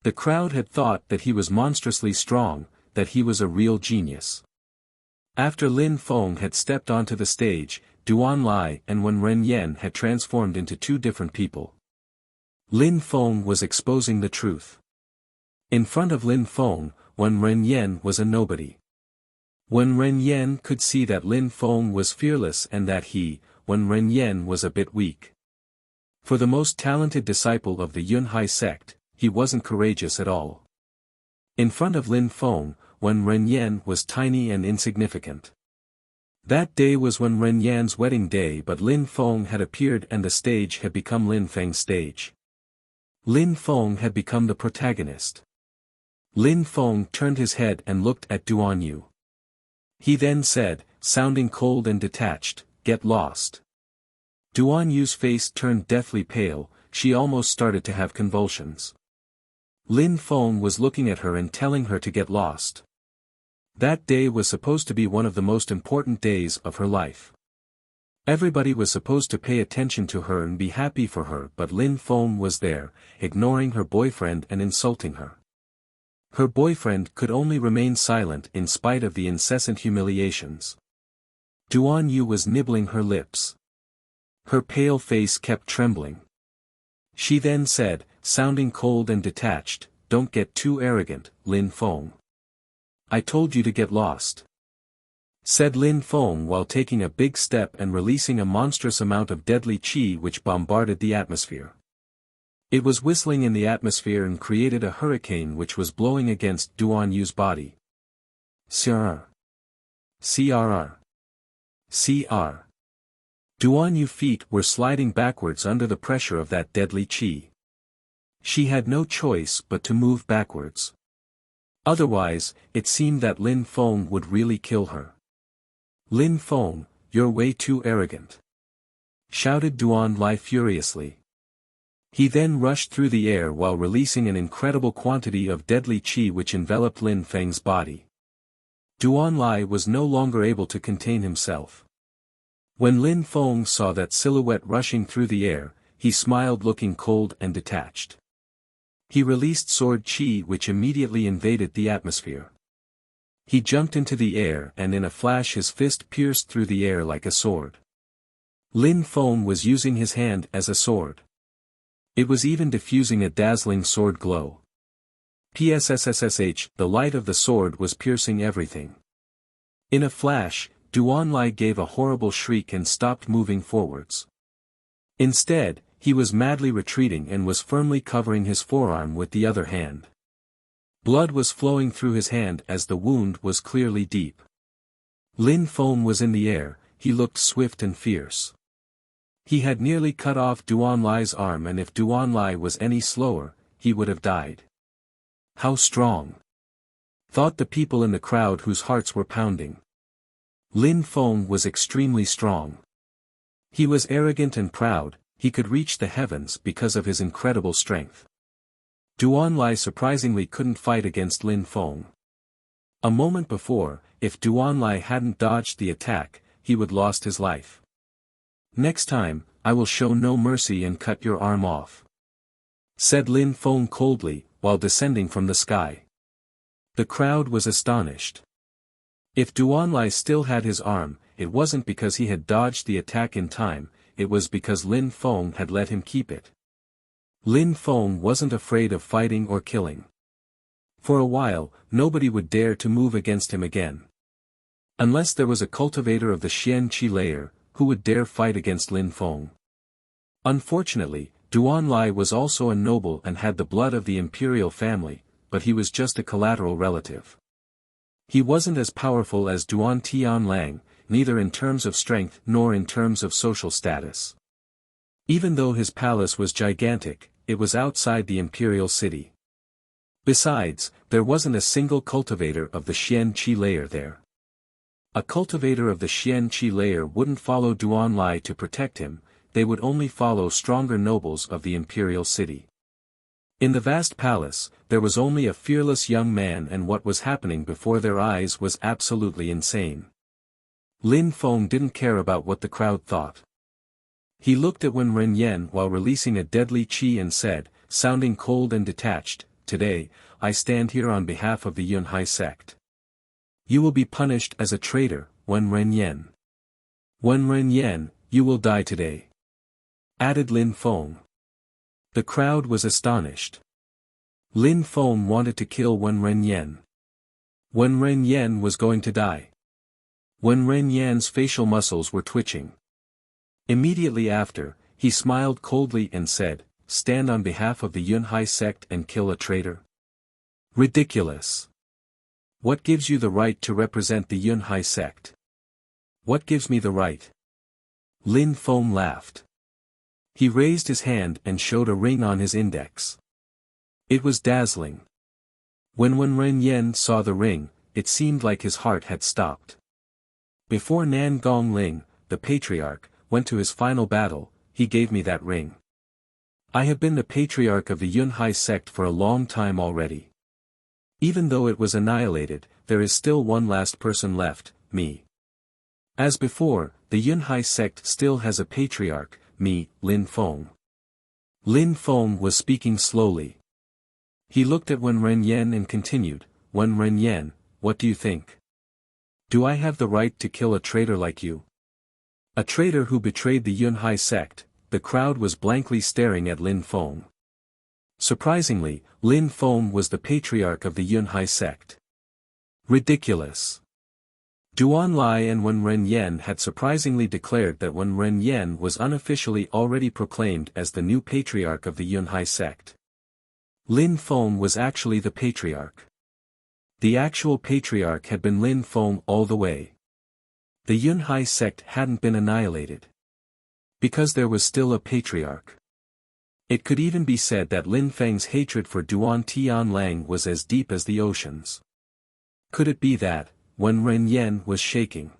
The crowd had thought that he was monstrously strong, that he was a real genius. After Lin Feng had stepped onto the stage, Duan Lai and Wen Renyan had transformed into two different people. Lin Feng was exposing the truth. In front of Lin Feng, Wen Renyan was a nobody. Wen Renyan could see that Lin Feng was fearless and that he, Wen Renyan, was a bit weak. For the most talented disciple of the Yunhai sect, he wasn't courageous at all. In front of Lin Feng, Wen Renyan was tiny and insignificant. That day was Wen Renyan's wedding day, but Lin Feng had appeared and the stage had become Lin Feng's stage. Lin Feng had become the protagonist. Lin Feng turned his head and looked at Duan Yu. He then said, sounding cold and detached, "Get lost." Duan Yu's face turned deathly pale, she almost started to have convulsions. Lin Feng was looking at her and telling her to get lost. That day was supposed to be one of the most important days of her life. Everybody was supposed to pay attention to her and be happy for her, but Lin Feng was there, ignoring her boyfriend and insulting her. Her boyfriend could only remain silent in spite of the incessant humiliations. Duan Yu was nibbling her lips. Her pale face kept trembling. She then said, sounding cold and detached, "Don't get too arrogant, Lin Feng. I told you to get lost," said Lin Feng while taking a big step and releasing a monstrous amount of deadly qi which bombarded the atmosphere. It was whistling in the atmosphere and created a hurricane which was blowing against Duan Yu's body. CRR. CRR. CR. Duan Yu's feet were sliding backwards under the pressure of that deadly qi. She had no choice but to move backwards. Otherwise, it seemed that Lin Feng would really kill her. "Lin Feng, you're way too arrogant," shouted Duan Lai furiously. He then rushed through the air while releasing an incredible quantity of deadly qi which enveloped Lin Feng's body. Duan Lai was no longer able to contain himself. When Lin Feng saw that silhouette rushing through the air, he smiled, looking cold and detached. He released sword chi, which immediately invaded the atmosphere. He jumped into the air, and in a flash his fist pierced through the air like a sword. Lin Feng was using his hand as a sword. It was even diffusing a dazzling sword glow. PSSSSH, the light of the sword was piercing everything. In a flash, Duanlai gave a horrible shriek and stopped moving forwards. Instead, he was madly retreating and was firmly covering his forearm with the other hand. Blood was flowing through his hand as the wound was clearly deep. Lin Feng was in the air, he looked swift and fierce. He had nearly cut off Duanlai's arm, and if Duanlai was any slower, he would have died. How strong! Thought the people in the crowd whose hearts were pounding. Lin Feng was extremely strong. He was arrogant and proud, he could reach the heavens because of his incredible strength. Duanlai surprisingly couldn't fight against Lin Feng. A moment before, if Duanlai hadn't dodged the attack, he would lost his life. Next time, I will show no mercy and cut your arm off, said Lin Feng coldly, while descending from the sky. The crowd was astonished. If Duanlai still had his arm, it wasn't because he had dodged the attack in time, it was because Lin Feng had let him keep it. Lin Feng wasn't afraid of fighting or killing. For a while, nobody would dare to move against him again. Unless there was a cultivator of the Xian Qi layer, who would dare fight against Lin Feng. Unfortunately, Duanlai was also a noble and had the blood of the imperial family, but he was just a collateral relative. He wasn't as powerful as Duan Tianlang, neither in terms of strength nor in terms of social status. Even though his palace was gigantic, it was outside the imperial city. Besides, there wasn't a single cultivator of the Xian Qi layer there. A cultivator of the Xian Qi layer wouldn't follow Duanlai to protect him, they would only follow stronger nobles of the imperial city. In the vast palace, there was only a fearless young man, and what was happening before their eyes was absolutely insane. Lin Feng didn't care about what the crowd thought. He looked at Wen Renyen while releasing a deadly qi and said, sounding cold and detached, "Today, I stand here on behalf of the Yunhai sect. You will be punished as a traitor, Wen Renyen. Wen Renyen, you will die today," added Lin Feng. The crowd was astonished. Lin Feng wanted to kill Wen Renyen. Wen Renyen was going to die. Wen Renyen's facial muscles were twitching. Immediately after, he smiled coldly and said, "Stand on behalf of the Yunhai sect and kill a traitor? Ridiculous. What gives you the right to represent the Yunhai sect?" "What gives me the right?" Lin Feng laughed. He raised his hand and showed a ring on his index. It was dazzling. When Wen Renyen saw the ring, it seemed like his heart had stopped. Before Nan Gongling, the patriarch, went to his final battle, he gave me that ring. I have been the patriarch of the Yunhai sect for a long time already. Even though it was annihilated, there is still one last person left, me. As before, the Yunhai sect still has a patriarch, me, Lin Feng. Lin Feng was speaking slowly. He looked at Wen Renyen and continued, "Wen Renyen, what do you think? Do I have the right to kill a traitor like you? A traitor who betrayed the Yunhai sect?" The crowd was blankly staring at Lin Feng. Surprisingly, Lin Feng was the patriarch of the Yunhai sect. Ridiculous. Duanlai and Wen Renyen had surprisingly declared that Wen Renyen was unofficially already proclaimed as the new patriarch of the Yunhai sect. Lin Feng was actually the patriarch. The actual patriarch had been Lin Feng all the way. The Yunhai sect hadn't been annihilated. Because there was still a patriarch. It could even be said that Lin Feng's hatred for Duan Tianlang was as deep as the oceans. Could it be that, Wen Renyen was shaking?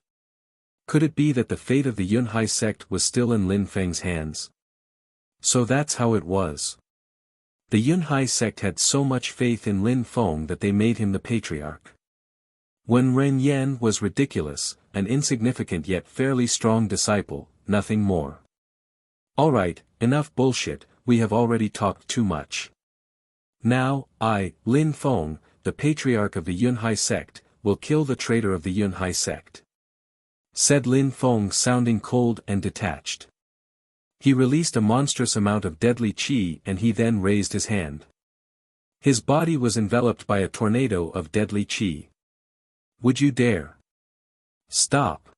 Could it be that the fate of the Yunhai sect was still in Lin Feng's hands? So that's how it was. The Yunhai sect had so much faith in Lin Feng that they made him the patriarch. Wen Renyen was ridiculous, an insignificant yet fairly strong disciple, nothing more. Alright, enough bullshit, we have already talked too much. Now, I, Lin Feng, the patriarch of the Yunhai sect, will kill the traitor of the Yunhai sect. Said Lin Feng, sounding cold and detached. He released a monstrous amount of deadly qi and he then raised his hand. His body was enveloped by a tornado of deadly qi. Would you dare? Stop!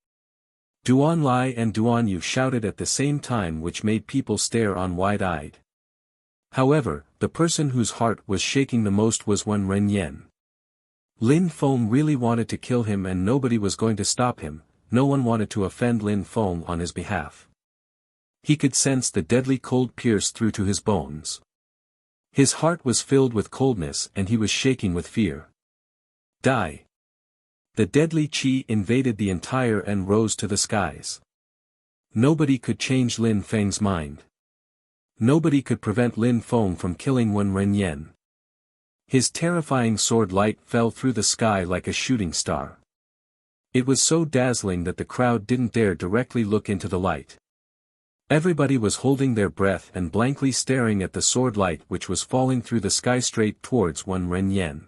Duan Lai and Duan Yu shouted at the same time, which made people stare on wide-eyed. However, the person whose heart was shaking the most was Wen Renyen. Lin Feng really wanted to kill him and nobody was going to stop him. No one wanted to offend Lin Feng on his behalf. He could sense the deadly cold pierce through to his bones. His heart was filled with coldness and he was shaking with fear. Die! The deadly qi invaded the entire and rose to the skies. Nobody could change Lin Feng's mind. Nobody could prevent Lin Feng from killing Wen Renyen. His terrifying sword light fell through the sky like a shooting star. It was so dazzling that the crowd didn't dare directly look into the light. Everybody was holding their breath and blankly staring at the sword light which was falling through the sky straight towards Wen Renyen.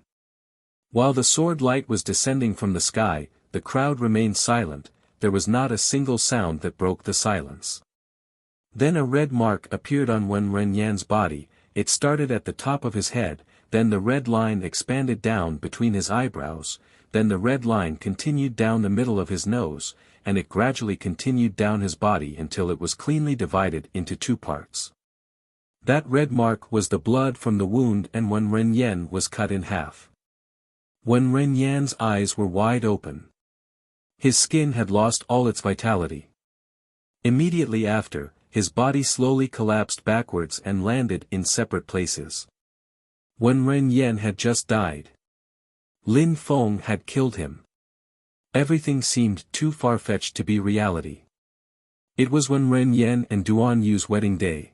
While the sword light was descending from the sky, the crowd remained silent. There was not a single sound that broke the silence. Then a red mark appeared on Wen Renyen's body. It started at the top of his head, then the red line expanded down between his eyebrows, then the red line continued down the middle of his nose, and it gradually continued down his body until it was cleanly divided into two parts. That red mark was the blood from the wound and Wen Renyen was cut in half. Wen Renyen's eyes were wide open. His skin had lost all its vitality. Immediately after, his body slowly collapsed backwards and landed in separate places. Wen Renyen had just died. Lin Feng had killed him. Everything seemed too far-fetched to be reality. It was Wen Renyen and Duan Yu's wedding day.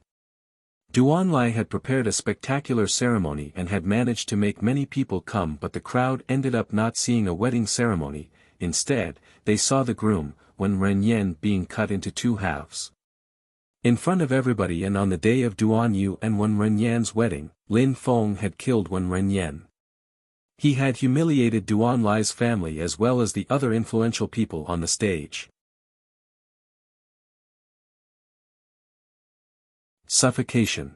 Duan Lai had prepared a spectacular ceremony and had managed to make many people come, but the crowd ended up not seeing a wedding ceremony. Instead, they saw the groom, Wen Renyen, being cut into two halves. In front of everybody and on the day of Duan Yu and Wen Renyen's wedding, Lin Feng had killed Wen Renyen. He had humiliated Duan Lai's family as well as the other influential people on the stage. Suffocation.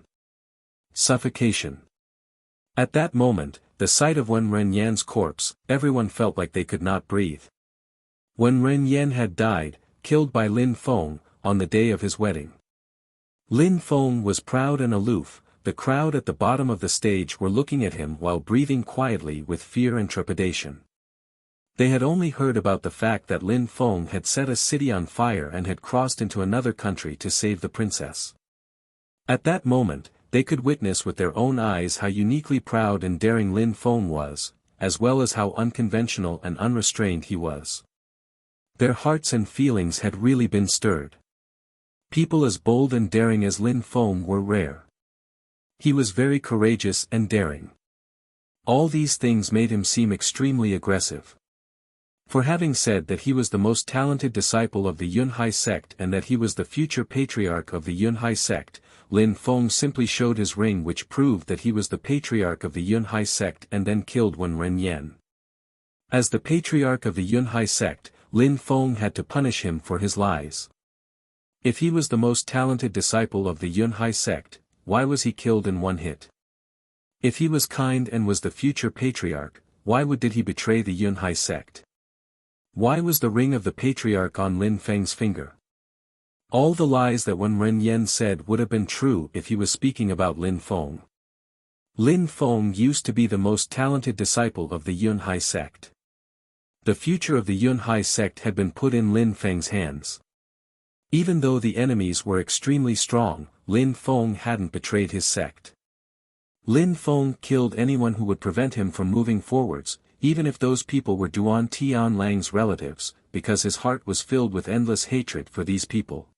Suffocation. At that moment, the sight of Wen Renyen's corpse, everyone felt like they could not breathe. Wen Renyen had died, killed by Lin Feng, on the day of his wedding. Lin Feng was proud and aloof. The crowd at the bottom of the stage were looking at him while breathing quietly with fear and trepidation. They had only heard about the fact that Lin Feng had set a city on fire and had crossed into another country to save the princess. At that moment, they could witness with their own eyes how uniquely proud and daring Lin Feng was, as well as how unconventional and unrestrained he was. Their hearts and feelings had really been stirred. People as bold and daring as Lin Feng were rare. He was very courageous and daring. All these things made him seem extremely aggressive. For having said that he was the most talented disciple of the Yunhai sect and that he was the future patriarch of the Yunhai sect, Lin Feng simply showed his ring, which proved that he was the patriarch of the Yunhai sect, and then killed Wen Renyen. As the patriarch of the Yunhai sect, Lin Feng had to punish him for his lies. If he was the most talented disciple of the Yunhai sect, why was he killed in one hit? If he was kind and was the future patriarch, why did he betray the Yunhai sect? Why was the ring of the patriarch on Lin Feng's finger? All the lies that Wen Renyen said would have been true if he was speaking about Lin Feng. Lin Feng used to be the most talented disciple of the Yunhai sect. The future of the Yunhai sect had been put in Lin Feng's hands. Even though the enemies were extremely strong, Lin Feng hadn't betrayed his sect. Lin Feng killed anyone who would prevent him from moving forwards, even if those people were Duan Tianlang's relatives, because his heart was filled with endless hatred for these people.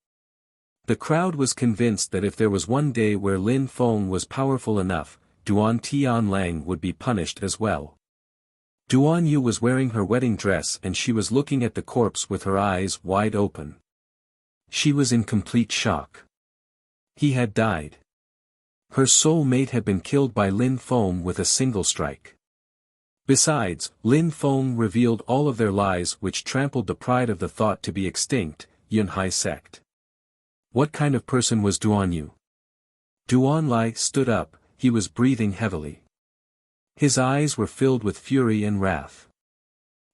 The crowd was convinced that if there was one day where Lin Feng was powerful enough, Duan Tianlang would be punished as well. Duan Yu was wearing her wedding dress and she was looking at the corpse with her eyes wide open. She was in complete shock. He had died. Her soul mate had been killed by Lin Feng with a single strike. Besides, Lin Feng revealed all of their lies which trampled the pride of the thought to be extinct, Yunhai sect. What kind of person was Duan Yu? Duan Lai stood up, he was breathing heavily. His eyes were filled with fury and wrath.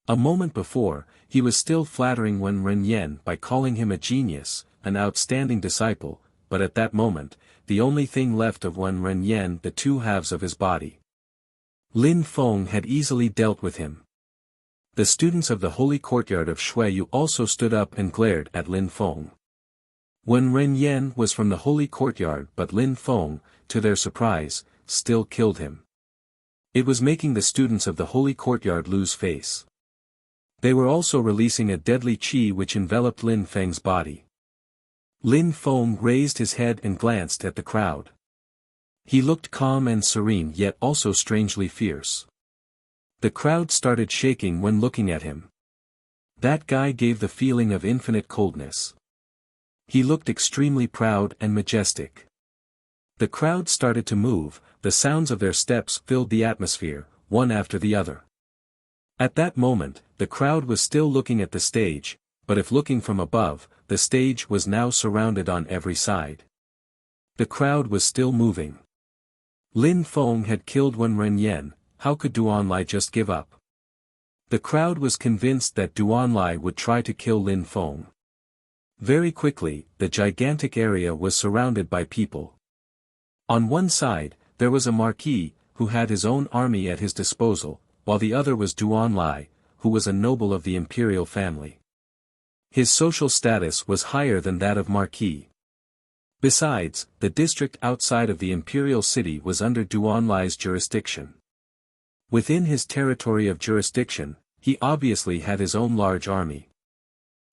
A moment before, he was still flattering Wen Renyan by calling him a genius, an outstanding disciple, but at that moment, the only thing left of Wen Renyan the two halves of his body. Lin Feng had easily dealt with him. The students of the holy courtyard of Shuiyu also stood up and glared at Lin Feng. Wen Renyan was from the holy courtyard but Lin Feng, to their surprise, still killed him. It was making the students of the holy courtyard lose face. They were also releasing a deadly qi which enveloped Lin Feng's body. Lin Feng raised his head and glanced at the crowd. He looked calm and serene yet also strangely fierce. The crowd started shaking when looking at him. That guy gave the feeling of infinite coldness. He looked extremely proud and majestic. The crowd started to move, the sounds of their steps filled the atmosphere, one after the other. At that moment, the crowd was still looking at the stage, but if looking from above, the stage was now surrounded on every side. The crowd was still moving. Lin Feng had killed Wen Renyan, how could Duan Lai just give up? The crowd was convinced that Duan Lai would try to kill Lin Feng. Very quickly, the gigantic area was surrounded by people. On one side, there was a marquis, who had his own army at his disposal, while the other was Duan Lai, who was a noble of the imperial family. His social status was higher than that of marquis. Besides, the district outside of the imperial city was under Duan Lai's jurisdiction. Within his territory of jurisdiction, he obviously had his own large army.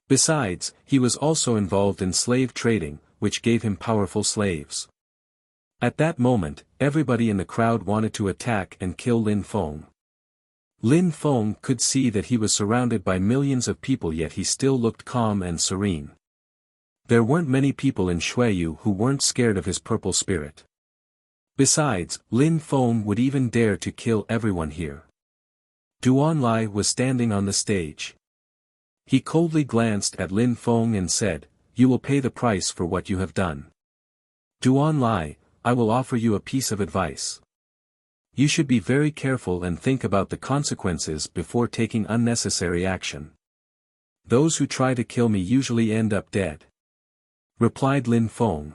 Besides, he was also involved in slave trading, which gave him powerful slaves. At that moment, everybody in the crowd wanted to attack and kill Lin Feng. Lin Feng could see that he was surrounded by millions of people yet he still looked calm and serene. There weren't many people in Shuiyu who weren't scared of his purple spirit. Besides, Lin Feng would even dare to kill everyone here. Duan Lai was standing on the stage. He coldly glanced at Lin Feng and said, "You will pay the price for what you have done. Duan Lai, I will offer you a piece of advice. You should be very careful and think about the consequences before taking unnecessary action. Those who try to kill me usually end up dead," replied Lin Feng.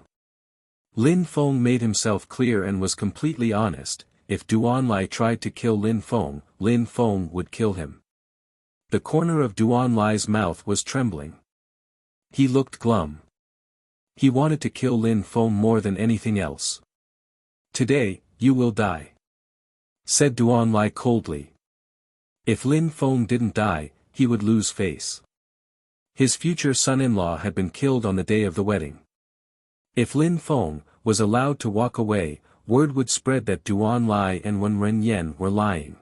Lin Feng made himself clear and was completely honest. If Duan Lai tried to kill Lin Feng would kill him. The corner of Duan Lai's mouth was trembling. He looked glum. He wanted to kill Lin Feng more than anything else. "Today, you will die," said Duan Lai coldly. If Lin Feng didn't die, he would lose face. His future son-in-law had been killed on the day of the wedding. If Lin Feng was allowed to walk away, word would spread that Duan Lai and Wen Renyan were lying.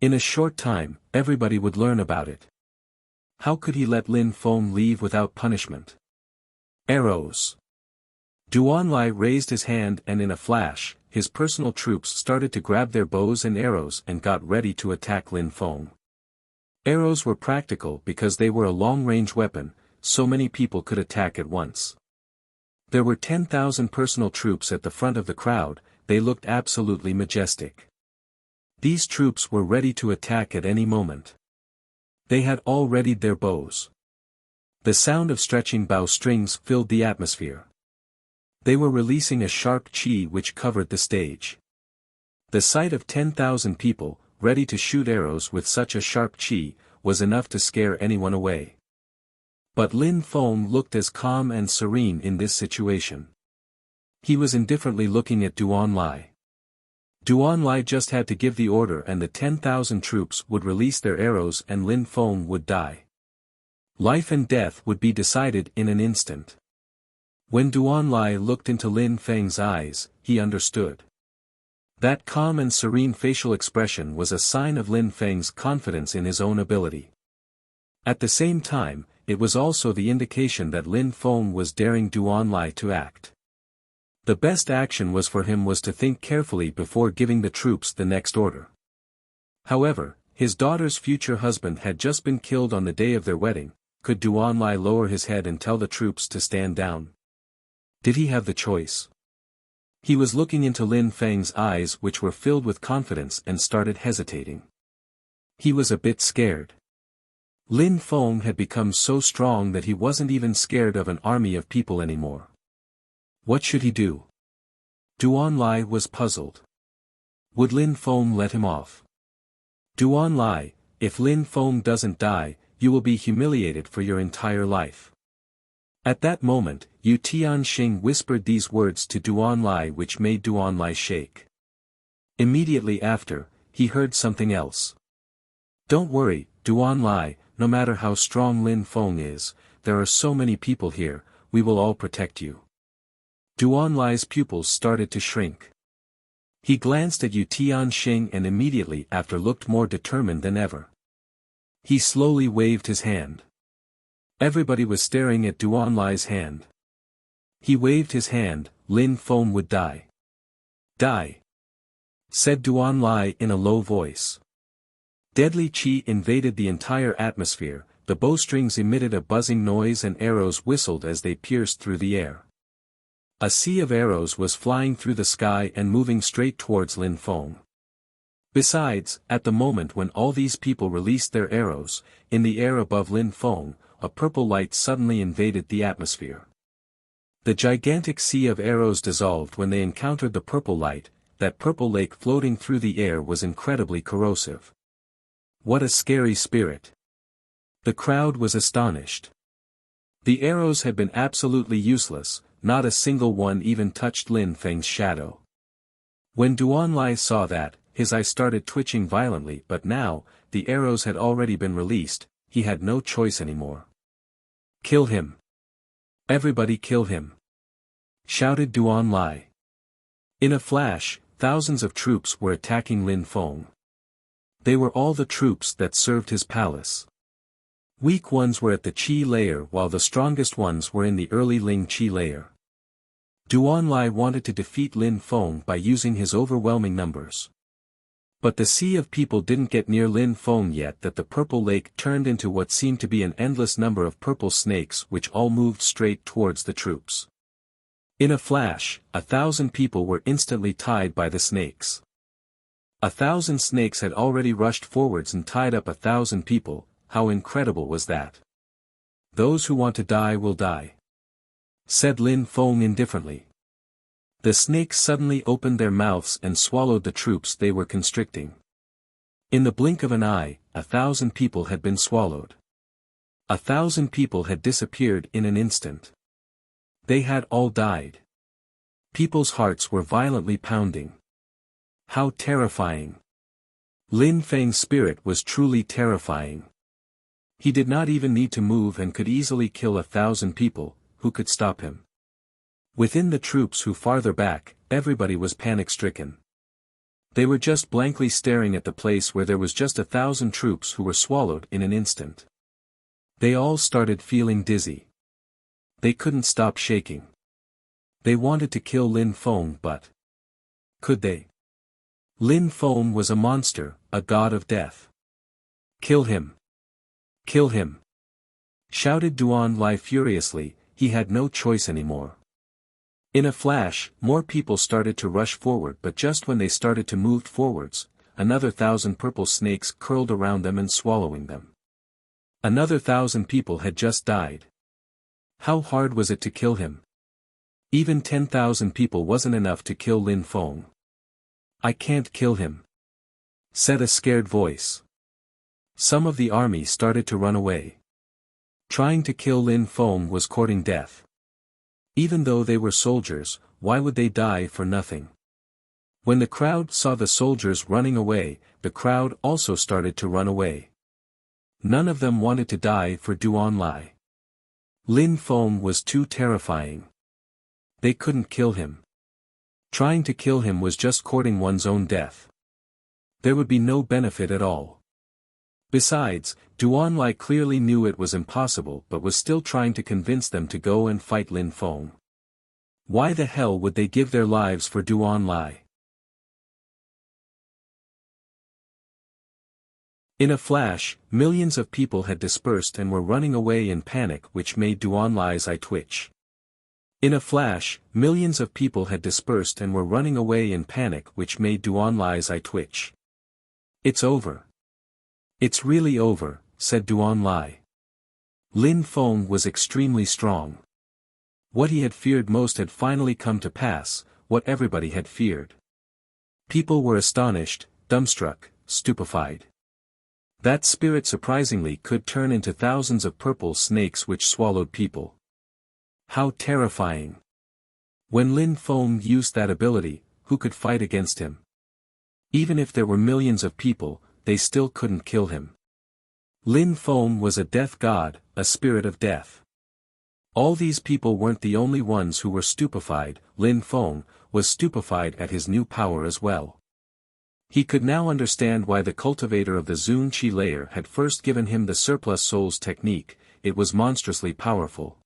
In a short time, everybody would learn about it. How could he let Lin Feng leave without punishment? Arrows. Duan Lai raised his hand and in a flash, his personal troops started to grab their bows and arrows and got ready to attack Lin Feng. Arrows were practical because they were a long-range weapon, so many people could attack at once. There were 10,000 personal troops at the front of the crowd, they looked absolutely majestic. These troops were ready to attack at any moment. They had all readied their bows. The sound of stretching bow strings filled the atmosphere. They were releasing a sharp qi which covered the stage. The sight of 10,000 people, ready to shoot arrows with such a sharp qi, was enough to scare anyone away. But Lin Feng looked as calm and serene in this situation. He was indifferently looking at Duan Lai. Duan Lai just had to give the order and the 10,000 troops would release their arrows and Lin Feng would die. Life and death would be decided in an instant. When Duan Lai looked into Lin Feng's eyes, he understood. That calm and serene facial expression was a sign of Lin Feng's confidence in his own ability. At the same time, it was also the indication that Lin Feng was daring Duan Lai to act. The best action was for him was to think carefully before giving the troops the next order. However, his daughter's future husband had just been killed on the day of their wedding. Could Duanlai lower his head and tell the troops to stand down? Did he have the choice? He was looking into Lin Feng's eyes, which were filled with confidence, and started hesitating. He was a bit scared. Lin Feng had become so strong that he wasn't even scared of an army of people anymore. What should he do? Duanlai was puzzled. Would Lin Feng let him off? Duanlai, if Lin Feng doesn't die, you will be humiliated for your entire life. At that moment, Yu Tianxing whispered these words to Duanlai, which made Duanlai shake. Immediately after, he heard something else. Don't worry, Duanlai, no matter how strong Lin Feng is, there are so many people here, we will all protect you. Duanlai's pupils started to shrink. He glanced at Yu Tianxing and immediately after looked more determined than ever. He slowly waved his hand. Everybody was staring at Duanlai's hand. He waved his hand. Lin Feng would die. Die, said Duanlai in a low voice. Deadly qi invaded the entire atmosphere, the bowstrings emitted a buzzing noise and arrows whistled as they pierced through the air. A sea of arrows was flying through the sky and moving straight towards Lin Feng. Besides, at the moment when all these people released their arrows, in the air above Lin Feng, a purple light suddenly invaded the atmosphere. The gigantic sea of arrows dissolved when they encountered the purple light. That purple lake floating through the air was incredibly corrosive. What a scary spirit! The crowd was astonished. The arrows had been absolutely useless, not a single one even touched Lin Feng's shadow. When Duanlai saw that, his eyes started twitching violently, but now, the arrows had already been released, he had no choice anymore. Kill him! Everybody kill him! Shouted Duanlai. In a flash, thousands of troops were attacking Lin Feng. They were all the troops that served his palace. Weak ones were at the Qi layer while the strongest ones were in the early Ling Qi layer. Duanlai wanted to defeat Lin Feng by using his overwhelming numbers. But the sea of people didn't get near Lin Feng yet that the purple lake turned into what seemed to be an endless number of purple snakes which all moved straight towards the troops. In a flash, 1,000 people were instantly tied by the snakes. 1,000 snakes had already rushed forwards and tied up 1,000 people. How incredible was that? Those who want to die will die, said Lin Feng indifferently. The snakes suddenly opened their mouths and swallowed the troops they were constricting. In the blink of an eye, 1,000 people had been swallowed. 1,000 people had disappeared in an instant. They had all died. People's hearts were violently pounding. How terrifying! Lin Feng's spirit was truly terrifying. He did not even need to move and could easily kill 1,000 people. Who could stop him? Within the troops who farther back, everybody was panic-stricken. They were just blankly staring at the place where there was just 1,000 troops who were swallowed in an instant. They all started feeling dizzy. They couldn't stop shaking. They wanted to kill Lin Feng, but could they? Lin Feng was a monster, a god of death. Kill him! Kill him! Shouted Duanlai furiously. He had no choice anymore. In a flash, more people started to rush forward, but just when they started to move forwards, another 1,000 purple snakes curled around them and swallowing them. Another 1,000 people had just died. How hard was it to kill him? Even 10,000 people wasn't enough to kill Lin Feng. I can't kill him, said a scared voice. Some of the army started to run away. Trying to kill Lin Feng was courting death. Even though they were soldiers, why would they die for nothing? When the crowd saw the soldiers running away, the crowd also started to run away. None of them wanted to die for Duanlai. Lin Feng was too terrifying. They couldn't kill him. Trying to kill him was just courting one's own death. There would be no benefit at all. Besides, Duanlai clearly knew it was impossible but was still trying to convince them to go and fight Lin Feng. Why the hell would they give their lives for Duan Lai? In a flash, millions of people had dispersed and were running away in panic, which made Duan Lai's eye twitch. In a flash, millions of people had dispersed and were running away in panic, which made Duan Lai's eye twitch. It's over. It's really over, said Duan Lai. Lin Feng was extremely strong. What he had feared most had finally come to pass, what everybody had feared. People were astonished, dumbstruck, stupefied. That spirit surprisingly could turn into thousands of purple snakes which swallowed people. How terrifying. When Lin Feng used that ability, who could fight against him? Even if there were millions of people, they still couldn't kill him. Lin Feng was a death god, a spirit of death. All these people weren't the only ones who were stupefied. Lin Feng was stupefied at his new power as well. He could now understand why the cultivator of the Zun Qi layer had first given him the surplus souls technique. It was monstrously powerful.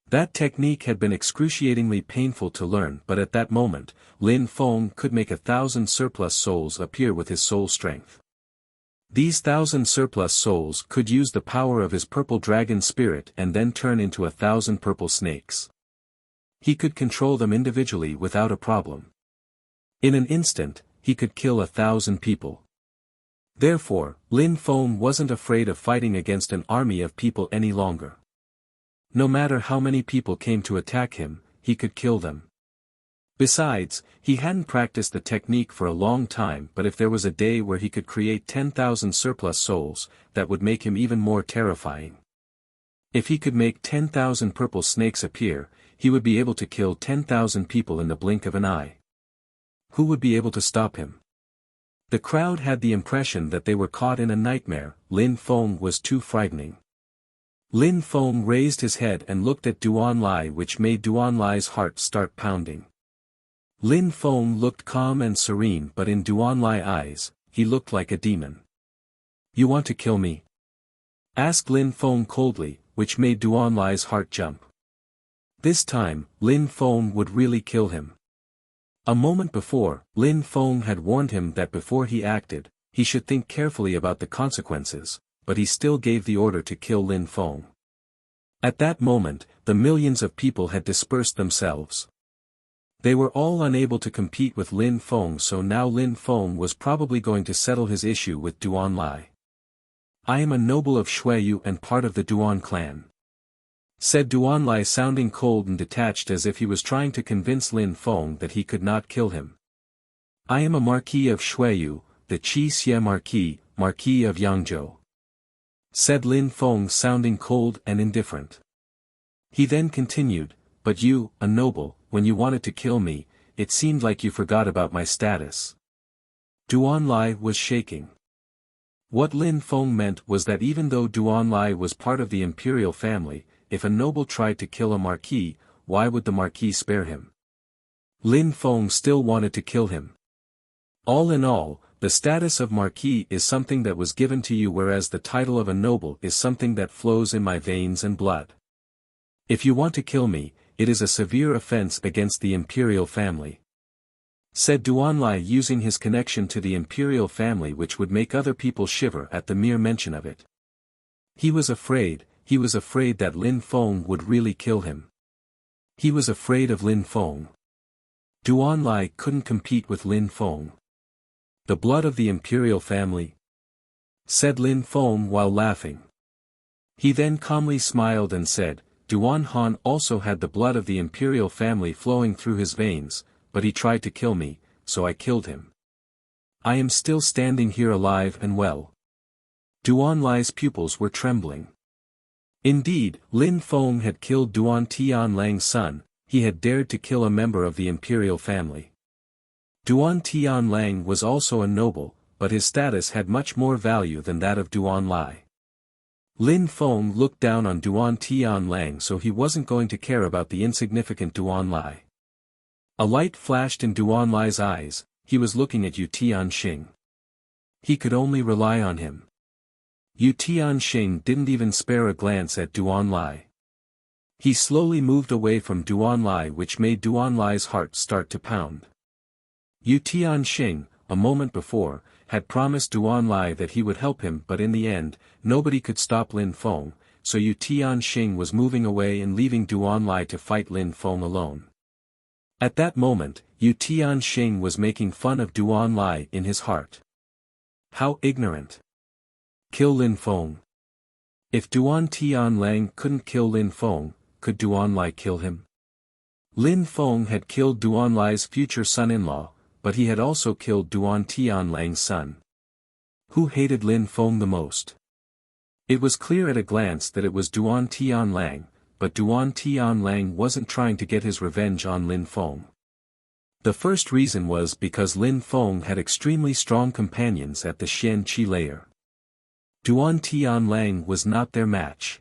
That technique had been excruciatingly painful to learn, but at that moment, Lin Feng could make 1,000 surplus souls appear with his soul strength. These 1,000 surplus souls could use the power of his purple dragon spirit and then turn into 1,000 purple snakes. He could control them individually without a problem. In an instant, he could kill 1,000 people. Therefore, Lin Feng wasn't afraid of fighting against an army of people any longer. No matter how many people came to attack him, he could kill them. Besides, he hadn't practiced the technique for a long time, but if there was a day where he could create 10,000 surplus souls, that would make him even more terrifying. If he could make 10,000 purple snakes appear, he would be able to kill 10,000 people in the blink of an eye. Who would be able to stop him? The crowd had the impression that they were caught in a nightmare. Lin Feng was too frightening. Lin Feng raised his head and looked at Duan Lai, which made Duan Lai's heart start pounding. Lin Feng looked calm and serene, but in Duan Lai's eyes, he looked like a demon. You want to kill me? Asked Lin Feng coldly, which made Duan Lai's heart jump. This time, Lin Feng would really kill him. A moment before, Lin Feng had warned him that before he acted, he should think carefully about the consequences, but he still gave the order to kill Lin Feng. At that moment, the millions of people had dispersed themselves. They were all unable to compete with Lin Feng, so now Lin Feng was probably going to settle his issue with Duan Lai. I am a noble of Xueyu and part of the Duan clan, said Duan Lai, sounding cold and detached, as if he was trying to convince Lin Feng that he could not kill him. I am a Marquis of Xueyu, the Qi Xie Marquis of Yangzhou, said Lin Feng, sounding cold and indifferent. He then continued, but you, a noble, when you wanted to kill me, it seemed like you forgot about my status. Duan Lai was shaking. What Lin Feng meant was that even though Duan Lai was part of the imperial family, if a noble tried to kill a marquis, why would the marquis spare him? Lin Feng still wanted to kill him. All in all, the status of marquis is something that was given to you, whereas the title of a noble is something that flows in my veins and blood. If you want to kill me, it is a severe offense against the imperial family, said Duan Lai, using his connection to the imperial family, which would make other people shiver at the mere mention of it. He was afraid that Lin Feng would really kill him. He was afraid of Lin Feng. Duan Lai couldn't compete with Lin Feng. The blood of the imperial family, said Lin Feng while laughing. He then calmly smiled and said, Duan Han also had the blood of the imperial family flowing through his veins, but he tried to kill me, so I killed him. I am still standing here alive and well. Duan Lai's pupils were trembling. Indeed, Lin Feng had killed Duan Tianlang's son. He had dared to kill a member of the imperial family. Duan Tianlang was also a noble, but his status had much more value than that of Duan Lai. Lin Feng looked down on Duan Tianlang, so he wasn't going to care about the insignificant Duan Lai. A light flashed in Duan Lai's eyes. He was looking at Yu Tianxing. He could only rely on him. Yu Tianxing didn't even spare a glance at Duan Lai. He slowly moved away from Duanlai, which made Duanlai's heart start to pound. Yu Tianxing, a moment before, had promised Duanlai that he would help him, but in the end, nobody could stop Lin Feng, so Yu Tianxing was moving away and leaving Duanlai to fight Lin Feng alone. At that moment, Yu Tianxing was making fun of Duanlai in his heart. How ignorant! Kill Lin Feng. If Duan Tianlang couldn't kill Lin Feng, could Duanlai kill him? Lin Feng had killed Duanlai's future son-in-law, but he had also killed Duan Tianlang's son. Who hated Lin Feng the most? It was clear at a glance that it was Duan Tianlang, but Duan Tianlang wasn't trying to get his revenge on Lin Feng. The first reason was because Lin Feng had extremely strong companions at the Xianqi layer. Duan Tianlang was not their match.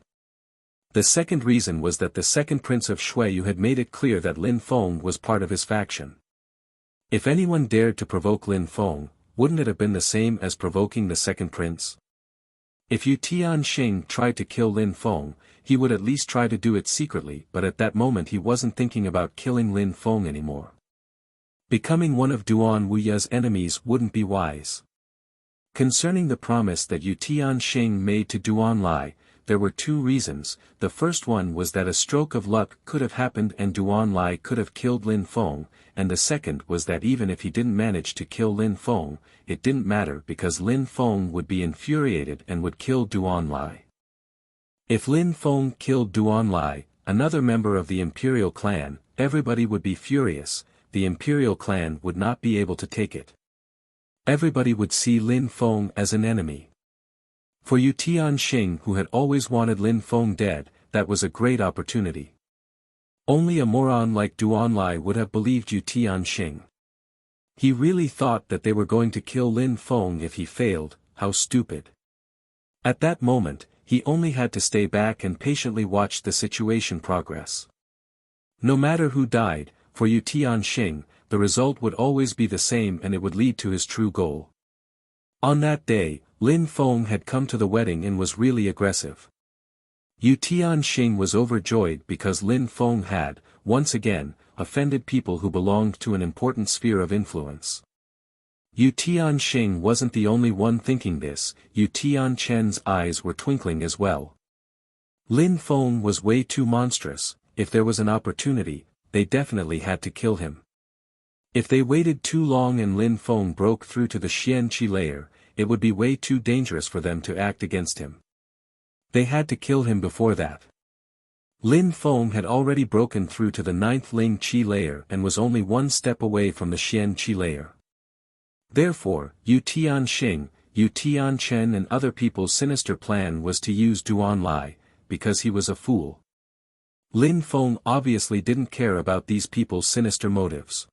The second reason was that the second prince of Shuiyu had made it clear that Lin Feng was part of his faction. If anyone dared to provoke Lin Feng, wouldn't it have been the same as provoking the second prince? If Yu Tianxing tried to kill Lin Feng, he would at least try to do it secretly, but at that moment he wasn't thinking about killing Lin Feng anymore. Becoming one of Duan Wuya's enemies wouldn't be wise. Concerning the promise that Yu Tianxing made to Duanlai, there were two reasons. The first one was that a stroke of luck could have happened and Duanlai could have killed Lin Feng, and the second was that even if he didn't manage to kill Lin Feng, it didn't matter because Lin Feng would be infuriated and would kill Duanlai. If Lin Feng killed Duanlai, another member of the imperial clan, everybody would be furious, the imperial clan would not be able to take it. Everybody would see Lin Feng as an enemy. For Yu Tianxing, who had always wanted Lin Feng dead, that was a great opportunity. Only a moron like Duanlai would have believed Yu Tianxing. He really thought that they were going to kill Lin Feng if he failed. How stupid. At that moment, he only had to stay back and patiently watch the situation progress. No matter who died, for Yu Tianxing, the result would always be the same and it would lead to his true goal. On that day, Lin Feng had come to the wedding and was really aggressive. Yu Tianxing was overjoyed because Lin Feng had, once again, offended people who belonged to an important sphere of influence. Yu Tianxing wasn't the only one thinking this, Yu Tianchen's eyes were twinkling as well. Lin Feng was way too monstrous. If there was an opportunity, they definitely had to kill him. If they waited too long and Lin Feng broke through to the Xianqi layer, it would be way too dangerous for them to act against him. They had to kill him before that. Lin Feng had already broken through to the 9th Ling Qi layer and was only one step away from the Xianqi layer. Therefore, Yu Tianxing, Yu Tianchen and other people's sinister plan was to use Duanlai, because he was a fool. Lin Feng obviously didn't care about these people's sinister motives.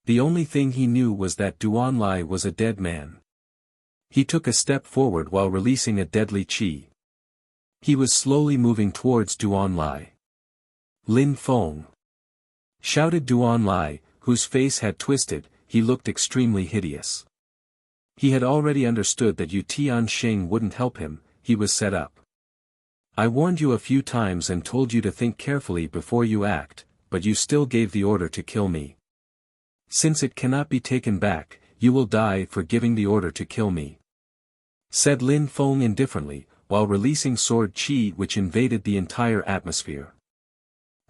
The only thing he knew was that Duanlai was a dead man. He took a step forward while releasing a deadly qi. He was slowly moving towards Duanlai. Lin Feng! Shouted Duanlai, whose face had twisted. He looked extremely hideous. He had already understood that Yu Tianxing wouldn't help him, he was set up. I warned you a few times and told you to think carefully before you act, but you still gave the order to kill me. Since it cannot be taken back, you will die for giving the order to kill me. Said Lin Feng indifferently, while releasing sword qi which invaded the entire atmosphere.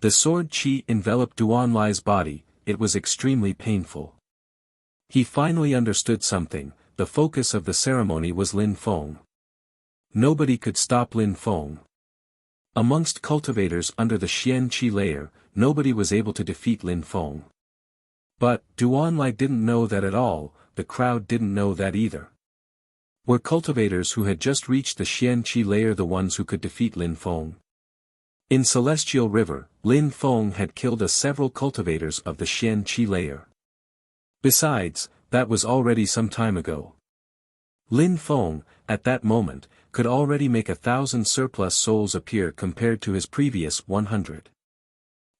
The sword qi enveloped Duanlai's body, it was extremely painful. He finally understood something, the focus of the ceremony was Lin Feng. Nobody could stop Lin Feng. Amongst cultivators under the Xianqi layer, nobody was able to defeat Lin Feng. But, Duanlai didn't know that at all, the crowd didn't know that either. Were cultivators who had just reached the Xianqi layer the ones who could defeat Lin Feng? In Celestial River, Lin Feng had killed several cultivators of the Xianqi layer. Besides, that was already some time ago. Lin Feng, at that moment, could already make 1,000 surplus souls appear compared to his previous 100.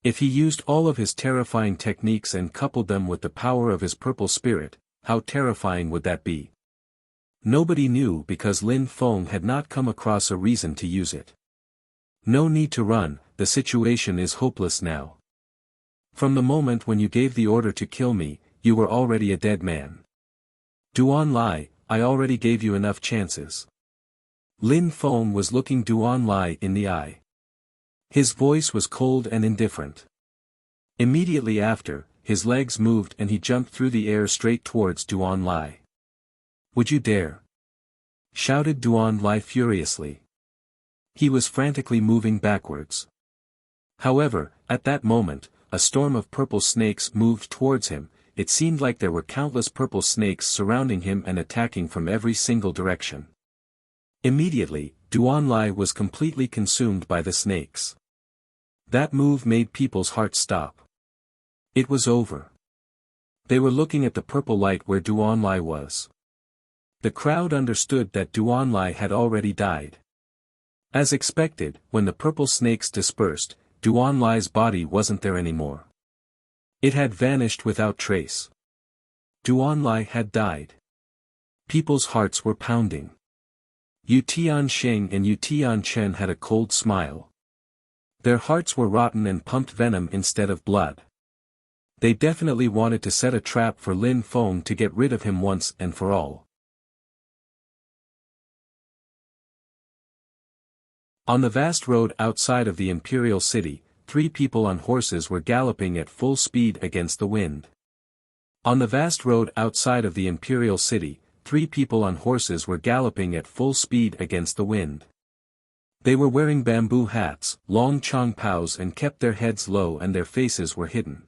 If he used all of his terrifying techniques and coupled them with the power of his purple spirit, how terrifying would that be? Nobody knew because Lin Feng had not come across a reason to use it. No need to run, the situation is hopeless now. From the moment when you gave the order to kill me, you were already a dead man. Duan Lai, I already gave you enough chances. Lin Feng was looking Duan Lai in the eye. His voice was cold and indifferent. Immediately after, his legs moved and he jumped through the air straight towards Duan Lai. Would you dare? Shouted Duan Lai furiously. He was frantically moving backwards. However, at that moment, a storm of purple snakes moved towards him. It seemed like there were countless purple snakes surrounding him and attacking from every single direction. Immediately, Duan Lai was completely consumed by the snakes. That move made people's hearts stop. It was over. They were looking at the purple light where Duan Lai was. The crowd understood that Duan Lai had already died. As expected, when the purple snakes dispersed, Duan Lai's body wasn't there anymore. It had vanished without trace. Duan Lai had died. People's hearts were pounding. Yu Tianxing and Yu Tianchen had a cold smile. Their hearts were rotten and pumped venom instead of blood. They definitely wanted to set a trap for Lin Feng to get rid of him once and for all. On the vast road outside of the imperial city, 3 people on horses were galloping at full speed against the wind. On the vast road outside of the imperial city, 3 people on horses were galloping at full speed against the wind. They were wearing bamboo hats, long chongpaos and kept their heads low and their faces were hidden.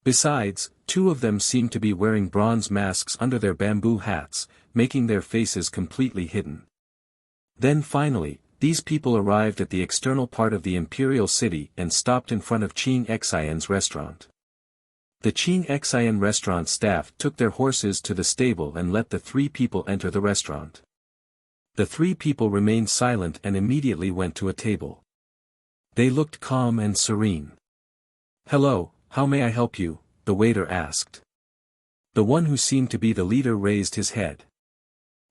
Besides, 2 of them seemed to be wearing bronze masks under their bamboo hats, making their faces completely hidden. Then finally, these people arrived at the external part of the imperial city and stopped in front of Qing Xian's restaurant. The Qing Xian restaurant staff took their horses to the stable and let the 3 people enter the restaurant. The 3 people remained silent and immediately went to a table. They looked calm and serene. "Hello, how may I help you?" the waiter asked. The one who seemed to be the leader raised his head.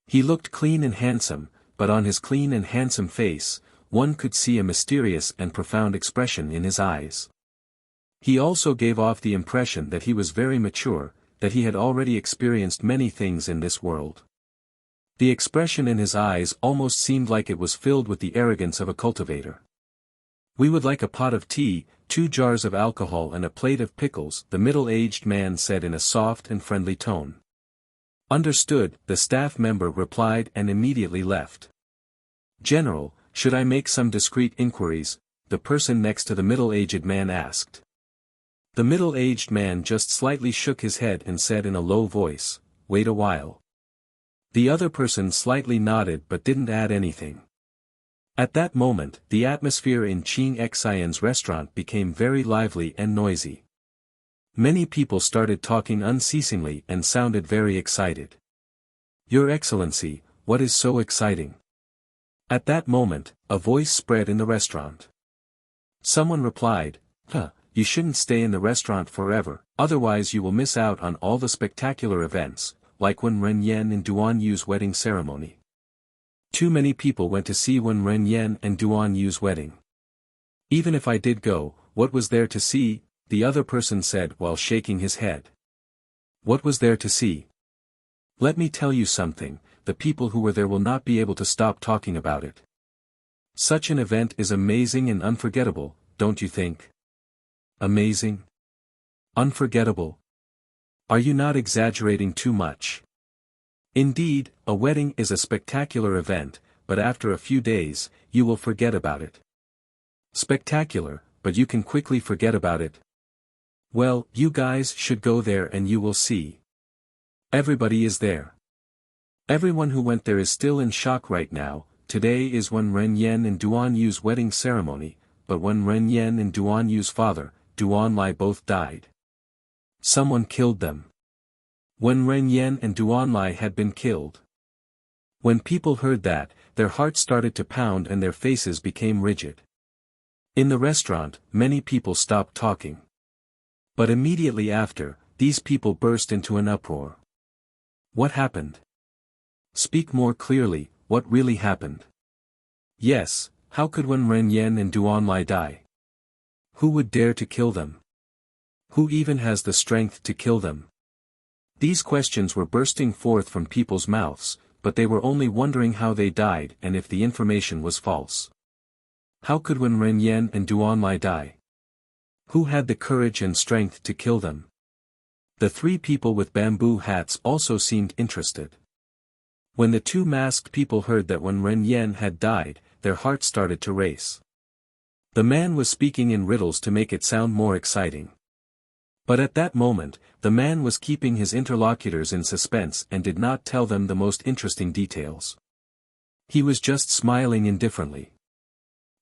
He looked clean and handsome, but on his clean and handsome face, one could see a mysterious and profound expression in his eyes. He also gave off the impression that he was very mature, that he had already experienced many things in this world. The expression in his eyes almost seemed like it was filled with the arrogance of a cultivator. "We would like a pot of tea, 2 jars of alcohol and a plate of pickles," the middle-aged man said in a soft and friendly tone. "Understood," the staff member replied and immediately left. "General, should I make some discreet inquiries?" the person next to the middle-aged man asked. The middle-aged man just slightly shook his head and said in a low voice, "Wait a while." The other person slightly nodded but didn't add anything. At that moment, the atmosphere in Qing Xian's restaurant became very lively and noisy. Many people started talking unceasingly and sounded very excited. "Your Excellency, what is so exciting?" At that moment, a voice spread in the restaurant. Someone replied, "You shouldn't stay in the restaurant forever, otherwise you will miss out on all the spectacular events, like Wen Renyan and Duan Yu's wedding ceremony." Too many people went to see Wen Renyan and Duan Yu's wedding. "Even if I did go, what was there to see?" the other person said while shaking his head. "What was there to see? Let me tell you something, the people who were there will not be able to stop talking about it. Such an event is amazing and unforgettable, don't you think? Amazing? Unforgettable? Are you not exaggerating too much? Indeed, a wedding is a spectacular event, but after a few days, you will forget about it. Spectacular, but you can quickly forget about it. Well, you guys should go there and you will see. Everybody is there. Everyone who went there is still in shock right now. Today is Wen Renyan and Duan Yu's wedding ceremony, but Wen Renyan and Duan Yu's father, Duan Lai, both died. Someone killed them. Wen Renyan and Duan Lai had been killed. When people heard that, their hearts started to pound and their faces became rigid. In the restaurant, many people stopped talking. But immediately after, these people burst into an uproar. What happened? Speak more clearly, what really happened? Yes, How could Wen Renyen and Duan Lai die? Who would dare to kill them? Who even has the strength to kill them? These questions were bursting forth from people's mouths, but they were only wondering how they died and if the information was false. How could Wen Renyen and Duan Lai die? Who had the courage and strength to kill them? The three people with bamboo hats also seemed interested. When the two masked people heard that Wen Renyen had died, their hearts started to race. The man was speaking in riddles to make it sound more exciting. But at that moment, the man was keeping his interlocutors in suspense and did not tell them the most interesting details. He was just smiling indifferently.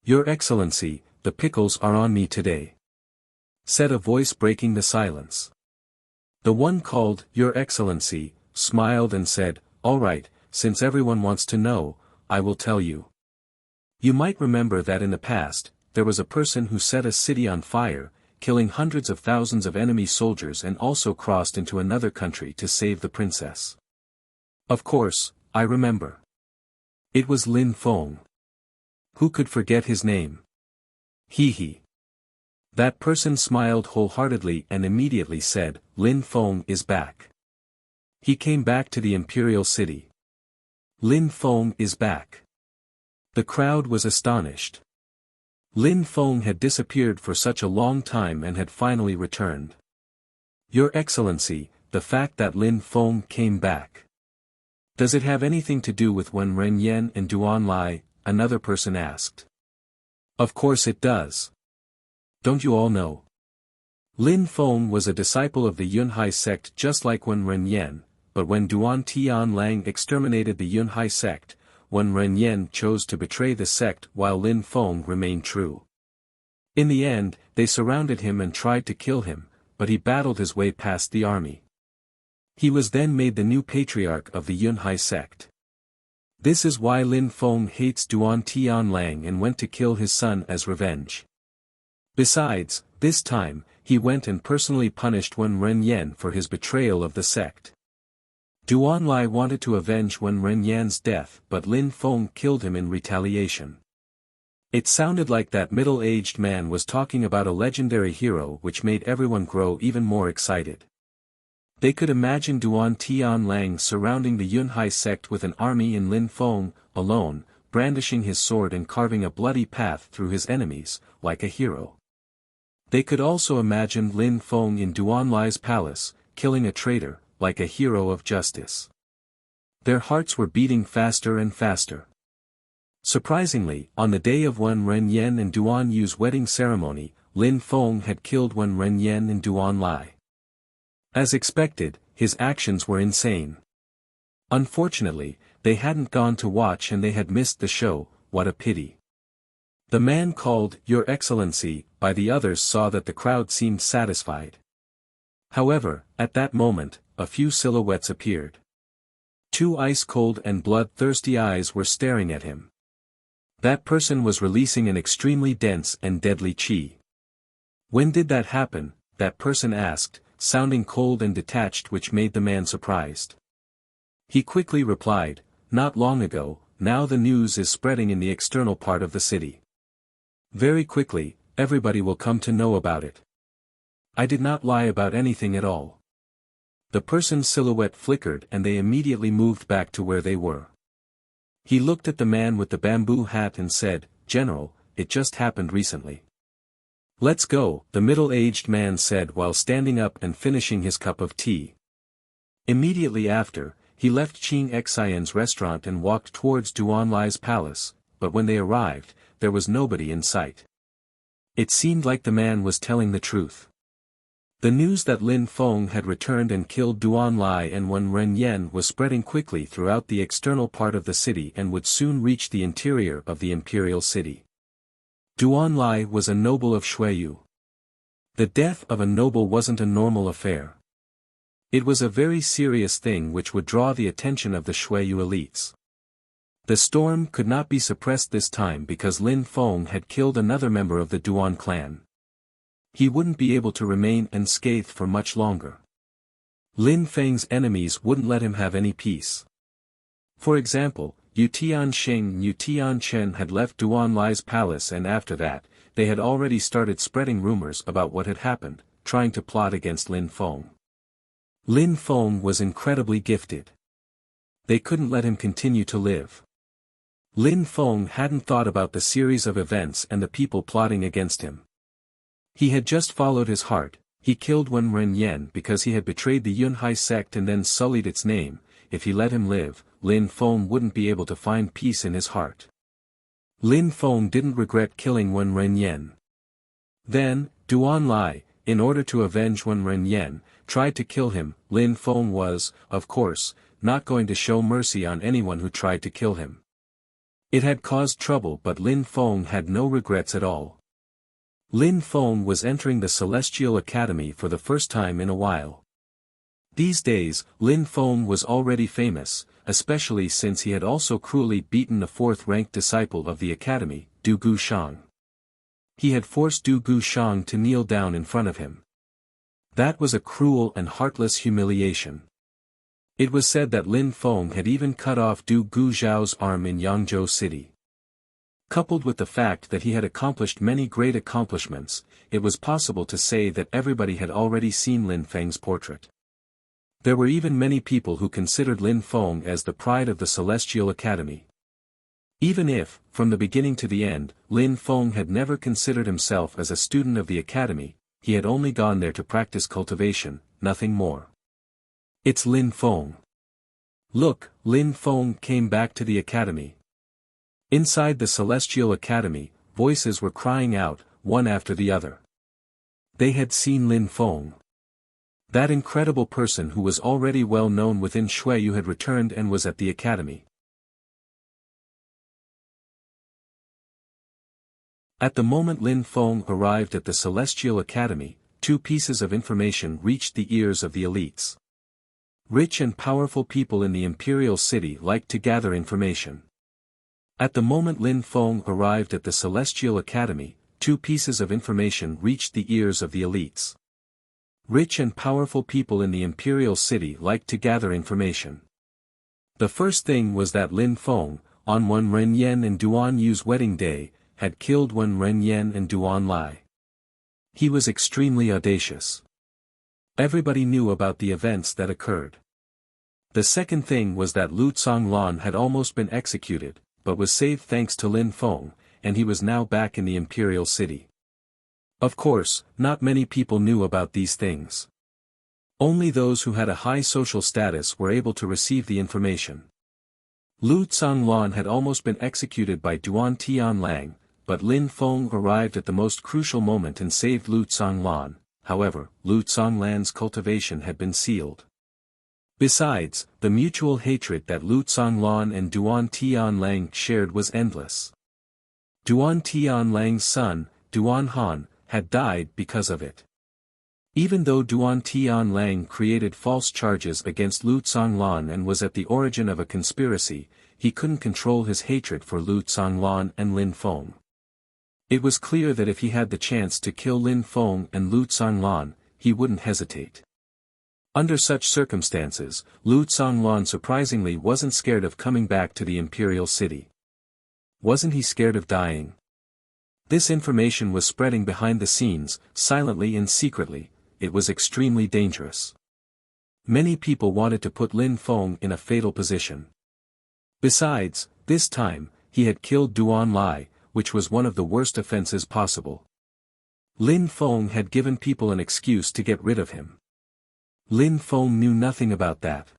"Your Excellency, the pickles are on me today," said a voice breaking the silence. The one called, "Your Excellency," smiled and said, "All right, since everyone wants to know, I will tell you. You might remember that in the past, there was a person who set a city on fire, killing hundreds of thousands of enemy soldiers and also crossed into another country to save the princess." "Of course, I remember. It was Lin Feng. Who could forget his name? He. That person smiled wholeheartedly and immediately said, "Lin Feng is back. He came back to the imperial city. Lin Feng is back." The crowd was astonished. Lin Feng had disappeared for such a long time and had finally returned. "Your Excellency, the fact that Lin Feng came back. Does it have anything to do with Wen Renyen and Duan Lai?" another person asked. "Of course it does. Don't you all know? Lin Feng was a disciple of the Yunhai sect just like Wen Renyen, but when Duan Tianlang exterminated the Yunhai sect, Wen Renyen chose to betray the sect while Lin Feng remained true. In the end, they surrounded him and tried to kill him, but he battled his way past the army. He was then made the new patriarch of the Yunhai sect. This is why Lin Feng hates Duan Tianlang and went to kill his son as revenge. Besides, this time, he went and personally punished Wen Renyen for his betrayal of the sect. Duan Lai wanted to avenge Wen Renyen's death but Lin Feng killed him in retaliation. It sounded like that middle-aged man was talking about a legendary hero which made everyone grow even more excited. They could imagine Duan Tianlang surrounding the Yunhai sect with an army and Lin Feng, alone, brandishing his sword and carving a bloody path through his enemies, like a hero. They could also imagine Lin Feng in Duan Lai's palace, killing a traitor, like a hero of justice. Their hearts were beating faster and faster. Surprisingly, on the day of Wen Renyen and Duan Yu's wedding ceremony, Lin Feng had killed Wen Renyen and Duan Lai. As expected, his actions were insane. Unfortunately, they hadn't gone to watch and they had missed the show. What a pity. The man called, "Your Excellency," by the others saw that the crowd seemed satisfied. However, at that moment, a few silhouettes appeared. Two ice-cold and bloodthirsty eyes were staring at him. That person was releasing an extremely dense and deadly qi. "When did that happen?" that person asked, sounding cold and detached, which made the man surprised. He quickly replied, "Not long ago, now the news is spreading in the external part of the city. Very quickly, everybody will come to know about it. I did not lie about anything at all." The person's silhouette flickered and they immediately moved back to where they were. He looked at the man with the bamboo hat and said, "General, it just happened recently." "Let's go," the middle-aged man said while standing up and finishing his cup of tea. Immediately after, he left Qing Xian's restaurant and walked towards Duan Lai's palace, but when they arrived, there was nobody in sight. It seemed like the man was telling the truth. The news that Lin Feng had returned and killed Duan Lai and Wen Renyen was spreading quickly throughout the external part of the city and would soon reach the interior of the imperial city. Duan Lai was a noble of Shuiyu. The death of a noble wasn't a normal affair. It was a very serious thing which would draw the attention of the Shuiyu elites. The storm could not be suppressed this time because Lin Feng had killed another member of the Duan clan. He wouldn't be able to remain unscathed for much longer. Lin Feng's enemies wouldn't let him have any peace. For example, Yu Tianxing and Yu Tianchen had left Duan Lai's palace, and after that, they had already started spreading rumors about what had happened, trying to plot against Lin Feng. Lin Feng was incredibly gifted. They couldn't let him continue to live. Lin Feng hadn't thought about the series of events and the people plotting against him. He had just followed his heart. He killed Wen Renyen because he had betrayed the Yunhai sect and then sullied its name. If he let him live, Lin Feng wouldn't be able to find peace in his heart. Lin Feng didn't regret killing Wen Renyen. Then, Duan Lai, in order to avenge Wen Renyen, tried to kill him. Lin Feng was, of course, not going to show mercy on anyone who tried to kill him. It had caused trouble, but Lin Feng had no regrets at all. Lin Feng was entering the Celestial Academy for the first time in a while. These days, Lin Feng was already famous, especially since he had also cruelly beaten the fourth-ranked disciple of the academy, Du Gushang. He had forced Du Gushang to kneel down in front of him. That was a cruel and heartless humiliation. It was said that Lin Feng had even cut off Du Guzhao's arm in Yangzhou City. Coupled with the fact that he had accomplished many great accomplishments, it was possible to say that everybody had already seen Lin Feng's portrait. There were even many people who considered Lin Feng as the pride of the Celestial Academy. Even if, from the beginning to the end, Lin Feng had never considered himself as a student of the academy, he had only gone there to practice cultivation, nothing more. It's Lin Feng. Look, Lin Feng came back to the academy. Inside the Celestial Academy, voices were crying out, one after the other. They had seen Lin Feng. That incredible person who was already well known within Xueyu had returned and was at the academy. At the moment Lin Feng arrived at the Celestial Academy, two pieces of information reached the ears of the elites. Rich and powerful people in the imperial city liked to gather information. At the moment Lin Feng arrived at the Celestial Academy, two pieces of information reached the ears of the elites. Rich and powerful people in the imperial city liked to gather information. The first thing was that Lin Feng, on Wen Renyen and Duan Yu's wedding day, had killed Wen Renyen and Duan Lai. He was extremely audacious. Everybody knew about the events that occurred. The second thing was that Lu Tsonglan had almost been executed, but was saved thanks to Lin Feng, and he was now back in the imperial city. Of course, not many people knew about these things. Only those who had a high social status were able to receive the information. Lu Tsonglan had almost been executed by Duan Tianlang, but Lin Feng arrived at the most crucial moment and saved Lu Tsonglan. However, Lu Tsonglan's cultivation had been sealed. Besides, the mutual hatred that Lu Tsonglan and Duan Tianlang shared was endless. Duan Tianlang's son, Duan Han, had died because of it. Even though Duan Tianlang created false charges against Lu Tsonglan and was at the origin of a conspiracy, he couldn't control his hatred for Lu Tsonglan and Lin Feng. It was clear that if he had the chance to kill Lin Feng and Lu Tsonglan, he wouldn't hesitate. Under such circumstances, Lu Tsonglan surprisingly wasn't scared of coming back to the imperial city. Wasn't he scared of dying? This information was spreading behind the scenes, silently and secretly. It was extremely dangerous. Many people wanted to put Lin Feng in a fatal position. Besides, this time, he had killed Duan Lai, which was one of the worst offenses possible. Lin Feng had given people an excuse to get rid of him. Lin Feng knew nothing about that.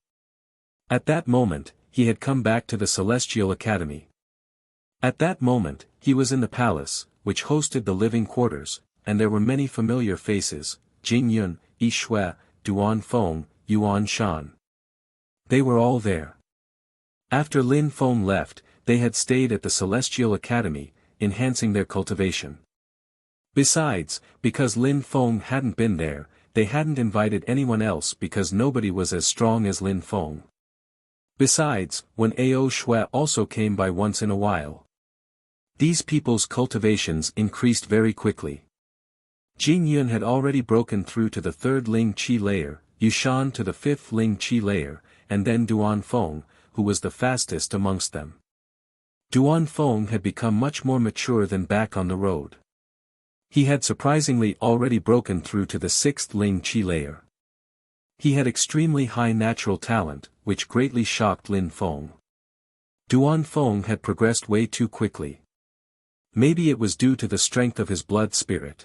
At that moment, he had come back to the Celestial Academy. At that moment, he was in the palace, which hosted the living quarters, and there were many familiar faces, Jing Yun, Yi Shui, Duan Feng, Yuan Shan. They were all there. After Lin Feng left, they had stayed at the Celestial Academy, enhancing their cultivation. Besides, because Lin Feng hadn't been there, they hadn't invited anyone else because nobody was as strong as Lin Feng. Besides, when Ao Shui also came by once in a while. These people's cultivations increased very quickly. Jing Yun had already broken through to the third Ling Qi layer, Yushan to the fifth Ling Qi layer, and then Duan Feng, who was the fastest amongst them. Duan Feng had become much more mature than back on the road. He had surprisingly already broken through to the 6th Ling Qi layer. He had extremely high natural talent, which greatly shocked Lin Feng. Duan Feng had progressed way too quickly. Maybe it was due to the strength of his blood spirit.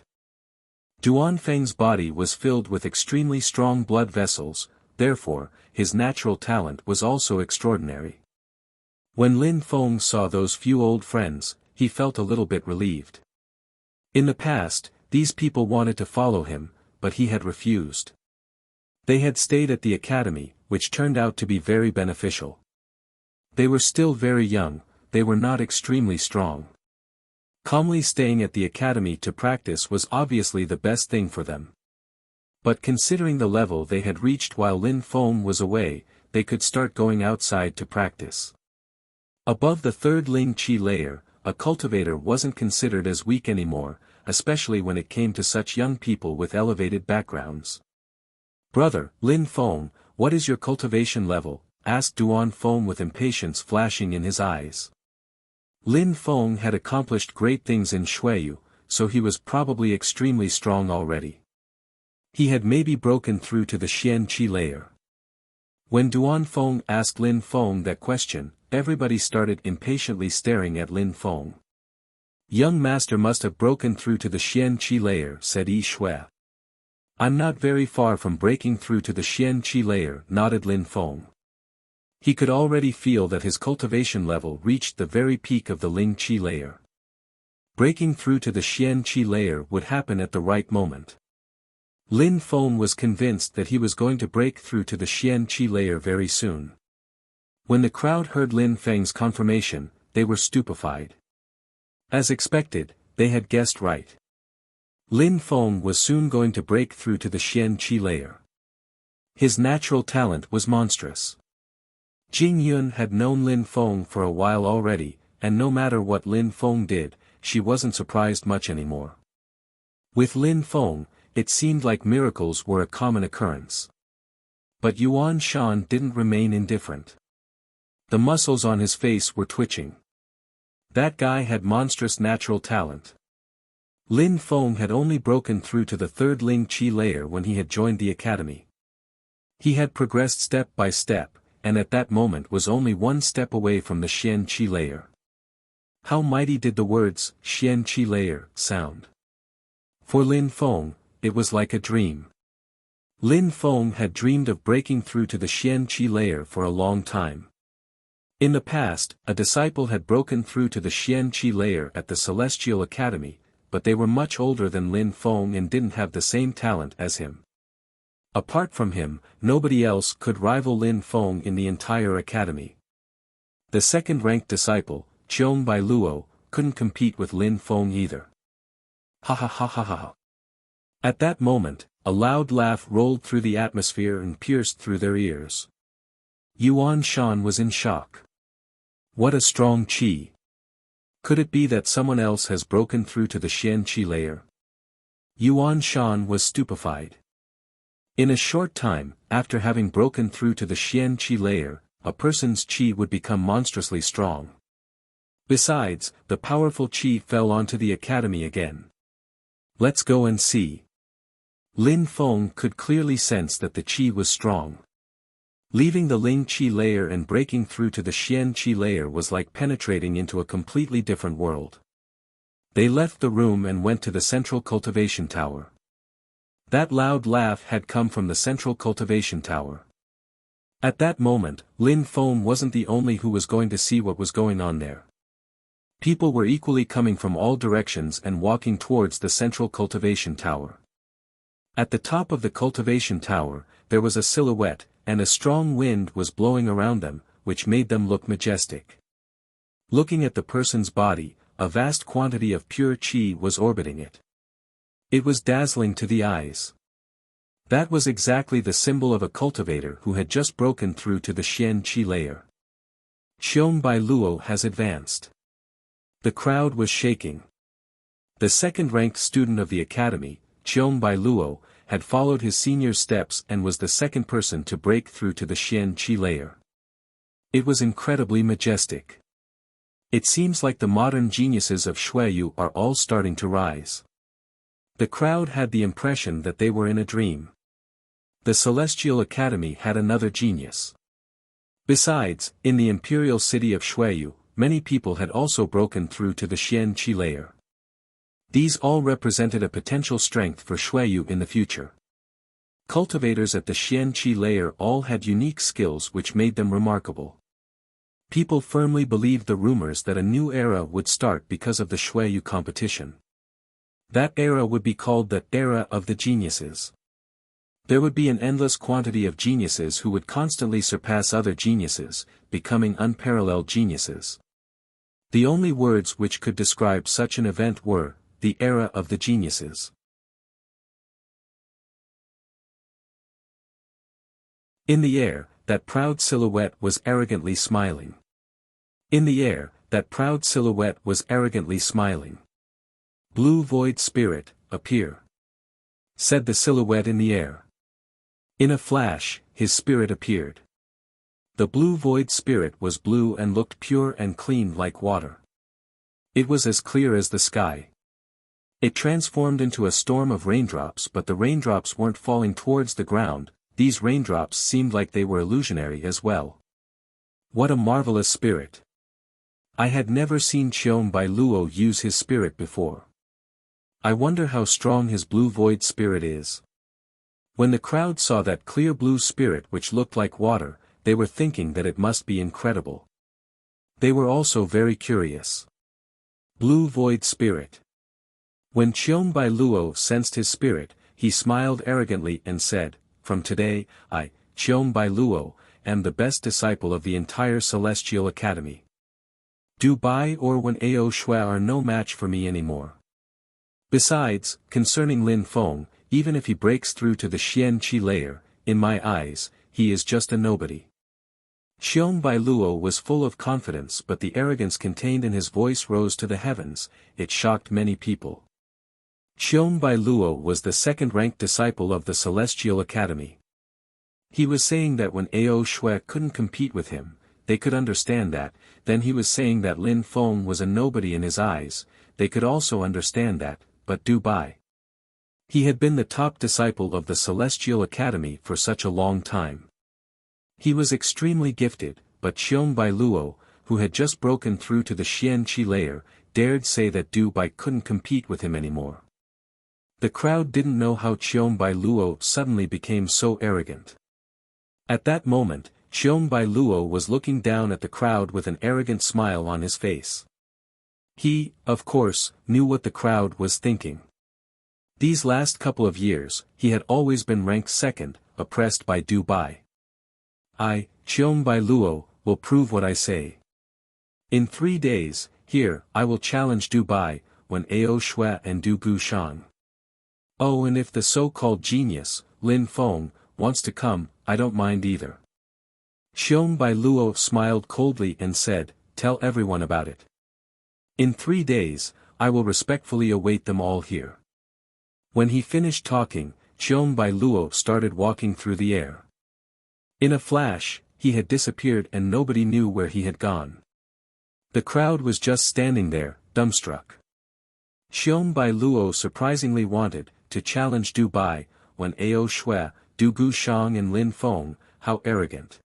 Duan Feng's body was filled with extremely strong blood vessels, therefore, his natural talent was also extraordinary. When Lin Feng saw those few old friends, he felt a little bit relieved. In the past, these people wanted to follow him, but he had refused. They had stayed at the academy, which turned out to be very beneficial. They were still very young, they were not extremely strong. Calmly staying at the academy to practice was obviously the best thing for them. But considering the level they had reached while Lin Feng was away, they could start going outside to practice. Above the 3rd Ling Qi layer, a cultivator wasn't considered as weak anymore, especially when it came to such young people with elevated backgrounds. "Brother, Lin Feng, what is your cultivation level?" asked Duan Feng with impatience flashing in his eyes. Lin Feng had accomplished great things in Xueyu, so he was probably extremely strong already. He had maybe broken through to the Xian Qi layer. When Duan Feng asked Lin Feng that question, everybody started impatiently staring at Lin Feng. "Young master must have broken through to the Xian Qi layer," said Yi Shui. "I'm not very far from breaking through to the Xian Qi layer," nodded Lin Feng. He could already feel that his cultivation level reached the very peak of the Ling Qi layer. Breaking through to the Xian Qi layer would happen at the right moment. Lin Feng was convinced that he was going to break through to the Xian Qi layer very soon. When the crowd heard Lin Feng's confirmation, they were stupefied. As expected, they had guessed right. Lin Feng was soon going to break through to the Xian Qi layer. His natural talent was monstrous. Jing Yun had known Lin Feng for a while already, and no matter what Lin Feng did, she wasn't surprised much anymore. With Lin Feng, it seemed like miracles were a common occurrence. But Yuan Shan didn't remain indifferent. The muscles on his face were twitching. That guy had monstrous natural talent. Lin Feng had only broken through to the 3rd Ling Qi layer when he had joined the academy. He had progressed step by step, and at that moment was only one step away from the Xian Qi layer. How mighty did the words, Xian Qi layer, sound. For Lin Feng, it was like a dream. Lin Feng had dreamed of breaking through to the Xian Qi layer for a long time. In the past, a disciple had broken through to the Xian Qi layer at the Celestial Academy, but they were much older than Lin Feng and didn't have the same talent as him. Apart from him, nobody else could rival Lin Feng in the entire academy. The 2nd-ranked disciple, Cheong Bai Luo, couldn't compete with Lin Feng either. Ha ha ha ha ha. At that moment, a loud laugh rolled through the atmosphere and pierced through their ears. Yuan Shan was in shock. What a strong qi! Could it be that someone else has broken through to the Xian Qi layer? Yuan Shan was stupefied. In a short time, after having broken through to the Xian Qi layer, a person's qi would become monstrously strong. Besides, the powerful qi fell onto the academy again. Let's go and see. Lin Feng could clearly sense that the qi was strong. Leaving the Ling Qi layer and breaking through to the Xian Qi layer was like penetrating into a completely different world. They left the room and went to the central cultivation tower. That loud laugh had come from the central cultivation tower. At that moment, Lin Feng wasn't the only who was going to see what was going on there. People were equally coming from all directions and walking towards the central cultivation tower. At the top of the cultivation tower, there was a silhouette, and a strong wind was blowing around them, which made them look majestic. Looking at the person's body, a vast quantity of pure qi was orbiting it. It was dazzling to the eyes. That was exactly the symbol of a cultivator who had just broken through to the Xian Qi layer. Cheong Bai Luo has advanced. The crowd was shaking. The 2nd-ranked student of the academy, Cheong Bai Luo, had followed his senior's steps and was the 2nd person to break through to the Xian Qi layer. It was incredibly majestic. It seems like the modern geniuses of Xueyu are all starting to rise. The crowd had the impression that they were in a dream. The Celestial Academy had another genius. Besides, in the imperial city of Xueyu, many people had also broken through to the Xian-Qi layer. These all represented a potential strength for Xueyu in the future. Cultivators at the Xian-Qi layer all had unique skills which made them remarkable. People firmly believed the rumors that a new era would start because of the Xueyu competition. That era would be called the Era of the Geniuses. There would be an endless quantity of geniuses who would constantly surpass other geniuses, becoming unparalleled geniuses. The only words which could describe such an event were, the Era of the Geniuses. In the air, that proud silhouette was arrogantly smiling. In the air, that proud silhouette was arrogantly smiling. Blue Void Spirit, appear, said the silhouette in the air. In a flash, his spirit appeared. The Blue Void Spirit was blue and looked pure and clean like water. It was as clear as the sky. It transformed into a storm of raindrops, but the raindrops weren't falling towards the ground. These raindrops seemed like they were illusionary as well. What a marvelous spirit! I had never seen Qiong Bai Luo use his spirit before. I wonder how strong his Blue Void Spirit is. When the crowd saw that clear blue spirit which looked like water, they were thinking that it must be incredible. They were also very curious. Blue Void Spirit. When Qiong Bai Luo sensed his spirit, he smiled arrogantly and said, "From today, I, Qiong Bai Luo, am the best disciple of the entire Celestial Academy. Du Bai or Wen Ao Shui are no match for me anymore. Besides, concerning Lin Feng, even if he breaks through to the Xian-Qi layer, in my eyes, he is just a nobody." Qiong Bai Luo was full of confidence, but the arrogance contained in his voice rose to the heavens. It shocked many people. Qiong Bai Luo was the second-ranked disciple of the Celestial Academy. He was saying that when Ao Shui couldn't compete with him, they could understand that. Then he was saying that Lin Feng was a nobody in his eyes, they could also understand that, but Du Bai. He had been the top disciple of the Celestial Academy for such a long time. He was extremely gifted, but Qiong Bai Luo, who had just broken through to the Xian-Qi layer, dared say that Du Bai couldn't compete with him anymore. The crowd didn't know how Qiong Bai Luo suddenly became so arrogant. At that moment, Qiong Bai Luo was looking down at the crowd with an arrogant smile on his face. He, of course, knew what the crowd was thinking. These last couple of years, he had always been ranked second, oppressed by Du Bai. I, Qiong Bai Luo, will prove what I say. In 3 days, here, I will challenge Du Bai, Wen Ao Shui and Du Gushang. Oh, and if the so-called genius, Lin Feng, wants to come, I don't mind either. Qiong Bai Luo smiled coldly and said, "Tell everyone about it. In 3 days, I will respectfully await them all here." When he finished talking, Qiong Bai Luo started walking through the air. In a flash, he had disappeared and nobody knew where he had gone. The crowd was just standing there, dumbstruck. Qiong Bai Luo surprisingly wanted to challenge Du Bai, Wen Ao Shui, Du Gushang and Lin Feng. How arrogant.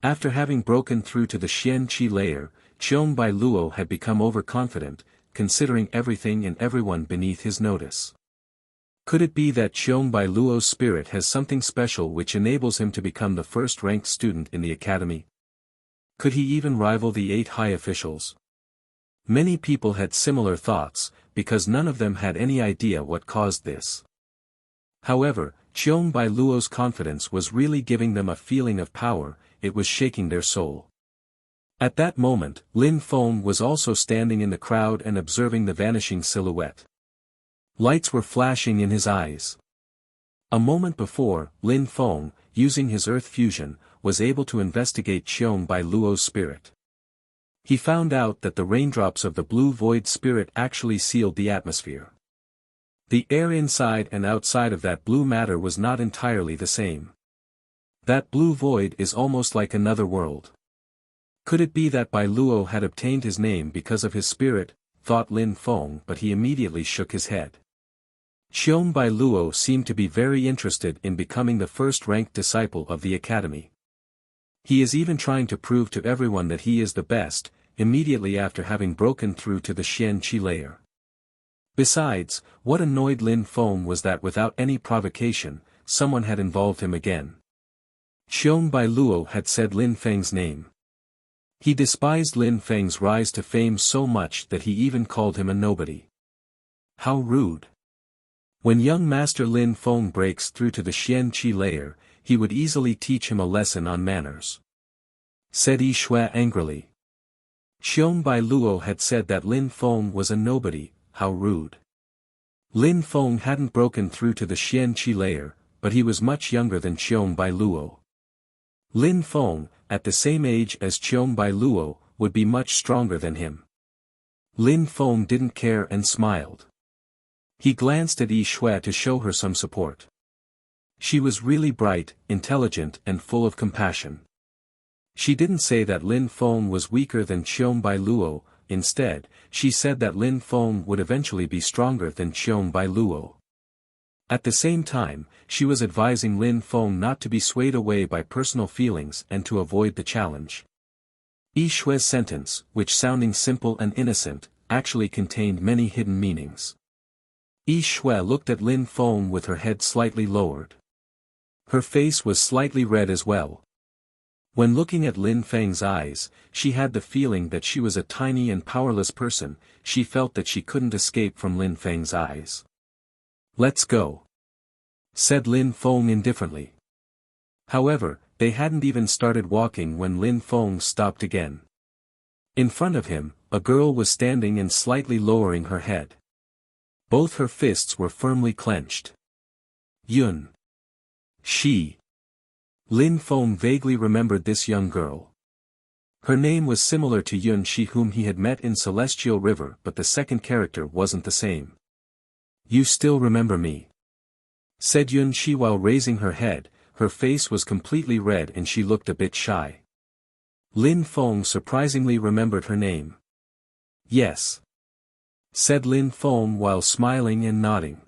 After having broken through to the Xian-Qi layer, Qiong Bai Luo had become overconfident, considering everything and everyone beneath his notice. Could it be that Qiong Bai Luo's spirit has something special which enables him to become the first-ranked student in the academy? Could he even rival the 8 high officials? Many people had similar thoughts, because none of them had any idea what caused this. However, Qiong Bai Luo's confidence was really giving them a feeling of power, it was shaking their soul. At that moment, Lin Feng was also standing in the crowd and observing the vanishing silhouette. Lights were flashing in his eyes. A moment before, Lin Feng, using his earth fusion, was able to investigate Qiong Bai Luo's spirit. He found out that the raindrops of the Blue Void Spirit actually sealed the atmosphere. The air inside and outside of that blue matter was not entirely the same. That blue void is almost like another world. Could it be that Bai Luo had obtained his name because of his spirit, thought Lin Feng, but he immediately shook his head. Xiong Bai Luo seemed to be very interested in becoming the first-ranked disciple of the academy. He is even trying to prove to everyone that he is the best, immediately after having broken through to the Xian Qi layer. Besides, what annoyed Lin Feng was that without any provocation, someone had involved him again. Xiong Bai Luo had said Lin Feng's name. He despised Lin Feng's rise to fame so much that he even called him a nobody. How rude. When young Master Lin Feng breaks through to the Xian Qi layer, he would easily teach him a lesson on manners. Said Yi Shui angrily. Xiong Bai Luo had said that Lin Feng was a nobody, how rude. Lin Feng hadn't broken through to the Xian Qi layer, but he was much younger than Xiong Bai Luo. Lin Feng, at the same age as Xiong Bai Luo, would be much stronger than him. Lin Feng didn't care and smiled. He glanced at Yi Shui to show her some support. She was really bright, intelligent and full of compassion. She didn't say that Lin Feng was weaker than Xiong Bai Luo, instead, she said that Lin Feng would eventually be stronger than Xiong Bai Luo. At the same time, she was advising Lin Feng not to be swayed away by personal feelings and to avoid the challenge. Yi Shui's sentence, which sounding simple and innocent, actually contained many hidden meanings. Yi Shui looked at Lin Feng with her head slightly lowered. Her face was slightly red as well. When looking at Lin Feng's eyes, she had the feeling that she was a tiny and powerless person, she felt that she couldn't escape from Lin Feng's eyes. "Let's go," said Lin Feng indifferently. However, they hadn't even started walking when Lin Feng stopped again. In front of him, a girl was standing and slightly lowering her head. Both her fists were firmly clenched. Yun. She. Lin Feng vaguely remembered this young girl. Her name was similar to Yun Shi whom he had met in Celestial River, but the second character wasn't the same. "You still remember me?" said Yun Shi while raising her head. Her face was completely red and she looked a bit shy. Lin Feng surprisingly remembered her name. "Yes," said Lin Feng while smiling and nodding.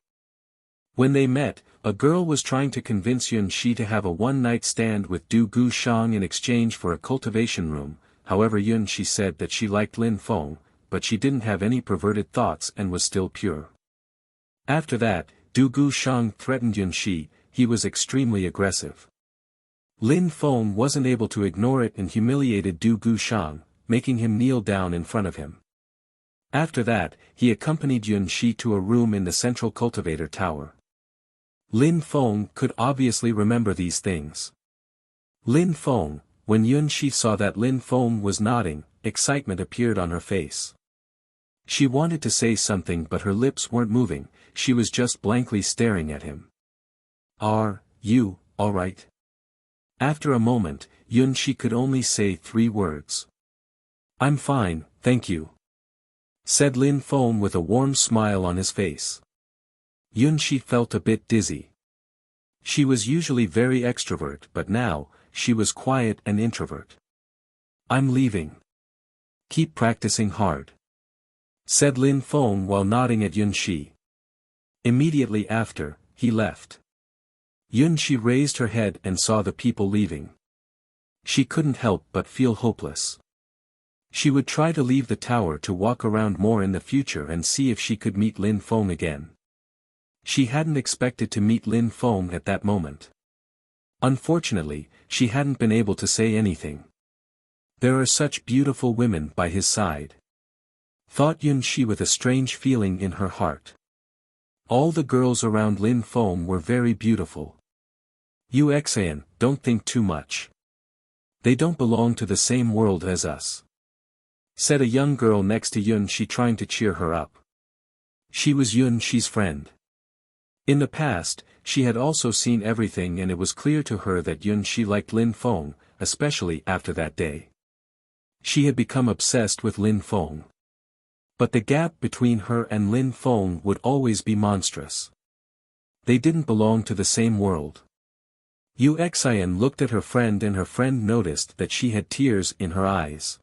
When they met, a girl was trying to convince Yun Shi to have a one-night stand with Du Gu Shang in exchange for a cultivation room. However, Yun Shi said that she liked Lin Feng, but she didn't have any perverted thoughts and was still pure. After that, Du Gu Shang threatened Yun Shi. He was extremely aggressive. Lin Feng wasn't able to ignore it and humiliated Du Gu Shang, making him kneel down in front of him. After that, he accompanied Yun Shi to a room in the central cultivator tower. Lin Feng could obviously remember these things. Lin Feng, when Yun Shi saw that Lin Feng was nodding, excitement appeared on her face. She wanted to say something but her lips weren't moving, she was just blankly staring at him. "Are you alright?" After a moment, Yun Shi could only say 3 words. "I'm fine, thank you," said Lin Feng with a warm smile on his face. Yun Shi felt a bit dizzy. She was usually very extrovert but now, she was quiet and introvert. "I'm leaving. Keep practicing hard," said Lin Feng while nodding at Yun Shi. Immediately after, he left. Yun Shi raised her head and saw the people leaving. She couldn't help but feel hopeless. She would try to leave the tower to walk around more in the future and see if she could meet Lin Feng again. She hadn't expected to meet Lin Feng at that moment. Unfortunately, she hadn't been able to say anything. There are such beautiful women by his side, thought Yun Shi with a strange feeling in her heart. All the girls around Lin Feng were very beautiful. "You Xan, don't think too much. They don't belong to the same world as us," said a young girl next to Yun Shi trying to cheer her up. She was Yun Shi's friend. In the past, she had also seen everything and it was clear to her that Yun Shi liked Lin Feng, especially after that day. She had become obsessed with Lin Feng. But the gap between her and Lin Feng would always be monstrous. They didn't belong to the same world. Uxian looked at her friend and her friend noticed that she had tears in her eyes.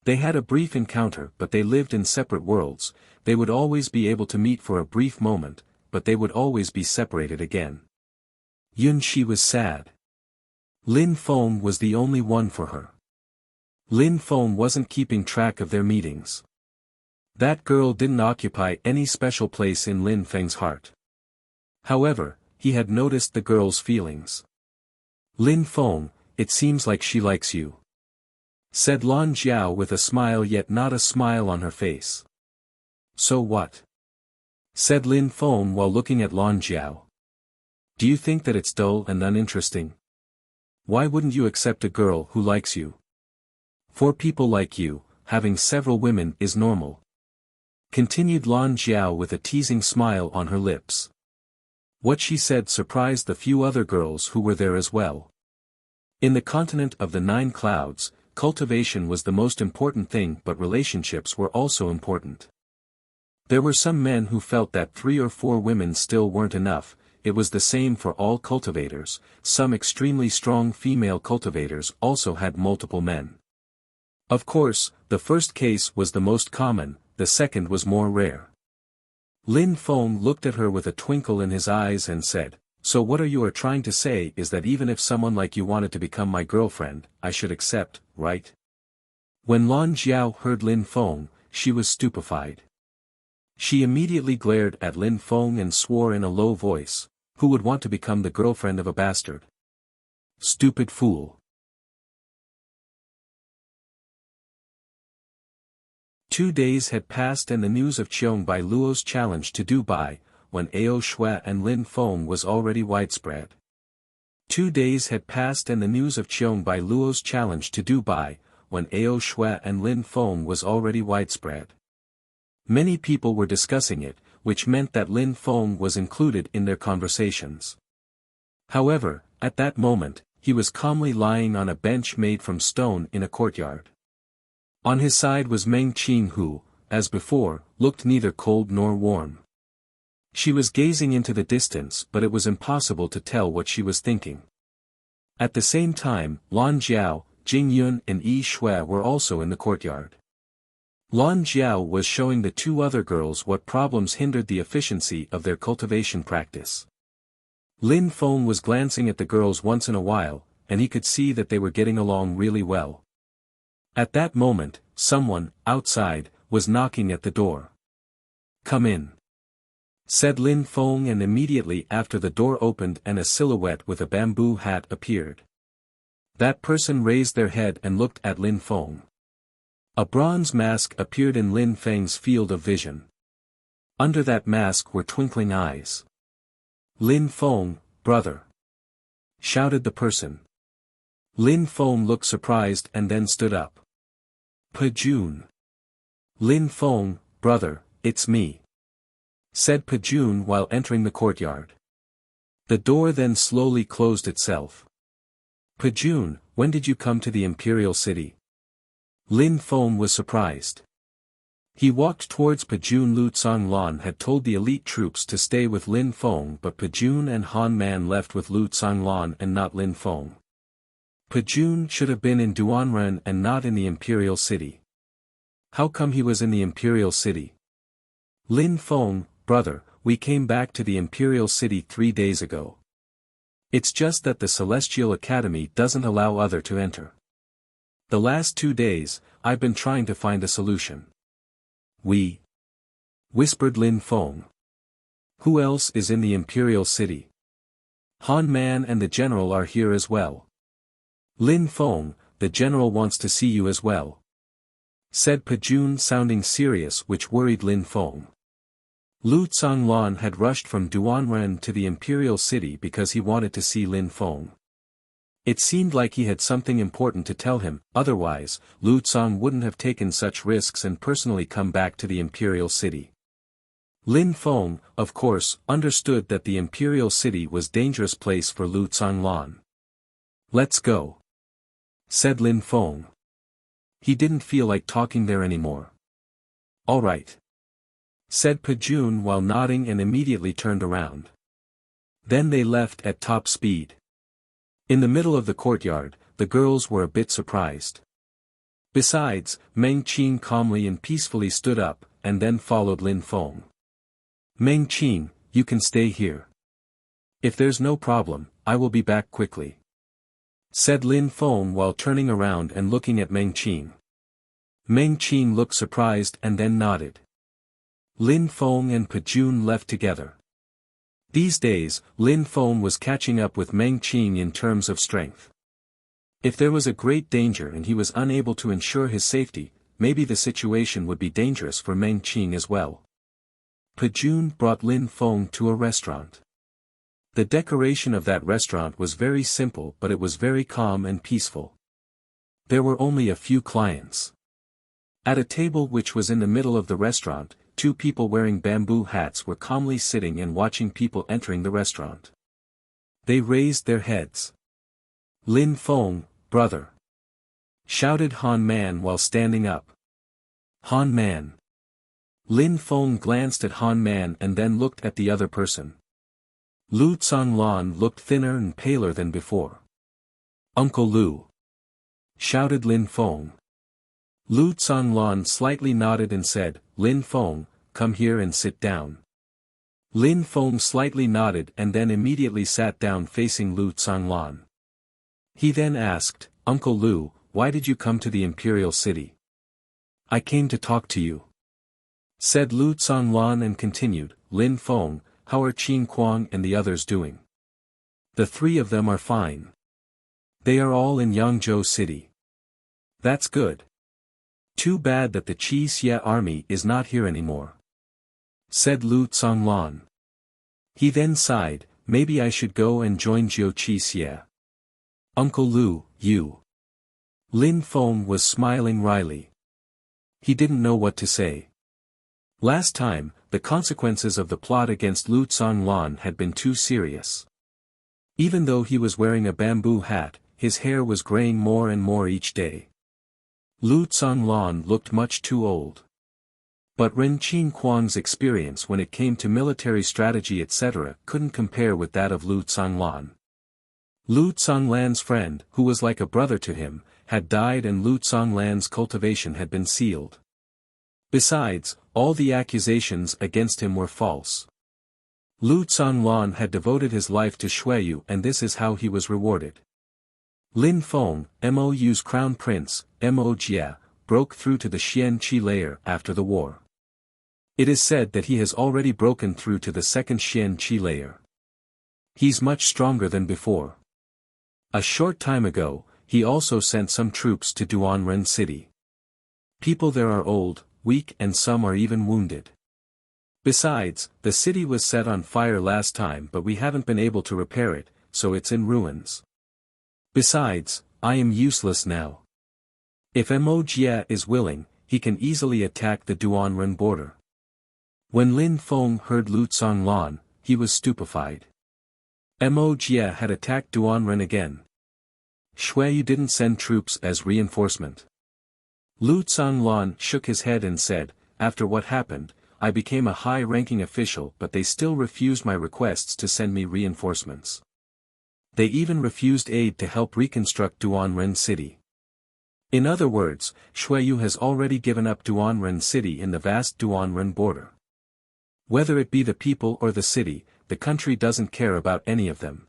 They had a brief encounter but they lived in separate worlds, they would always be able to meet for a brief moment, but they would always be separated again. Yunxi was sad. Lin Feng was the only one for her. Lin Feng wasn't keeping track of their meetings. That girl didn't occupy any special place in Lin Feng's heart. However, he had noticed the girl's feelings. Lin Feng, it seems like she likes you, said Lan Jiao with a smile yet not a smile on her face. So what? Said Lin Feng while looking at Lan Jiao. Do you think that it's dull and uninteresting? Why wouldn't you accept a girl who likes you? For people like you, having several women is normal. Continued Lan Jiao with a teasing smile on her lips. What she said surprised the few other girls who were there as well. In the continent of the 9 clouds, cultivation was the most important thing but relationships were also important. There were some men who felt that 3 or 4 women still weren't enough, it was the same for all cultivators, some extremely strong female cultivators also had multiple men. Of course, the first case was the most common, the second was more rare. Lin Feng looked at her with a twinkle in his eyes and said, "So what you are trying to say is that even if someone like you wanted to become my girlfriend, I should accept, right?" When Lan Jiao heard Lin Feng, she was stupefied. She immediately glared at Lin Feng and swore in a low voice, "Who would want to become the girlfriend of a bastard? Stupid fool." 2 days had passed and the news of Qiong Bai Luo's challenge to Dubai, when Ao Shui and Lin Feng was already widespread. 2 days had passed and the news of Qiong Bai Luo's challenge to Dubai, when Ao Shui and Lin Feng was already widespread. Many people were discussing it, which meant that Lin Feng was included in their conversations. However, at that moment, he was calmly lying on a bench made from stone in a courtyard. On his side was Meng Qin who, as before, looked neither cold nor warm. She was gazing into the distance but it was impossible to tell what she was thinking. At the same time, Lan Jiao, Jing Yun and Yi Shui were also in the courtyard. Lan Jiao was showing the 2 other girls what problems hindered the efficiency of their cultivation practice. Lin Feng was glancing at the girls once in a while, and he could see that they were getting along really well. At that moment, someone, outside, was knocking at the door. "Come in," said Lin Feng and immediately after the door opened and a silhouette with a bamboo hat appeared. That person raised their head and looked at Lin Feng. A bronze mask appeared in Lin Feng's field of vision. Under that mask were twinkling eyes. "Lin Feng, brother!" shouted the person. Lin Feng looked surprised and then stood up. "Pejun." "Lin Feng, brother, it's me," said Pejun while entering the courtyard. The door then slowly closed itself. "Pejun, when did you come to the Imperial City?" Lin Feng was surprised. He walked towards Pejun. Lu Tsanglan had told the elite troops to stay with Lin Feng but Pejun and Han Man left with Lu Tsanglan and not Lin Feng. Pejun should have been in Duanren and not in the Imperial City. How come he was in the Imperial City? "Lin Feng, brother, we came back to the Imperial City 3 days ago. It's just that the Celestial Academy doesn't allow other to enter. The last 2 days, I've been trying to find a solution." "We?" whispered Lin Feng. "Who else is in the Imperial City? Han Man and the General are here as well." "Lin Feng, the General wants to see you as well," said Pejun sounding serious which worried Lin Feng. Lu Tsanglan had rushed from Duanren to the Imperial City because he wanted to see Lin Feng. It seemed like he had something important to tell him, otherwise, Lu Tsang wouldn't have taken such risks and personally come back to the Imperial City. Lin Feng, of course, understood that the Imperial City was a dangerous place for Lu Tsanglan. "Let's go," said Lin Feng. He didn't feel like talking there anymore. "All right," said Pejun while nodding and immediately turned around. Then they left at top speed. In the middle of the courtyard, the girls were a bit surprised. Besides, Meng Qing calmly and peacefully stood up, and then followed Lin Feng. Meng Qing, you can stay here. If there's no problem, I will be back quickly, said Lin Feng while turning around and looking at Meng Qing. Meng Qing looked surprised and then nodded. Lin Feng and Pajun left together. These days, Lin Feng was catching up with Meng Qing in terms of strength. If there was a great danger and he was unable to ensure his safety, maybe the situation would be dangerous for Meng Qing as well. Pajun brought Lin Feng to a restaurant. The decoration of that restaurant was very simple, but it was very calm and peaceful. There were only a few clients. At a table which was in the middle of the restaurant, two people wearing bamboo hats were calmly sitting and watching people entering the restaurant. They raised their heads. Lin Feng, brother, shouted Han Man while standing up. Han Man. Lin Feng glanced at Han Man and then looked at the other person. Lu Tsonglan looked thinner and paler than before. Uncle Lu, shouted Lin Feng. Lu Tsonglan slightly nodded and said, Lin Feng, come here and sit down. Lin Feng slightly nodded and then immediately sat down facing Lu Tsonglan. He then asked, Uncle Lu, why did you come to the imperial city? I came to talk to you, said Lu Tsonglan and continued, Lin Feng, how are Qin Kuang and the others doing? The three of them are fine. They are all in Yangzhou City. That's good. Too bad that the Qi Xie army is not here anymore, said Lu Tsonglan. He then sighed, maybe I should go and join Jiu Qi Xie. Uncle Lu, you. Lin Feng was smiling wryly. He didn't know what to say. Last time, the consequences of the plot against Lu Tsonglan had been too serious. Even though he was wearing a bamboo hat, his hair was graying more and more each day. Lu Tsonglan looked much too old. But Ren Qin Kuang's experience when it came to military strategy etc. couldn't compare with that of Lu Tsonglan. Lu Tsonglan's friend, who was like a brother to him, had died and Lu Tsonglan's cultivation had been sealed. Besides, all the accusations against him were false. Lu Tsonglan had devoted his life to Xueyu and this is how he was rewarded. Lin Feng, Mou's crown prince, Mo Jie, broke through to the Xian Qi layer after the war. It is said that he has already broken through to the second Xian Qi layer. He's much stronger than before. A short time ago, he also sent some troops to Duanren city. People there are old, weak and some are even wounded. Besides, the city was set on fire last time but we haven't been able to repair it, so it's in ruins. Besides, I am useless now. If Mo Jie is willing, he can easily attack the Duanren border. When Lin Feng heard Lu Tsonglan, he was stupefied. Mo Jie had attacked Duanren again. Xueyu didn't send troops as reinforcement. Lu Tsonglan shook his head and said, after what happened, I became a high-ranking official but they still refused my requests to send me reinforcements. They even refused aid to help reconstruct Duanren city. In other words, Xueyu has already given up Duanren city in the vast Duanren border. Whether it be the people or the city, the country doesn't care about any of them.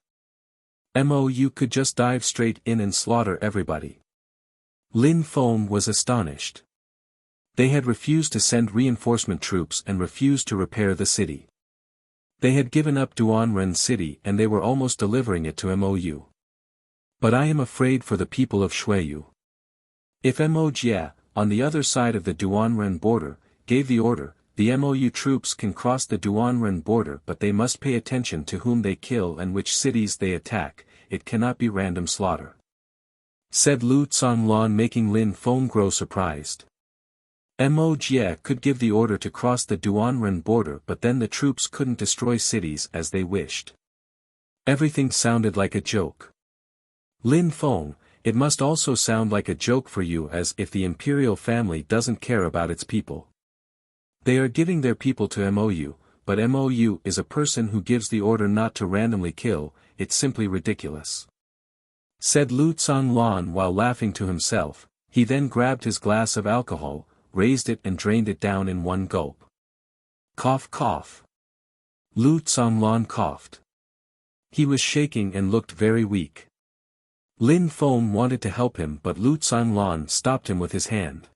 Mou could just dive straight in and slaughter everybody. Lin Feng was astonished. They had refused to send reinforcement troops and refused to repair the city. They had given up Duanren city and they were almost delivering it to Mou. But I am afraid for the people of Xueyu. If Mo Jie, on the other side of the Duanren border, gave the order, the Mou troops can cross the Duanren border but they must pay attention to whom they kill and which cities they attack, it cannot be random slaughter, said Lu Tsonglan making Lin Feng grow surprised. Mo Jie could give the order to cross the Duanren border but then the troops couldn't destroy cities as they wished. Everything sounded like a joke. Lin Feng, it must also sound like a joke for you as if the imperial family doesn't care about its people. They are giving their people to Mou, but Mou is a person who gives the order not to randomly kill, it's simply ridiculous. said Lu Tsanglan while laughing to himself. He then grabbed his glass of alcohol, raised it and drained it down in one gulp. Cough cough. Lu Tsanglan coughed. He was shaking and looked very weak. Lin Feng wanted to help him but Lu Tsanglan stopped him with his hand.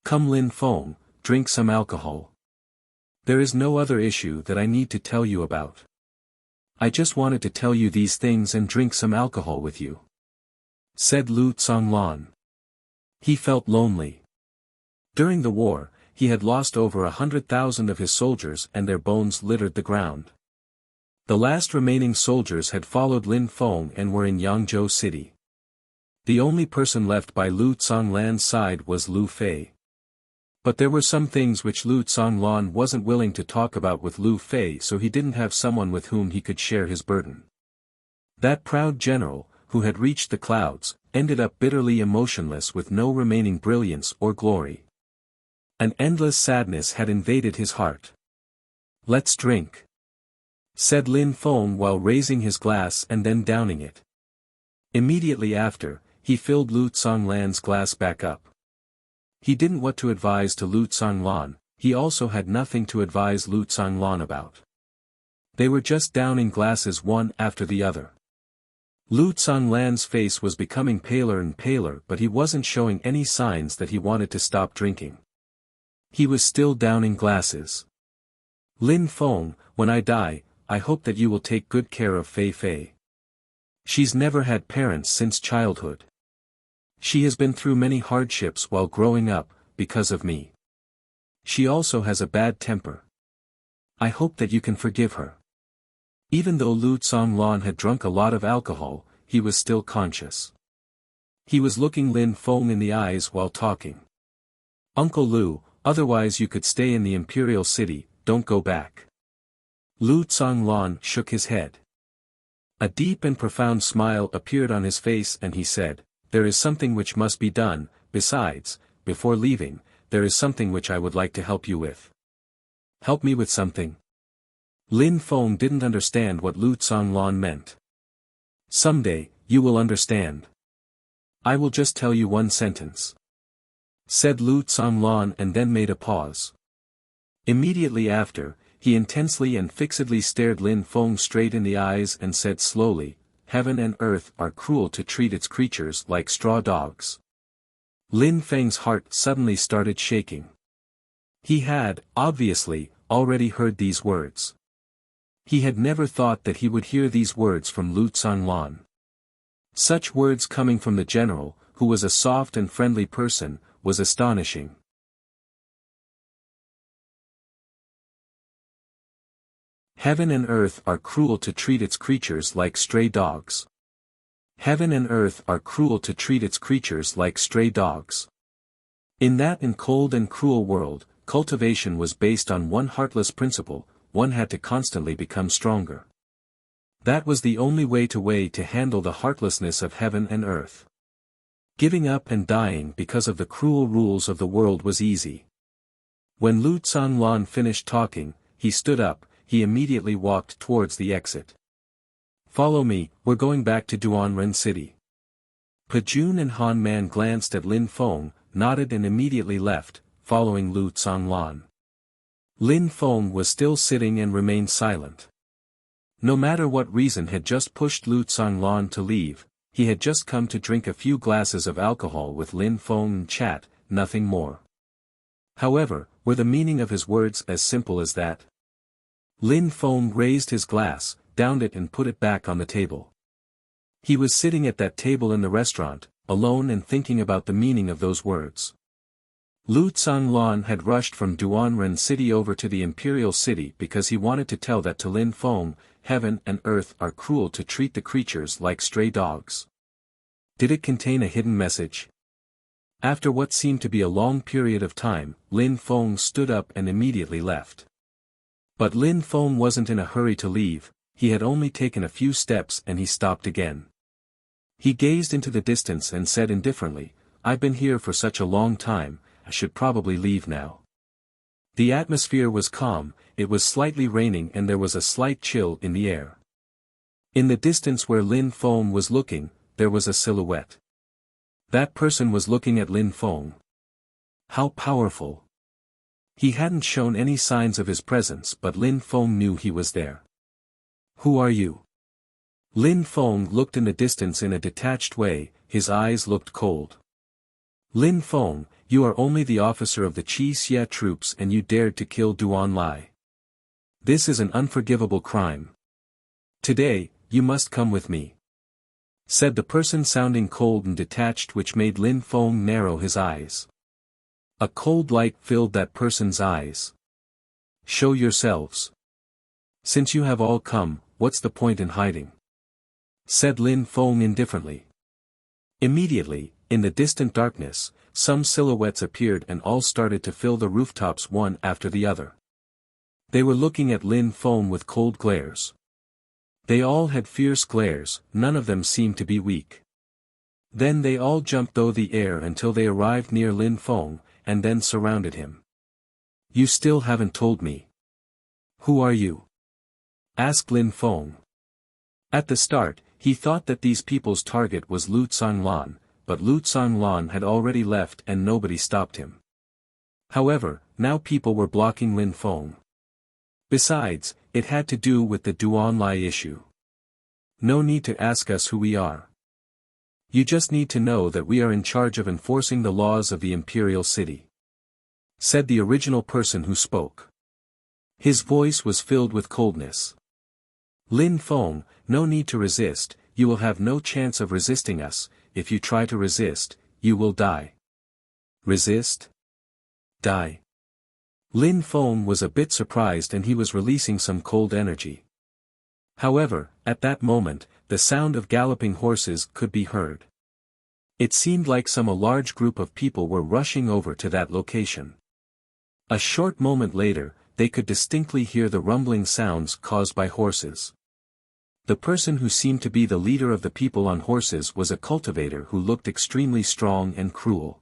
Come Lin Feng, drink some alcohol. There is no other issue that I need to tell you about. I just wanted to tell you these things and drink some alcohol with you, said Lu Tsanglan. He felt lonely. During the war, he had lost over 100,000 of his soldiers and their bones littered the ground. The last remaining soldiers had followed Lin Feng and were in Yangzhou City. The only person left by Lu Tsanglan's side was Lu Fei. But there were some things which Lu Tsanglan wasn't willing to talk about with Lu Fei, so he didn't have someone with whom he could share his burden. That proud general, who had reached the clouds, ended up bitterly emotionless with no remaining brilliance or glory. An endless sadness had invaded his heart. Let's drink, said Lin Feng while raising his glass and then downing it. Immediately after, he filled Lu Tsanglan's glass back up. He didn't what to advise to Lu Tsanglan, he also had nothing to advise Lu Tsanglan about. They were just downing glasses one after the other. Lu Tsanglan's face was becoming paler and paler but he wasn't showing any signs that he wanted to stop drinking. He was still downing glasses. Lin Feng, when I die, I hope that you will take good care of Fei Fei. She's never had parents since childhood. She has been through many hardships while growing up, because of me. She also has a bad temper. I hope that you can forgive her. Even though Lu Tsanglan had drunk a lot of alcohol, he was still conscious. He was looking Lin Feng in the eyes while talking. Uncle Lu, otherwise you could stay in the imperial city, don't go back. Lu Tsanglan shook his head. A deep and profound smile appeared on his face and he said, there is something which must be done, besides, before leaving, there is something which I would like to help you with. Help me with something? Lin Feng didn't understand what Lu Tsanglan meant. Someday, you will understand. I will just tell you one sentence, said Lu Tsanglan and then made a pause. Immediately after, he intensely and fixedly stared Lin Feng straight in the eyes and said slowly, heaven and earth are cruel to treat its creatures like straw dogs. Lin Feng's heart suddenly started shaking. He had, obviously, already heard these words. He had never thought that he would hear these words from Lu Tsanglan. Such words coming from the general, who was a soft and friendly person, was astonishing. Heaven and earth are cruel to treat its creatures like stray dogs. Heaven and earth are cruel to treat its creatures like stray dogs. In that cold and cruel world, cultivation was based on one heartless principle, one had to constantly become stronger. That was the only way to handle the heartlessness of heaven and earth. Giving up and dying because of the cruel rules of the world was easy. When Lu Tsanglan finished talking, he stood up. He immediately walked towards the exit. Follow me, we're going back to Duanren City. Pajun and Han Man glanced at Lin Feng, nodded and immediately left, following Lu Tsanglan. Lin Feng was still sitting and remained silent. No matter what reason had just pushed Lu Tsanglan to leave, he had just come to drink a few glasses of alcohol with Lin Feng and chat, nothing more. However, were the meaning of his words as simple as that? Lin Feng raised his glass, downed it and put it back on the table. He was sitting at that table in the restaurant, alone and thinking about the meaning of those words. Lu Tsanglan had rushed from Duanren City over to the Imperial City because he wanted to tell that to Lin Feng, heaven and earth are cruel to treat the creatures like stray dogs. Did it contain a hidden message? After what seemed to be a long period of time, Lin Feng stood up and immediately left. But Lin Feng wasn't in a hurry to leave, he had only taken a few steps and he stopped again. He gazed into the distance and said indifferently, I've been here for such a long time, I should probably leave now. The atmosphere was calm, it was slightly raining and there was a slight chill in the air. In the distance where Lin Feng was looking, there was a silhouette. That person was looking at Lin Feng. How powerful! He hadn't shown any signs of his presence, but Lin Feng knew he was there. Who are you? Lin Feng looked in the distance in a detached way, his eyes looked cold. Lin Feng, you are only the officer of the Qi Xia troops and you dared to kill Duan Lai. This is an unforgivable crime. Today, you must come with me, said the person sounding cold and detached, which made Lin Feng narrow his eyes. A cold light filled that person's eyes. Show yourselves. Since you have all come, what's the point in hiding? Said Lin Feng indifferently. Immediately, in the distant darkness, some silhouettes appeared and all started to fill the rooftops one after the other. They were looking at Lin Feng with cold glares. They all had fierce glares, none of them seemed to be weak. Then they all jumped through the air until they arrived near Lin Feng, and then surrounded him. You still haven't told me. Who are you? Asked Lin Feng. At the start, he thought that these people's target was Lu Tsanglan, but Lu Tsanglan had already left and nobody stopped him. However, now people were blocking Lin Feng. Besides, it had to do with the Duan Lai issue. No need to ask us who we are. You just need to know that we are in charge of enforcing the laws of the imperial city, said the original person who spoke. His voice was filled with coldness. Lin Feng, no need to resist, you will have no chance of resisting us, if you try to resist, you will die. Resist? Die. Lin Feng was a bit surprised and he was releasing some cold energy. However, at that moment, the sound of galloping horses could be heard. It seemed like a large group of people were rushing over to that location. A short moment later, they could distinctly hear the rumbling sounds caused by horses. The person who seemed to be the leader of the people on horses was a cultivator who looked extremely strong and cruel.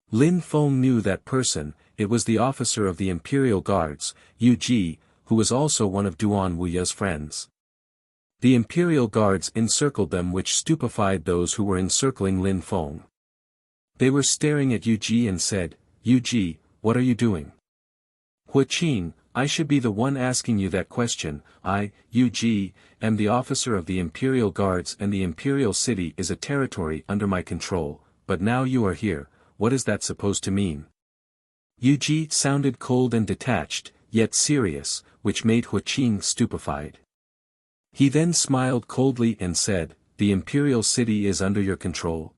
Lin Feng knew that person, it was the officer of the Imperial Guards, Yu Ji, who was also one of Duan Wuya's friends. The Imperial Guards encircled them, which stupefied those who were encircling Lin Feng. They were staring at Yu Ji and said, Yu Ji, what are you doing? Hu Qing, I should be the one asking you that question. I, Yu Ji, am the officer of the Imperial Guards and the Imperial City is a territory under my control, but now you are here, what is that supposed to mean? Yu Ji sounded cold and detached, yet serious, which made Hu Qing stupefied. He then smiled coldly and said, the Imperial City is under your control?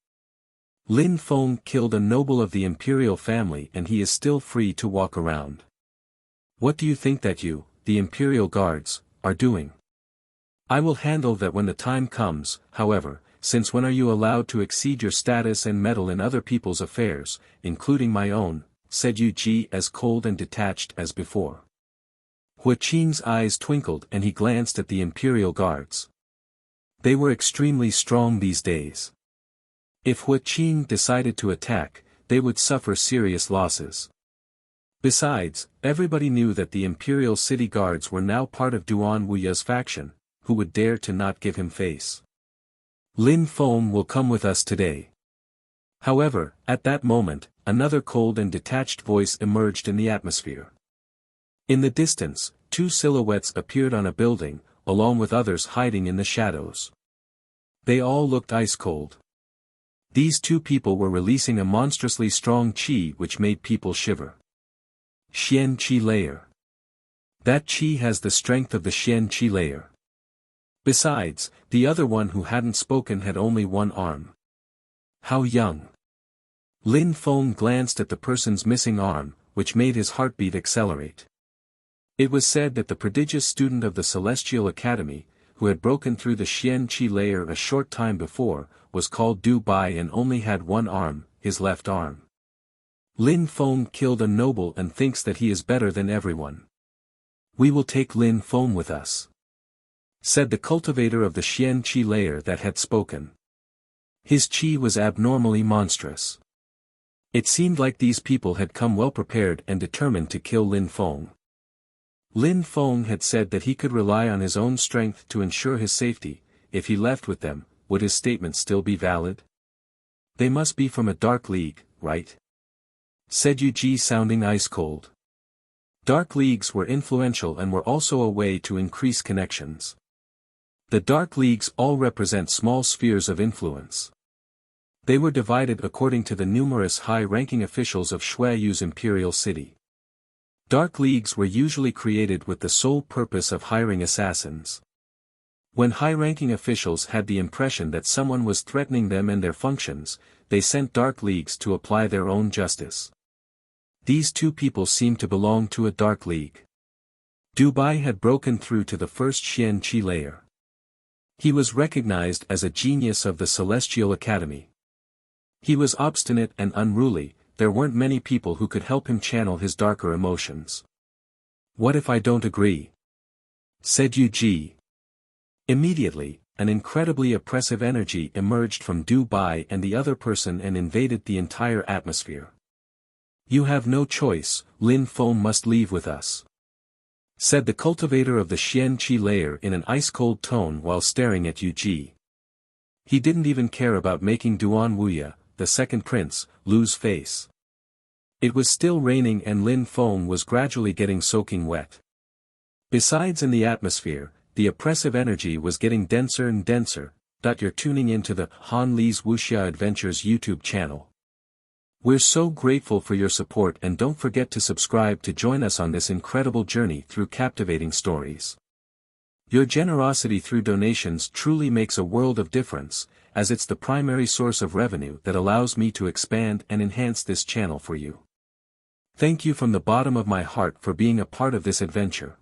Lin Feng killed a noble of the Imperial family and he is still free to walk around. What do you think that you, the Imperial Guards, are doing? I will handle that when the time comes, however, since when are you allowed to exceed your status and meddle in other people's affairs, including my own, said Yu Ji as cold and detached as before. Hu Qing's eyes twinkled and he glanced at the Imperial Guards. They were extremely strong these days. If Hu Qing decided to attack, they would suffer serious losses. Besides, everybody knew that the Imperial City Guards were now part of Duan Wuya's faction, who would dare to not give him face. Lin Feng will come with us today. However, at that moment, another cold and detached voice emerged in the atmosphere. In the distance, two silhouettes appeared on a building, along with others hiding in the shadows. They all looked ice-cold. These two people were releasing a monstrously strong qi which made people shiver. Xian Qi Layer. That qi has the strength of the Xian Qi Layer. Besides, the other one who hadn't spoken had only one arm. How young. Lin Feng glanced at the person's missing arm, which made his heartbeat accelerate. It was said that the prodigious student of the Celestial Academy, who had broken through the Xian Qi Layer a short time before, was called Du Bai and only had one arm, his left arm. Lin Feng killed a noble and thinks that he is better than everyone. We will take Lin Feng with us, said the cultivator of the Xian Qi Layer that had spoken. His qi was abnormally monstrous. It seemed like these people had come well prepared and determined to kill Lin Feng. Lin Feng had said that he could rely on his own strength to ensure his safety. If he left with them, would his statement still be valid? They must be from a dark league, right? Said Yuji, sounding ice-cold. Dark leagues were influential and were also a way to increase connections. The dark leagues all represent small spheres of influence. They were divided according to the numerous high-ranking officials of Xueyu's imperial city. Dark leagues were usually created with the sole purpose of hiring assassins. When high-ranking officials had the impression that someone was threatening them and their functions, they sent dark leagues to apply their own justice. These two people seemed to belong to a dark league. Dubai had broken through to the first Xianqi layer. He was recognized as a genius of the Celestial Academy. He was obstinate and unruly, there weren't many people who could help him channel his darker emotions. What if I don't agree? Said Yuji. Immediately, an incredibly oppressive energy emerged from Dubai and the other person and invaded the entire atmosphere. You have no choice, Lin Feng must leave with us. Said the cultivator of the Xianqi layer in an ice-cold tone while staring at Yuji. He didn't even care about making Duan Wuya, the second prince, lose face. It was still raining and Lin Feng was gradually getting soaking wet. Besides, in the atmosphere, the oppressive energy was getting denser and denser. You're tuning into the Han Li's Wuxia Adventures YouTube channel. We're so grateful for your support, and don't forget to subscribe to join us on this incredible journey through captivating stories. Your generosity through donations truly makes a world of difference, as it's the primary source of revenue that allows me to expand and enhance this channel for you. Thank you from the bottom of my heart for being a part of this adventure.